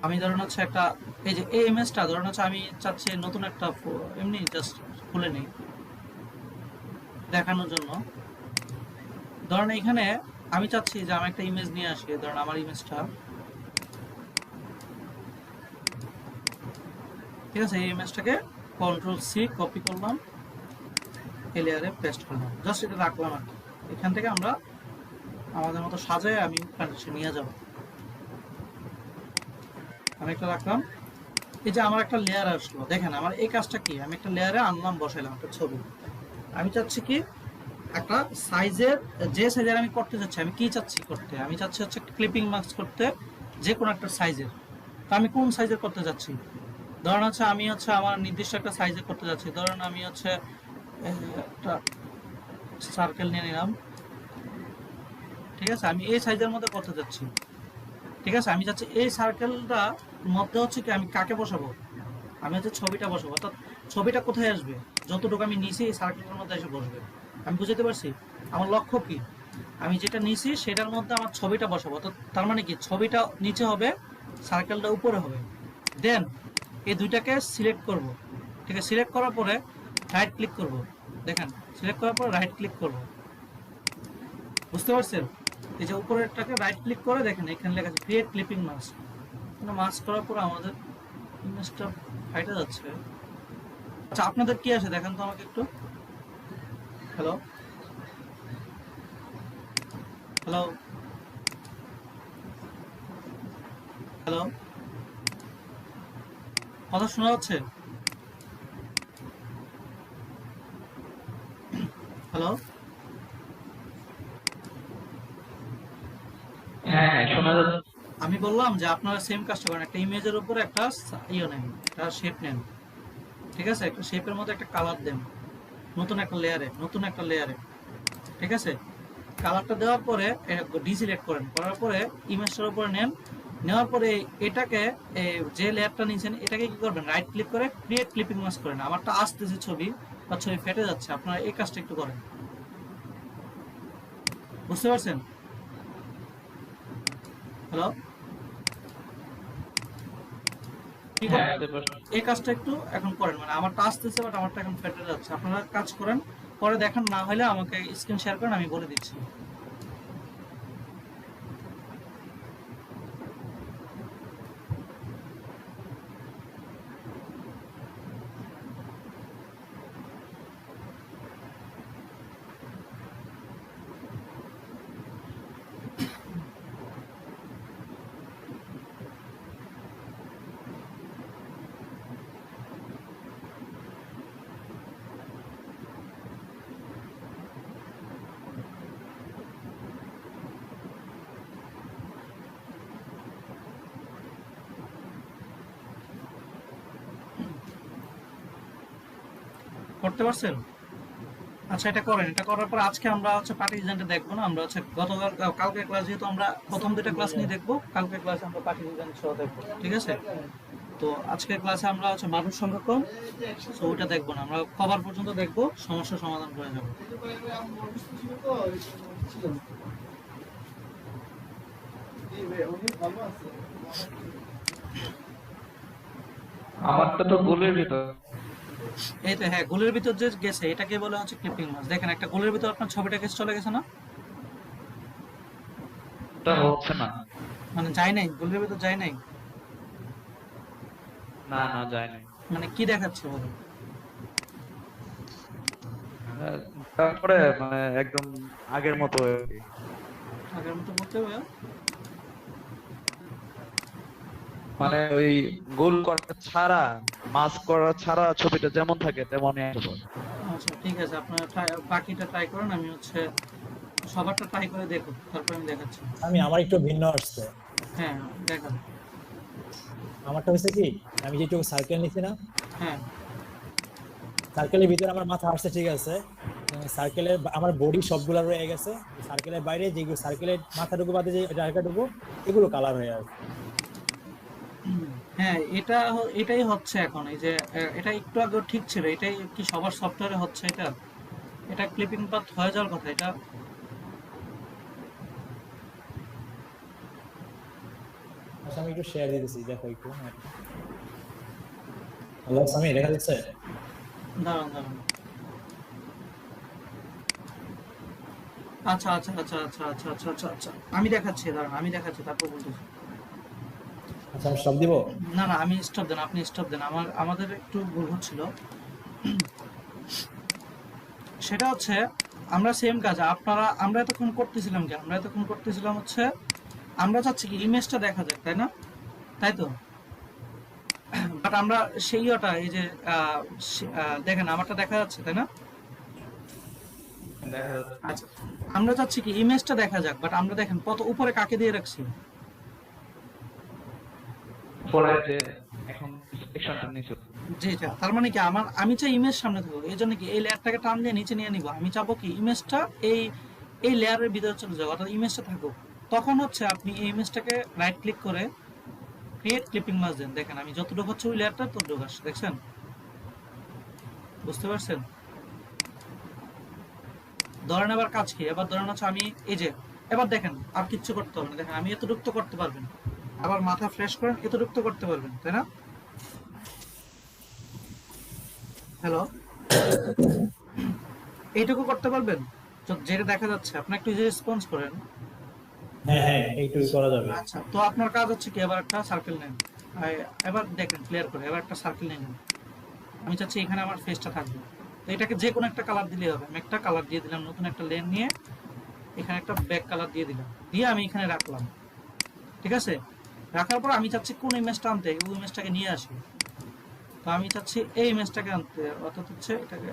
আমি ধরেন হচ্ছে একটা এই যে এই ইমেজটা ধরেন হচ্ছে আমি চাচ্ছি নতুন একটা এমনি জাস্ট খুলে নিই দেখানোর জন্য। ধরেন এখানে আমি চাচ্ছি যে আমি একটা ইমেজ নিয়ে আসি, ধরেন আমার ইমেজটা, ঠিক আছে? এই ইমেজটাকে কন্ট্রোল সি কপি করলাম, এই লেয়ারে পেস্ট করলাম, জাস্ট এটা রাখলাম আর কি। এখান থেকে আমরা আমাদের মতো সাজায় আমি কানেকশন নিয়ে যাব। আমি একটা রাখলাম, এই যে আমার একটা লেয়ার আসলো, দেখেন আমার এই কাজটা কি, আমি একটা লেয়ারে আনলাম, বসাইলাম একটা ছবি। আমি চাচ্ছি কি একটা সাইজের, যে সাইজের আমি করতে চাচ্ছি, আমি কি চাচ্ছি করতে, আমি চাচ্ছি হচ্ছে ক্লিপিং মার্কস করতে যে কোনো একটা সাইজের। তো আমি কোন সাইজের করতে যাচ্ছি, ধরেন হচ্ছে আমি হচ্ছে আমার নির্দিষ্ট একটা সাইজে করতে যাচ্ছি, ধরেন আমি হচ্ছে এই যে একটা সার্কেল নিয়ে নিলাম, ঠিক আছে। আমি এই সাইজের মধ্যে করতে যাচ্ছি, ঠিক আছে। আমি চাচ্ছি এই সার্কেলটা মধ্যে হচ্ছে কি আমি কাকে বসাবো, আমি হচ্ছে ছবিটা বসাবো, অর্থাৎ ছবিটা কোথায় আসবে, যতটুকু আমি নিছি এই সার্কেলের মধ্যে এসে বসবে। আমি বুঝতে পারছি আমার লক্ষ্য কি, আমি যেটা নিছি সেটার মধ্যে আমার ছবিটা বসাবো। তো তার মানে কি ছবিটা নিচে হবে, সার্কেলটা উপরে হবে। দেন এই দুইটাকে সিলেক্ট করব, ঠিক আছে। সিলেক্ট করার পরে রাইট ক্লিক করব, দেখেন সিলেক্ট করার পরে রাইট ক্লিক করব, বুঝতে পারছেন। এই যে উপরেরটাকে রাইট ক্লিক করে দেখেন এখানে লেখা আছে ক্রিয়েট ক্লিপিং মাস্ক। মাস্ক করার পর আমাদের ইমেজটা ফাইটে যাচ্ছে। আচ্ছা আপনাদের কি আছে দেখেন তো আমাকে একটু। হ্যালো হ্যালো হ্যালো, কথা শোনা যাচ্ছে? হ্যালো, হ্যাঁ হ্যাঁ শোনা যাচ্ছে। আমি বললাম যে আপনারা সেম কাজটা করেন, একটা ইমেজের উপর একটা ইয়ে নেন, একটা শেপ নেন, ঠিক আছে। একটা শেপের মধ্যে একটা কালার দেন, নতুন একটা লেয়ারে, ঠিক আছে। কালারটা দেওয়ার পরে ডিসিলেক্ট করেন, করার পরে ইমেজটার উপরে নেন, নেওয়ার পরে এটাকে যে লেয়ারটা নিয়েছেন এটাকে কি করবেন, রাইট ক্লিক করে ক্রিয়েট ক্লিপিং মাস্ক করেন। আমারটা আসতেছে ছবি বা ছবি ফেটে যাচ্ছে, আপনারা এই কাজটা একটু করেন, বুঝতে পারছেন? হ্যালো, ঠিক আছে। এই কাজটা একটু এখন করেন, মানে আমারটা আসতেছে বাট আমারটা এখন ফেটে যাচ্ছে, আপনারা কাজ করেন, পরে দেখেন, না হলে আমাকে স্ক্রিন শেয়ার করেন, আমি বলে দিচ্ছি। করতে পারছেন? আচ্ছা এটা করেন, এটা করার পর আজকে আমরা হচ্ছে পার্টিসিপেন্টে দেখবো না, আমরা হচ্ছে গতকাল কালকে ক্লাস, যেহেতু আমরা প্রথম দুটো ক্লাস নিয়ে দেখবো, কালকে ক্লাসে আমরা পার্টিসিপেন্ট সহ দেখবো, ঠিক আছে। তো আজকের ক্লাসে আমরা হচ্ছে মানুষ সংখ্যা কম, তো ওইটা দেখবো না, আমরা কভার পর্যন্ত দেখবো, সমস্যার সমাধান করে যাবো। আমারটা তো গোলের ভিতর। এই তো হ্যাঁ, গোলের ভিতর যে গেছে এটাকে বলে হচ্ছে ক্লিপিং মাস। দেখেন একটা গোলের ভিতর আপনার ছবিটা গেছে, চলে গেছে না, ওটা হচ্ছে না। মানে যায় নাই, গোলের ভিতর যায় নাই, না না যায় নাই। মানে কি দেখাচ্ছে বলুন? তারপরে মানে একদম আগের মতো আর কি। আগের মতো বলতে হবে। মানে ওই গোল করা ছাড়া, মাস্ক করা ছাড়া ছবিটা যেমন থাকে তেমনই আসবে। আচ্ছা ঠিক আছে, আপনারা বাকিটা ট্রাই করেন, আমি হচ্ছে সবারটা ট্রাই করে দেখুন, তারপর আমি দেখাচ্ছি। আমার একটু ভিন্ন আসছে। হ্যাঁ দেখান। আমারটা হচ্ছে কি, আমি যেটুকু সার্কেল নিচ্ছি না, হ্যাঁ সার্কেলের ভিতরে আমার মাথা আসছে, ঠিক আছে। সার্কেলের আমার বডি সবগুলো রয়ে গেছে, সার্কেলের বাইরে যেগুলো সার্কেলের মাথাটুকু বাদে যে জায়গাটুকু, এগুলো কালার হয়ে আছে। হ্যাঁ এটাই হচ্ছে এখন, এই যে এটা একটু আগে ঠিক ছিল, এটাই কি সবার সফটওয়্যারে হচ্ছে, এটা ক্লিপিং পাথ হয়ে যাওয়ার কথা। এটা আচ্ছা আমি একটু শেয়ার দিতেছি, দেখো একটু। হ্যালো সামি, দেখা যাচ্ছে? দাঁড়ান দাঁড়ান, আচ্ছা আচ্ছা আচ্ছা আচ্ছা আচ্ছা আচ্ছা আচ্ছা আচ্ছা, আমি দেখাচ্ছি, দাঁড়ান আমি দেখাচ্ছি, তারপর বলতেছি। আচ্ছা আমি সব দিব। না না, আমি স্টপ দেন, আপনি স্টপ দেন, আমাদের একটু ভুল হচ্ছিল। সেটা হচ্ছে আমরা সেম কাজ আমরা এতক্ষণ করতেছিলাম কি, আমরা এতক্ষণ করতেছিলাম হচ্ছে আমরা চাচ্ছি কি ইমেজটা দেখা যাক, তাই না? তাই তো। বাট আমরা সেইটা এই যে দেখেন আমারটা দেখা যাচ্ছে, তাই না? আচ্ছা আমরা চাচ্ছি কি ইমেজটা দেখা যাক, বাট আমরা দেখেন কত উপরে কাকে দিয়ে রাখছি। পরে যে এখন সেকশনটা নিচে জি জি, তার মানে কি আমি চাই ইমেজ সামনে থাকুক, এই জন্য কি এই লেয়ারটাকে টান দিয়ে নিচে নিয়ে নিব, আমি চাবো কি ইমেজটা এই এই লেয়ারের ভিতরে চলে যাবে, অর্থাৎ ইমেজটা থাকুক। তখন হচ্ছে আপনি এই ইমেজটাকে রাইট ক্লিক করে ক্রিয়েট ক্লিপিং মাস্ক দেন। দেখেন আমি যতটুকু হচ্ছে ওই লেয়ারটা ততটুকু আসছে, দেখছেন? বুঝতে পারছেন? ধরেন এবার কাজ কি, এবার ধরেন হচ্ছে আমি এই যে, এবার দেখেন আর কিচ্ছু করতে হবে না, দেখেন আমি এতটুকু তো করতে পারবেন, আবার মাথা ফ্রেশ করেন, এতটুকু তো করতে পারবেন, তাই না? হ্যালো, এইটুকু করতে পারবেন? যেটা দেখা যাচ্ছে আপনি একটু রেসপন্স করেন। হ্যাঁ হ্যাঁ, এইটুকু করা যাবে। আচ্ছা, তো আপনার কাজ হচ্ছে কি, এবার একটা সার্কেল নেন, এবার দেখেন ক্লিয়ার করে, এবার একটা সার্কেল নেন। আমি চাচ্ছি এখানে আমার ফেসটা থাকবে, তো এটাকে যে কোনো একটা কালার দিলেই হবে। আমি একটা কালার দিয়ে দিলাম, নতুন একটা লেন নিয়ে এখানে একটা ব্যাক কালার দিয়ে দিলাম, দিয়ে আমি এখানে রাখলাম। ঠিক আছে, রাখার পর আমি চাচ্ছি কোন ইমেজটা আনতে, ওই ইমেজটাকে নিয়ে আসি। তো আমি চাচ্ছি এই ইমেজটাকে আনতে, অর্থাৎ হচ্ছে এটাকে,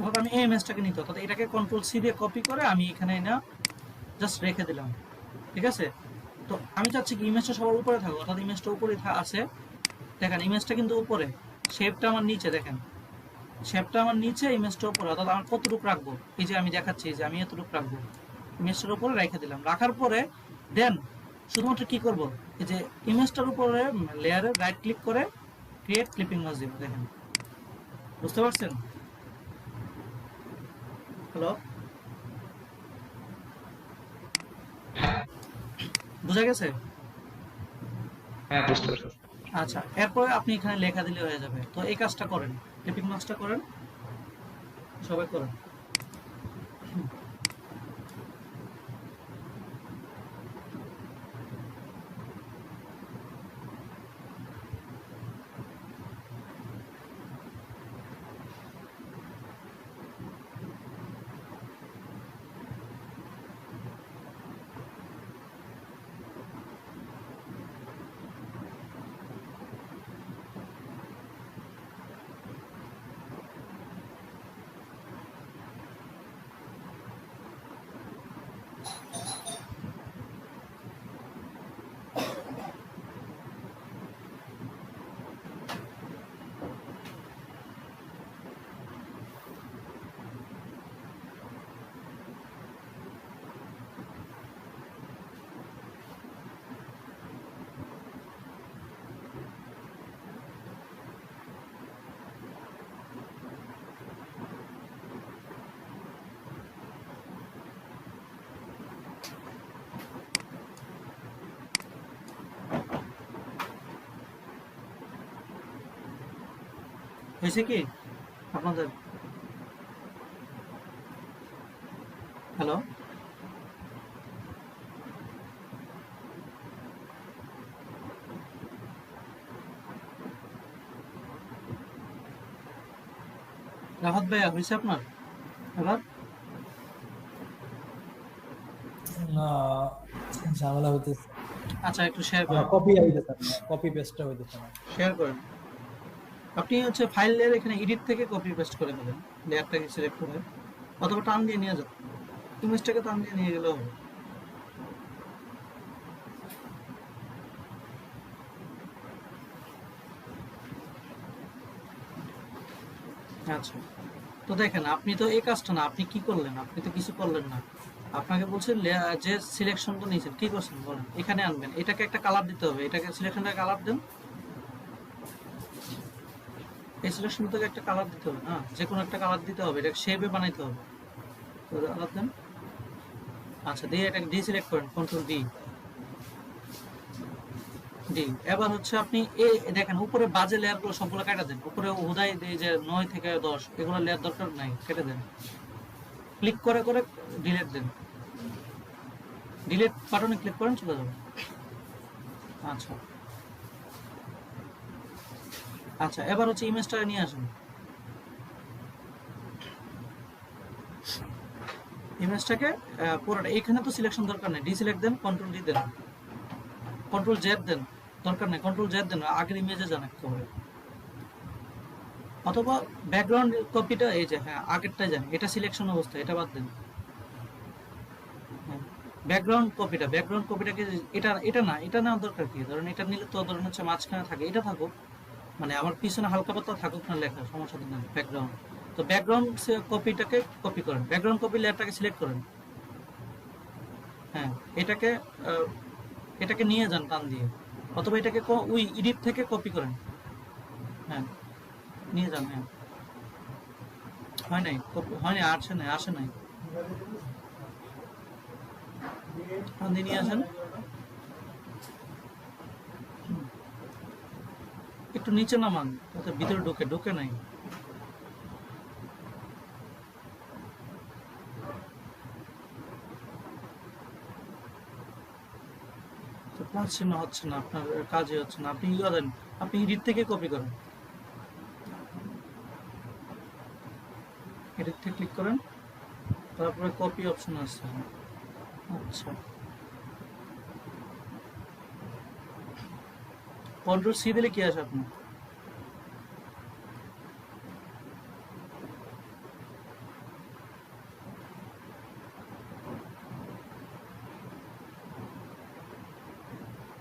অর্থাৎ আমি এই ইমেজটাকে নিতে, অর্থাৎ এটাকে কন্ট্রোল সি দিয়ে কপি করে আমি এখানে না জাস্ট রেখে দিলাম। ঠিক আছে, তো আমি চাচ্ছি কি ইমেজটা সবার উপরে থাকুক, অর্থাৎ ইমেজটা উপরে আছে। দেখেন ইমেজটা কিন্তু উপরে, শেপটা আমার নিচে, দেখেন শেপটা আমার নিচে, ইমেজটা উপরে, অর্থাৎ আমার কতটুকু রাখবো, এই যে আমি দেখাচ্ছি যে আমি এতটুকু রাখবো, ইমেজটার উপরে রেখে দিলাম। রাখার পরে দেন শুধুমাত্র কি করব, এই যে ইমেজটার উপরে লেয়ারে রাইট ক্লিক করে ক্রিয়েট ক্লিপিং মাস্ক দিব। দেখেন, বুঝতে পারছেন? হ্যালো, বুঝা গেছে? হ্যাঁ, বুঝতে পারছি। আচ্ছা, এরপরে আপনি এখানে লেখা দিলে হয়ে যাবে। তো এই কাজটা করেন, ক্লিপিং মাস্কটা করেন, সবাই করেন। হয়েছে কি আপনাদের? হ্যালো, রাহাত ভাইয়া, হয়েছে আপনার এবার? না, ঝামেলা হইতেছে। আচ্ছা, একটু শেয়ার করেন, কপি হইতেছে না, কপি পেস্টটা হইতেছে না। শেয়ার করেন। আপনি হচ্ছে ফাইল লেয়ার এখানে এডিট থেকে কপি পেস্ট করে দেবেন, লেয়ারটাকে সিলেক্ট করে, অথবা টান দিয়ে নিয়ে যান, ইমেজটাকে টান দিয়ে নিয়ে গেলেও হবে। আচ্ছা, তো দেখেন আপনি তো এই কাজটা না, আপনি কি করলেন, আপনি তো কিছু করলেন না। আপনাকে বলছেন যে সিলেকশনটা নিয়েছেন, কি করছেন বলেন? এখানে আনবেন, এটাকে একটা কালার দিতে হবে, এটাকে সিলেকশনটা কালার দেন, এই সিলেকশন থেকে একটা কালার দিতে হবে না, যে কোনো একটা কালার দিতে হবে, এটাকে শেপে বানাইতে হবে। তো কালার দেন। আচ্ছা, দিয়ে এটাকে ডিসিলেক্ট করেন, কন্ট্রোল ডি। জি, এবার হচ্ছে আপনি এই দেখেন উপরে বাজে লেয়ারগুলো সবগুলো কেটে দেন, উপরে হুদাই এই যে 9 থেকে 10 এগুলো লেয়ার দরকার নাই, কেটে দেন। ক্লিক করে করে ডিলিট দেন, ডিলিট বাটনে ক্লিক করেন, চলে যাবে। আচ্ছা আচ্ছা, এবার হচ্ছে ইমেজটা নিয়ে আসুন, ইমেজটাকে পুরোটা, এখানে তো সিলেকশন দরকার নেই, ডিসিলেক্ট দেন, কন্ট্রোল ডি দেন, কন্ট্রোল জেড দেন, দরকার নেই, কন্ট্রোল জেড দেন, আগের ইমেজে যান একেবারে, অথবা ব্যাকগ্রাউন্ড কপিটা এই যে, হ্যাঁ আগেরটা যান, এটা সিলেকশন অবস্থা, এটা বাদ দেন। হ্যাঁ, ব্যাকগ্রাউন্ড কপিটাকে এটা নেওয়ার দরকার কি? ধরেন এটা নিলে তো ধরেন হচ্ছে মাঝখানে থাকে, এটা থাকুক, মানে আমার পিছনে হালকা পাতলা থাকুক না লেখা, সমস্যা তো নেই। ব্যাকগ্রাউন্ড, তো ব্যাকগ্রাউন্ড কপিটাকে কপি করেন, ব্যাকগ্রাউন্ড কপি লেয়ারটাকে সিলেক্ট করেন। হ্যাঁ, এটাকে আহ, এটাকে নিয়ে যান টান দিয়ে, অথবা এটাকে ওই এডিট থেকে কপি করেন। হ্যাঁ, নিয়ে যান। হ্যাঁ, হয় নাই, আসে নাই। টান দিয়ে নিয়ে আসেন, একটু নিচে নামান, তাতে ভিতরে ঢুকে নাই। তো প্লাস চিহ্ন হচ্ছে না, আপনার কাজে হচ্ছে না। আপনি কি করেন, আপনি এডিট থেকে কপি করেন, এডিট থেকে ক্লিক করেন, তারপরে কপি অপশন আছে। আচ্ছা, কন্ট্রোল সি দিলে কি আসে আপনার?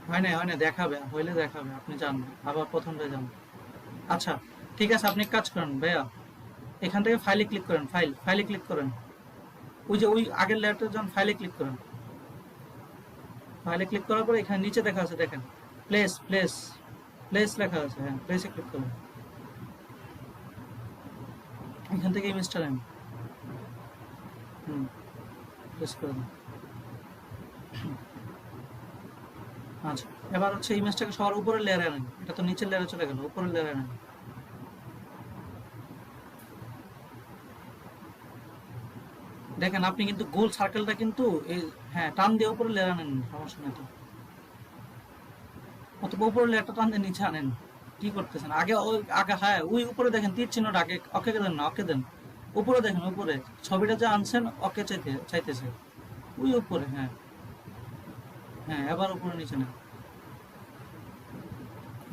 হয় না, দেখাবে, হইলে দেখাবে, আপনি যান আবার প্রথমটায় যান। আচ্ছা, ঠিক আছে, আপনি এক কাজ করেন ভাইয়া, এখান থেকে ফাইলে ক্লিক করেন, ফাইলে ক্লিক করেন, ওই আগের লেয়ারটা যান, ফাইলে ক্লিক করেন। ফাইলে ক্লিক করার পরে এখানে নিচে দেখা আছে, দেখেন প্লেস লেখা আছে। হ্যাঁ, প্লেসে ক্লিক করুন, এখান থেকে ইমেজটা নেন। প্লেস করে দিন। আচ্ছা, এবার হচ্ছে ইমেজটাকে সবার উপরের লেয়ারে আনেন, এটা তো নিচের লেয়ারে চলে গেল, উপরের লেয়ারে আনেন। দেখেন আপনি কিন্তু গোল সার্কেলটা কিন্তু হ্যাঁ, টান দিয়ে উপরে লেয়ার আনেন, সমস্যা নেই তো। অথবা উপরে লেয়ারটা টান দিয়ে নিচে আনেন, কি করতেছেন? আগে হ্যাঁ, ওই উপরে দেখেন তীর চিহ্নটা, আগে ওকে দেন না, ওকে দেন। উপরে দেখেন, উপরে ছবিটা যে আনছেন ওকে চাইতেছে, ওই উপরে। হ্যাঁ, এবার উপরে নিচে নেন।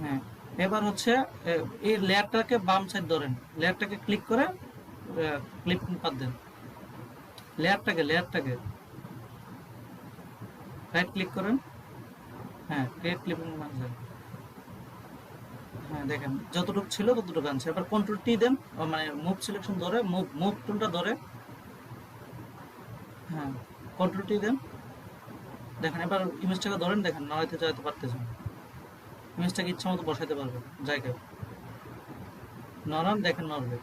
হ্যাঁ, এবার হচ্ছে এই লেয়ারটাকে বাম সাইড ধরেন, লেয়ারটাকে ক্লিক করে ক্লিপিং পাত দেন। লেয়ারটাকে রাইট ক্লিক করেন। হ্যাঁ, ক্রিয়েট ক্লিপিং পাত দেন। হ্যাঁ, দেখেন যতটুকু ছিল ততটুকু আনছে। এবার কন্ট্রোল টি দেন, মানে মুভ সিলেকশন ধরে, মুভ টুলটা ধরে, হ্যাঁ কন্ট্রোল টি দেন। দেখেন এবার ইমেজটাকে ধরেন, দেখেন নড়াইতে যাইতে পারতেছেন, ইমেজটাকে ইচ্ছা মতো বসাইতে পারবেন জায়গায়। নড়ান, দেখেন নড়বে।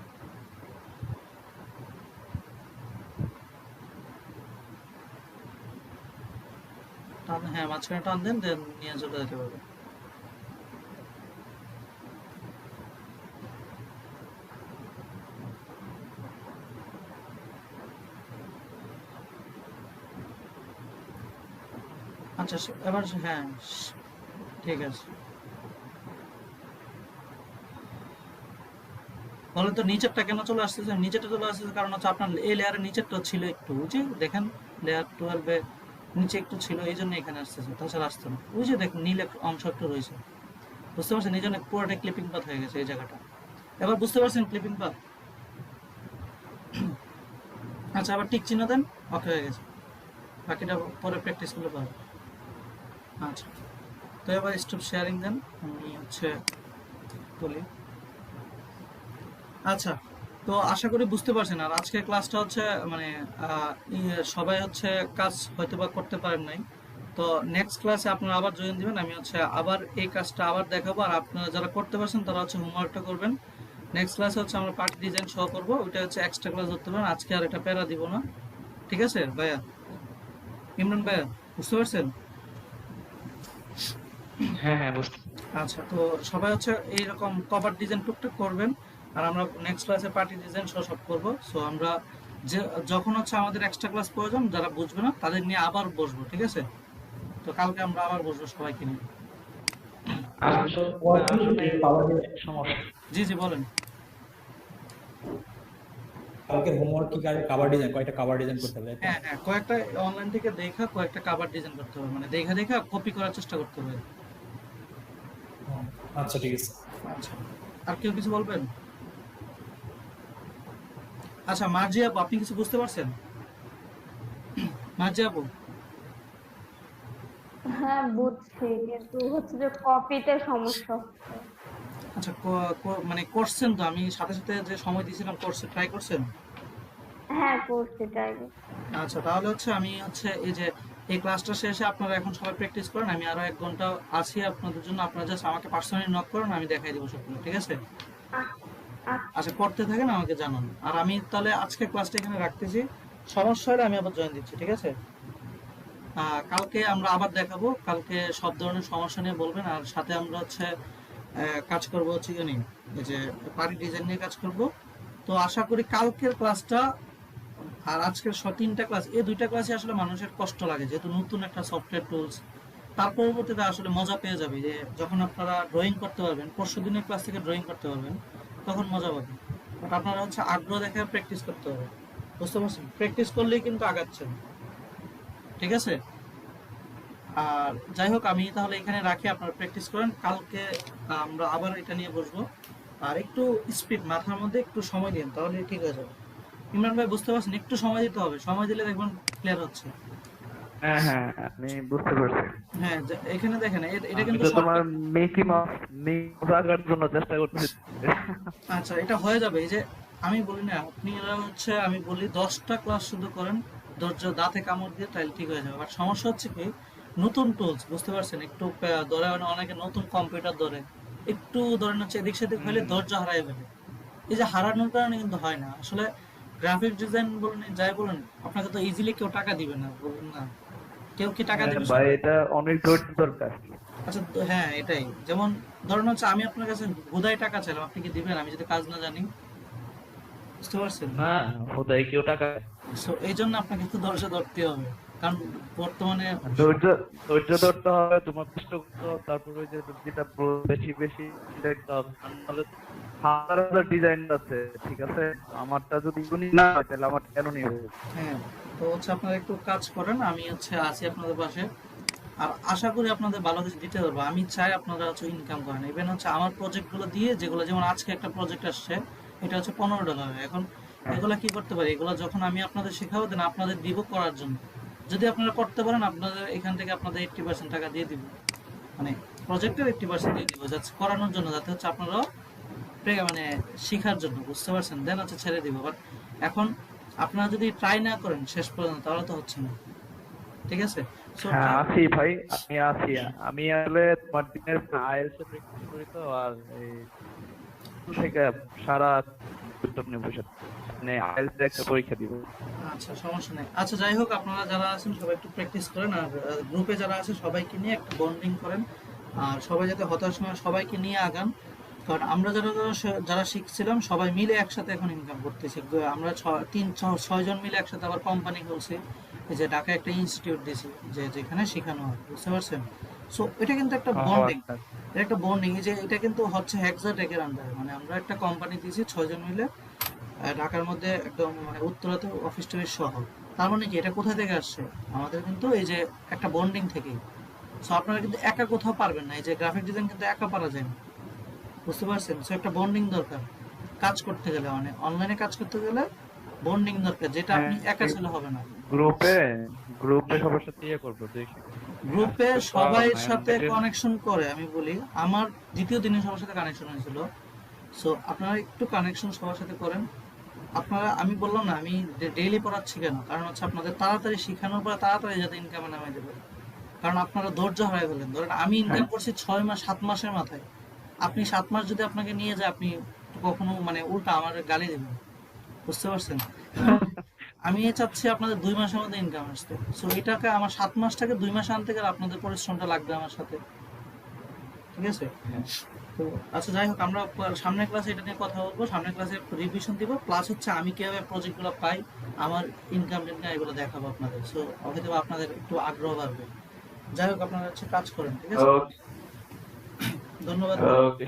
হ্যাঁ, মাঝখানে টান দেন, দেন নিয়ে চলে যেতে পারবে। আচ্ছা, এবার হ্যাঁ, ঠিক আছে। তাহলে তো নিচেরটা কেন চলে আসতেছে? নিচেরটা চলে আসতেছে কারণ হচ্ছে আপনার এই লেয়ারের নিচেরটা ছিল একটু, ওই যে দেখেন লেয়ার 12 নিচে একটু ছিল, এই জন্য এখানে আসতেছে, তাছাড়া আসতো না। ওই যে দেখেন নীল অংশ একটু রয়েছে, বুঝতে পারছেন? এই জন্য পুরোটা ক্লিপিং পাথ হয়ে গেছে এই জায়গাটা। এবার বুঝতে পারছেন ক্লিপিং পাথ? আচ্ছা, আবার টিক চিহ্ন দেন, ওকে হয়ে গেছে। বাকিটা পরে প্র্যাকটিস করলে পারবেন। আচ্ছা, তো এবার স্টপ শেয়ারিং দেন, আমি হচ্ছে বলি। আচ্ছা, তো আশা করি বুঝতে পারছেন। আর আজকের ক্লাসটা হচ্ছে মানে সবাই হচ্ছে কাজ হয়তো বা করতে পারেন নাই, তো নেক্সট ক্লাসে আপনারা আবার জয়েন দিবেন, আমি হচ্ছে আবার এই কাজটা আবার দেখাবো। আর আপনারা যারা করতে পারছেন তারা হচ্ছে হোমওয়ার্কটা করবেন। নেক্সট ক্লাসে হচ্ছে আমরা পার্টি ডিজাইন শো করবো, ওইটা হচ্ছে এক্সট্রা ক্লাস ধরতে পারেন। আজকে আর এটা প্যারা দিব না, ঠিক আছে ভাইয়া? ইমরান ভাইয়া, বুঝতে পারছেন? হ্যাঁ, বুঝতে। আচ্ছা, তো সবাই হচ্ছে এইরকম কভার ডিজাইন টুকটাক করবেন, আর আমরা নেক্সট ক্লাসে পার্টি ডিজাইন সব করবো। সো আমরা যে যখন হচ্ছে আমাদের এক্সট্রা ক্লাস প্রয়োজন, যারা বুঝবে না তাদের নিয়ে আবার বসবো, ঠিক আছে? তো কালকে আমরা আবার বসবো সবাইকে নিয়ে। সমস্যা। জি বলেন। কালকে হোমওয়ার্ক কি কভার ডিজাইন, কয়টা কভার ডিজাইন করতে হবে? হ্যাঁ, কয়েকটা অনলাইন থেকে কয়েকটা কভার ডিজাইন করতে হবে, মানে দেখা কপি করার চেষ্টা করতে হবে। আচ্ছা, ঠিক আছে। আচ্ছা, আর কেউ কিছু বলবেন? আচ্ছা, মার্জি আপু, আপনি কিছু বুঝতে পারছেন? মার্জি আপু, হ্যাঁ বুঝছি, কিন্তু হচ্ছে যে কপিতে সমস্যা হচ্ছে। আচ্ছা, মানে করছেন তো, আমি সাথে সাথে যে সময় দিয়েছিলাম কোর্সে ট্রাই করছেন? হ্যাঁ করছি, ট্রাই। আচ্ছা, তাহলে হচ্ছে আমি হচ্ছে এই যে এই ক্লাসটা শেষে আপনারা এখন সবাই প্র্যাকটিস করেন, আমি আরো 1 ঘন্টা আছি আপনাদের জন্য, আপনারা জাস্ট আমাকে পার্সোনালি নক করেন, আমি দেখাই দেবো সবগুলো, ঠিক আছে? আচ্ছা, করতে থাকেন, আমাকে জানান। আর আমি তাহলে আজকে ক্লাসটা এখানে রাখতেছি, সমস্যা হলে আমি আবার জয়েন দিচ্ছি, ঠিক আছে? কালকে আমরা আবার দেখাবো, কালকে সব ধরনের সমস্যা নিয়ে বলবেন, আর সাথে আমরা হচ্ছে কাজ করবো হচ্ছে কি নিয়ে, এই যে পারি ডিজাইন নিয়ে কাজ করব। তো আশা করি কালকের ক্লাসটা আর আজকের 3টা ক্লাস, এই 2টা ক্লাসে আসলে মানুষের কষ্ট লাগে, যেহেতু নতুন একটা সফটওয়্যার টুলস। তার পরবর্তীতে আসলে মজা পেয়ে যাবে, যে যখন আপনারা ড্রয়িং করতে পারবেন, পরশু দিনের ক্লাস থেকে ড্রয়িং করতে পারবেন, তখন মজা পাবেন। বাট আপনারা হচ্ছে আগ্রহ দেখে প্র্যাকটিস করতে হবে, বুঝতে পারছেন? প্র্যাকটিস করলেই কিন্তু আগাচ্ছেন, ঠিক আছে? আর যাই হোক, আমি তাহলে এখানে রাখি, আপনারা প্র্যাকটিস করেন, কালকে আমরা আবার এটা নিয়ে বসবো। আর একটু স্পিড, মাথার মধ্যে একটু সময় দিন, তাহলে ঠিক হয়ে যাবে। ইমরান ভাই, বুঝতে পারছেন? একটু সময় দিতে হবে, সময় দিলে দেখবেন ক্লিয়ার হচ্ছে। হ্যাঁ হ্যাঁ, আমি বুঝতে পারছি। হ্যাঁ, এখানে দেখেন, এটা আমি কিন্তু তো তোমার মিকি মাউস আঁকার জন্য চেষ্টা করতেছি। আচ্ছা, এটা হয়ে যাবে। এই যে আমি বলি না, আপনি হচ্ছে আমি বলি 10টা ক্লাস শুধু করেন, ধৈর্য দাঁতে কামড় দিয়ে, তাহলে ঠিক হয়ে যাবে। বাট সমস্যা হচ্ছে কি, নতুন টুলস, বুঝতে পারছেন? একটু ধরে, মানে অনেকে নতুন কম্পিউটার ধরে, একটু ধরেন হচ্ছে এদিক সেদিক হলে ধৈর্য হারাই ফেলে। এই যে হারানোর কারণে কিন্তু হয় না আসলে। গ্রাফিক ডিজাইন বলুন, যাই বলুন, আপনাকে তো ইজিলি কেউ টাকা দিবে না, বলুন না? কেউ কি টাকা দেবে? ভাই, এটা অনেক ধৈর্য দরকার। আচ্ছা, হ্যাঁ, এটাই। যেমন ধরুন হচ্ছে আমি আপনার কাছে হুদাই টাকা চাইলাম, আপনি কি দিবেন আমি যদি কাজ না জানি? বুঝতে পারছেন? না, খোদাই কেউ টাকা সো এই জন্য আপনাকে একটু ধৈর্য ধরতে হবে, কারণ বর্তমানে ধৈর্য ধৈর্য ধরতে হবে, তোমার কষ্ট করতে হবে, তারপরে ওই যে যেটা বেশি বেশি দেখতে হবে। নাহলে হাজার হাজার ডিজাইন আছে, ঠিক আছে? আমারটা যদি ইউনিক না হয়, তাহলে আমার কেন নিবে? হ্যাঁ, তো হচ্ছে আপনারা একটু কাজ করেন, আমি হচ্ছে আছি আপনাদের পাশে। আর আশা করি আপনাদের ভালো কিছু দিতে পারবো। আমি চাই আপনারা হচ্ছে ইনকাম করেন, ইভেন হচ্ছে আমার প্রজেক্টগুলো দিয়ে, যেগুলো যেমন আজকে একটা প্রজেক্ট আসছে, এটা হচ্ছে $15। এখন এগুলা কি করতে পারি, এগুলো যখন আমি আপনাদের শেখাবো, দেন আপনাদের দিব করার জন্য। যদি আপনারা করতে পারেন, আপনাদের এখান থেকে আপনাদের 80% টাকা দিয়ে দিব, মানে প্রজেক্টের 80% দিয়ে দিব, যাতে করানোর জন্য, যাতে হচ্ছে আপনারাও মানে শিখার জন্য, বুঝতে পারছেন? দেন হচ্ছে ছেড়ে দিব। বাট এখন আপনারা যদি ট্রাই না করেন শেষ পর্যন্ত, তাহলে তো হচ্ছে না, ঠিক আছে? সো হ্যাঁ, আছি ভাই, আমি আছি। আমি আসলে তোমার দিনের আইএলটিএস এ প্র্যাকটিস করি তো, আর এই স্কুল থেকে সারা ল্যাপটপ নিয়ে বসে, মানে আইএলটিএস এর একটা পরীক্ষা দিব। আচ্ছা, সমস্যা নেই। আচ্ছা, যাই হোক, আপনারা যারা আছেন সবাই একটু প্র্যাকটিস করেন, আর গ্রুপে যারা আছে সবাইকে নিয়ে একটা বন্ডিং করেন, আর সবাই যাতে হতাশ সময় সবাইকে নিয়ে আগান। কারণ আমরা যারা যারা শিখছিলাম সবাই মিলে একসাথে এখন ইনকাম করতেছি। আমরা 6 জন মিলে একসাথে আবার কোম্পানি খুলছি, এই যে ঢাকায় একটা ইনস্টিটিউট দিছি, যে যেখানে শেখানো হয়, বুঝতে পারছেন? সো এটা কিন্তু একটা বন্ডিং, এটা একটা বন্ডিং। এই যে এটা কিন্তু হচ্ছে হেক্সাটেকের আন্ডারে, মানে আমরা একটা কোম্পানি দিয়েছি 6 জন মিলে, ঢাকার মধ্যে একদম মানে উত্তরাতে অফিস টফিস সহ। তার মানে কি, এটা কোথা থেকে আসছে? আমাদের কিন্তু এই যে একটা বন্ডিং থেকেই। সো আপনারা কিন্তু একা কোথাও পারবেন না, এই যে গ্রাফিক ডিজাইন কিন্তু একা পারা যায় না, বুঝতে পারছেন? সো একটা বন্ডিং দরকার কাজ করতে গেলে, মানে অনলাইনে কাজ করতে গেলে বন্ডিং দরকার, যেটা আপনি একা ছেলে হবে না। গ্রুপে গ্রুপে সবার সাথে ইয়ে করবো, দেখি। গ্রুপে সবাই সাথে কানেকশন করে, আমি বলি আমার দ্বিতীয় দিনে সবার সাথে কানেকশন হয়েছিল। সো আপনারা একটু কানেকশন সবার সাথে করেন। আপনারা, আমি বললাম না আমি ডেইলি পড়াচ্ছি কেন, কারণ হচ্ছে আপনাদের তাড়াতাড়ি শেখানোর পরে তাড়াতাড়ি যাতে ইনকামে নামে দেবে। কারণ আপনারা ধৈর্য হারাই ফেলেন। ধরেন আমি ইনকাম করছি 6 মাস 7 মাসের মাথায়, আপনি 7 মাস যদি আপনাকে নিয়ে যায়, আপনি কখনো মানে উল্টা আমার গালি দেবেন, বুঝতে পারছেন? আমি চাচ্ছি আপনাদের 2 মাসের মধ্যে ইনকাম আসতে। সো এটাকে আমার 7 মাসটাকে 2 মাসে আনতে গেলে আপনাদের পরিশ্রমটা লাগবে আমার সাথে, ঠিক আছে? তো আচ্ছা, যাই হোক, আমরা সামনের ক্লাসে এটা নিয়ে কথা বলবো, সামনের ক্লাসে রিভিশন দিব, প্লাস হচ্ছে আমি কিভাবে প্রজেক্টগুলো পাই, আমার ইনকাম টিনকাম এগুলো দেখাবো আপনাদের। সো হয়তো আপনাদের একটু আগ্রহ বাড়বে। যাই হোক, আপনারা হচ্ছে কাজ করেন, ঠিক আছে? ধন্যবাদ। ওকে।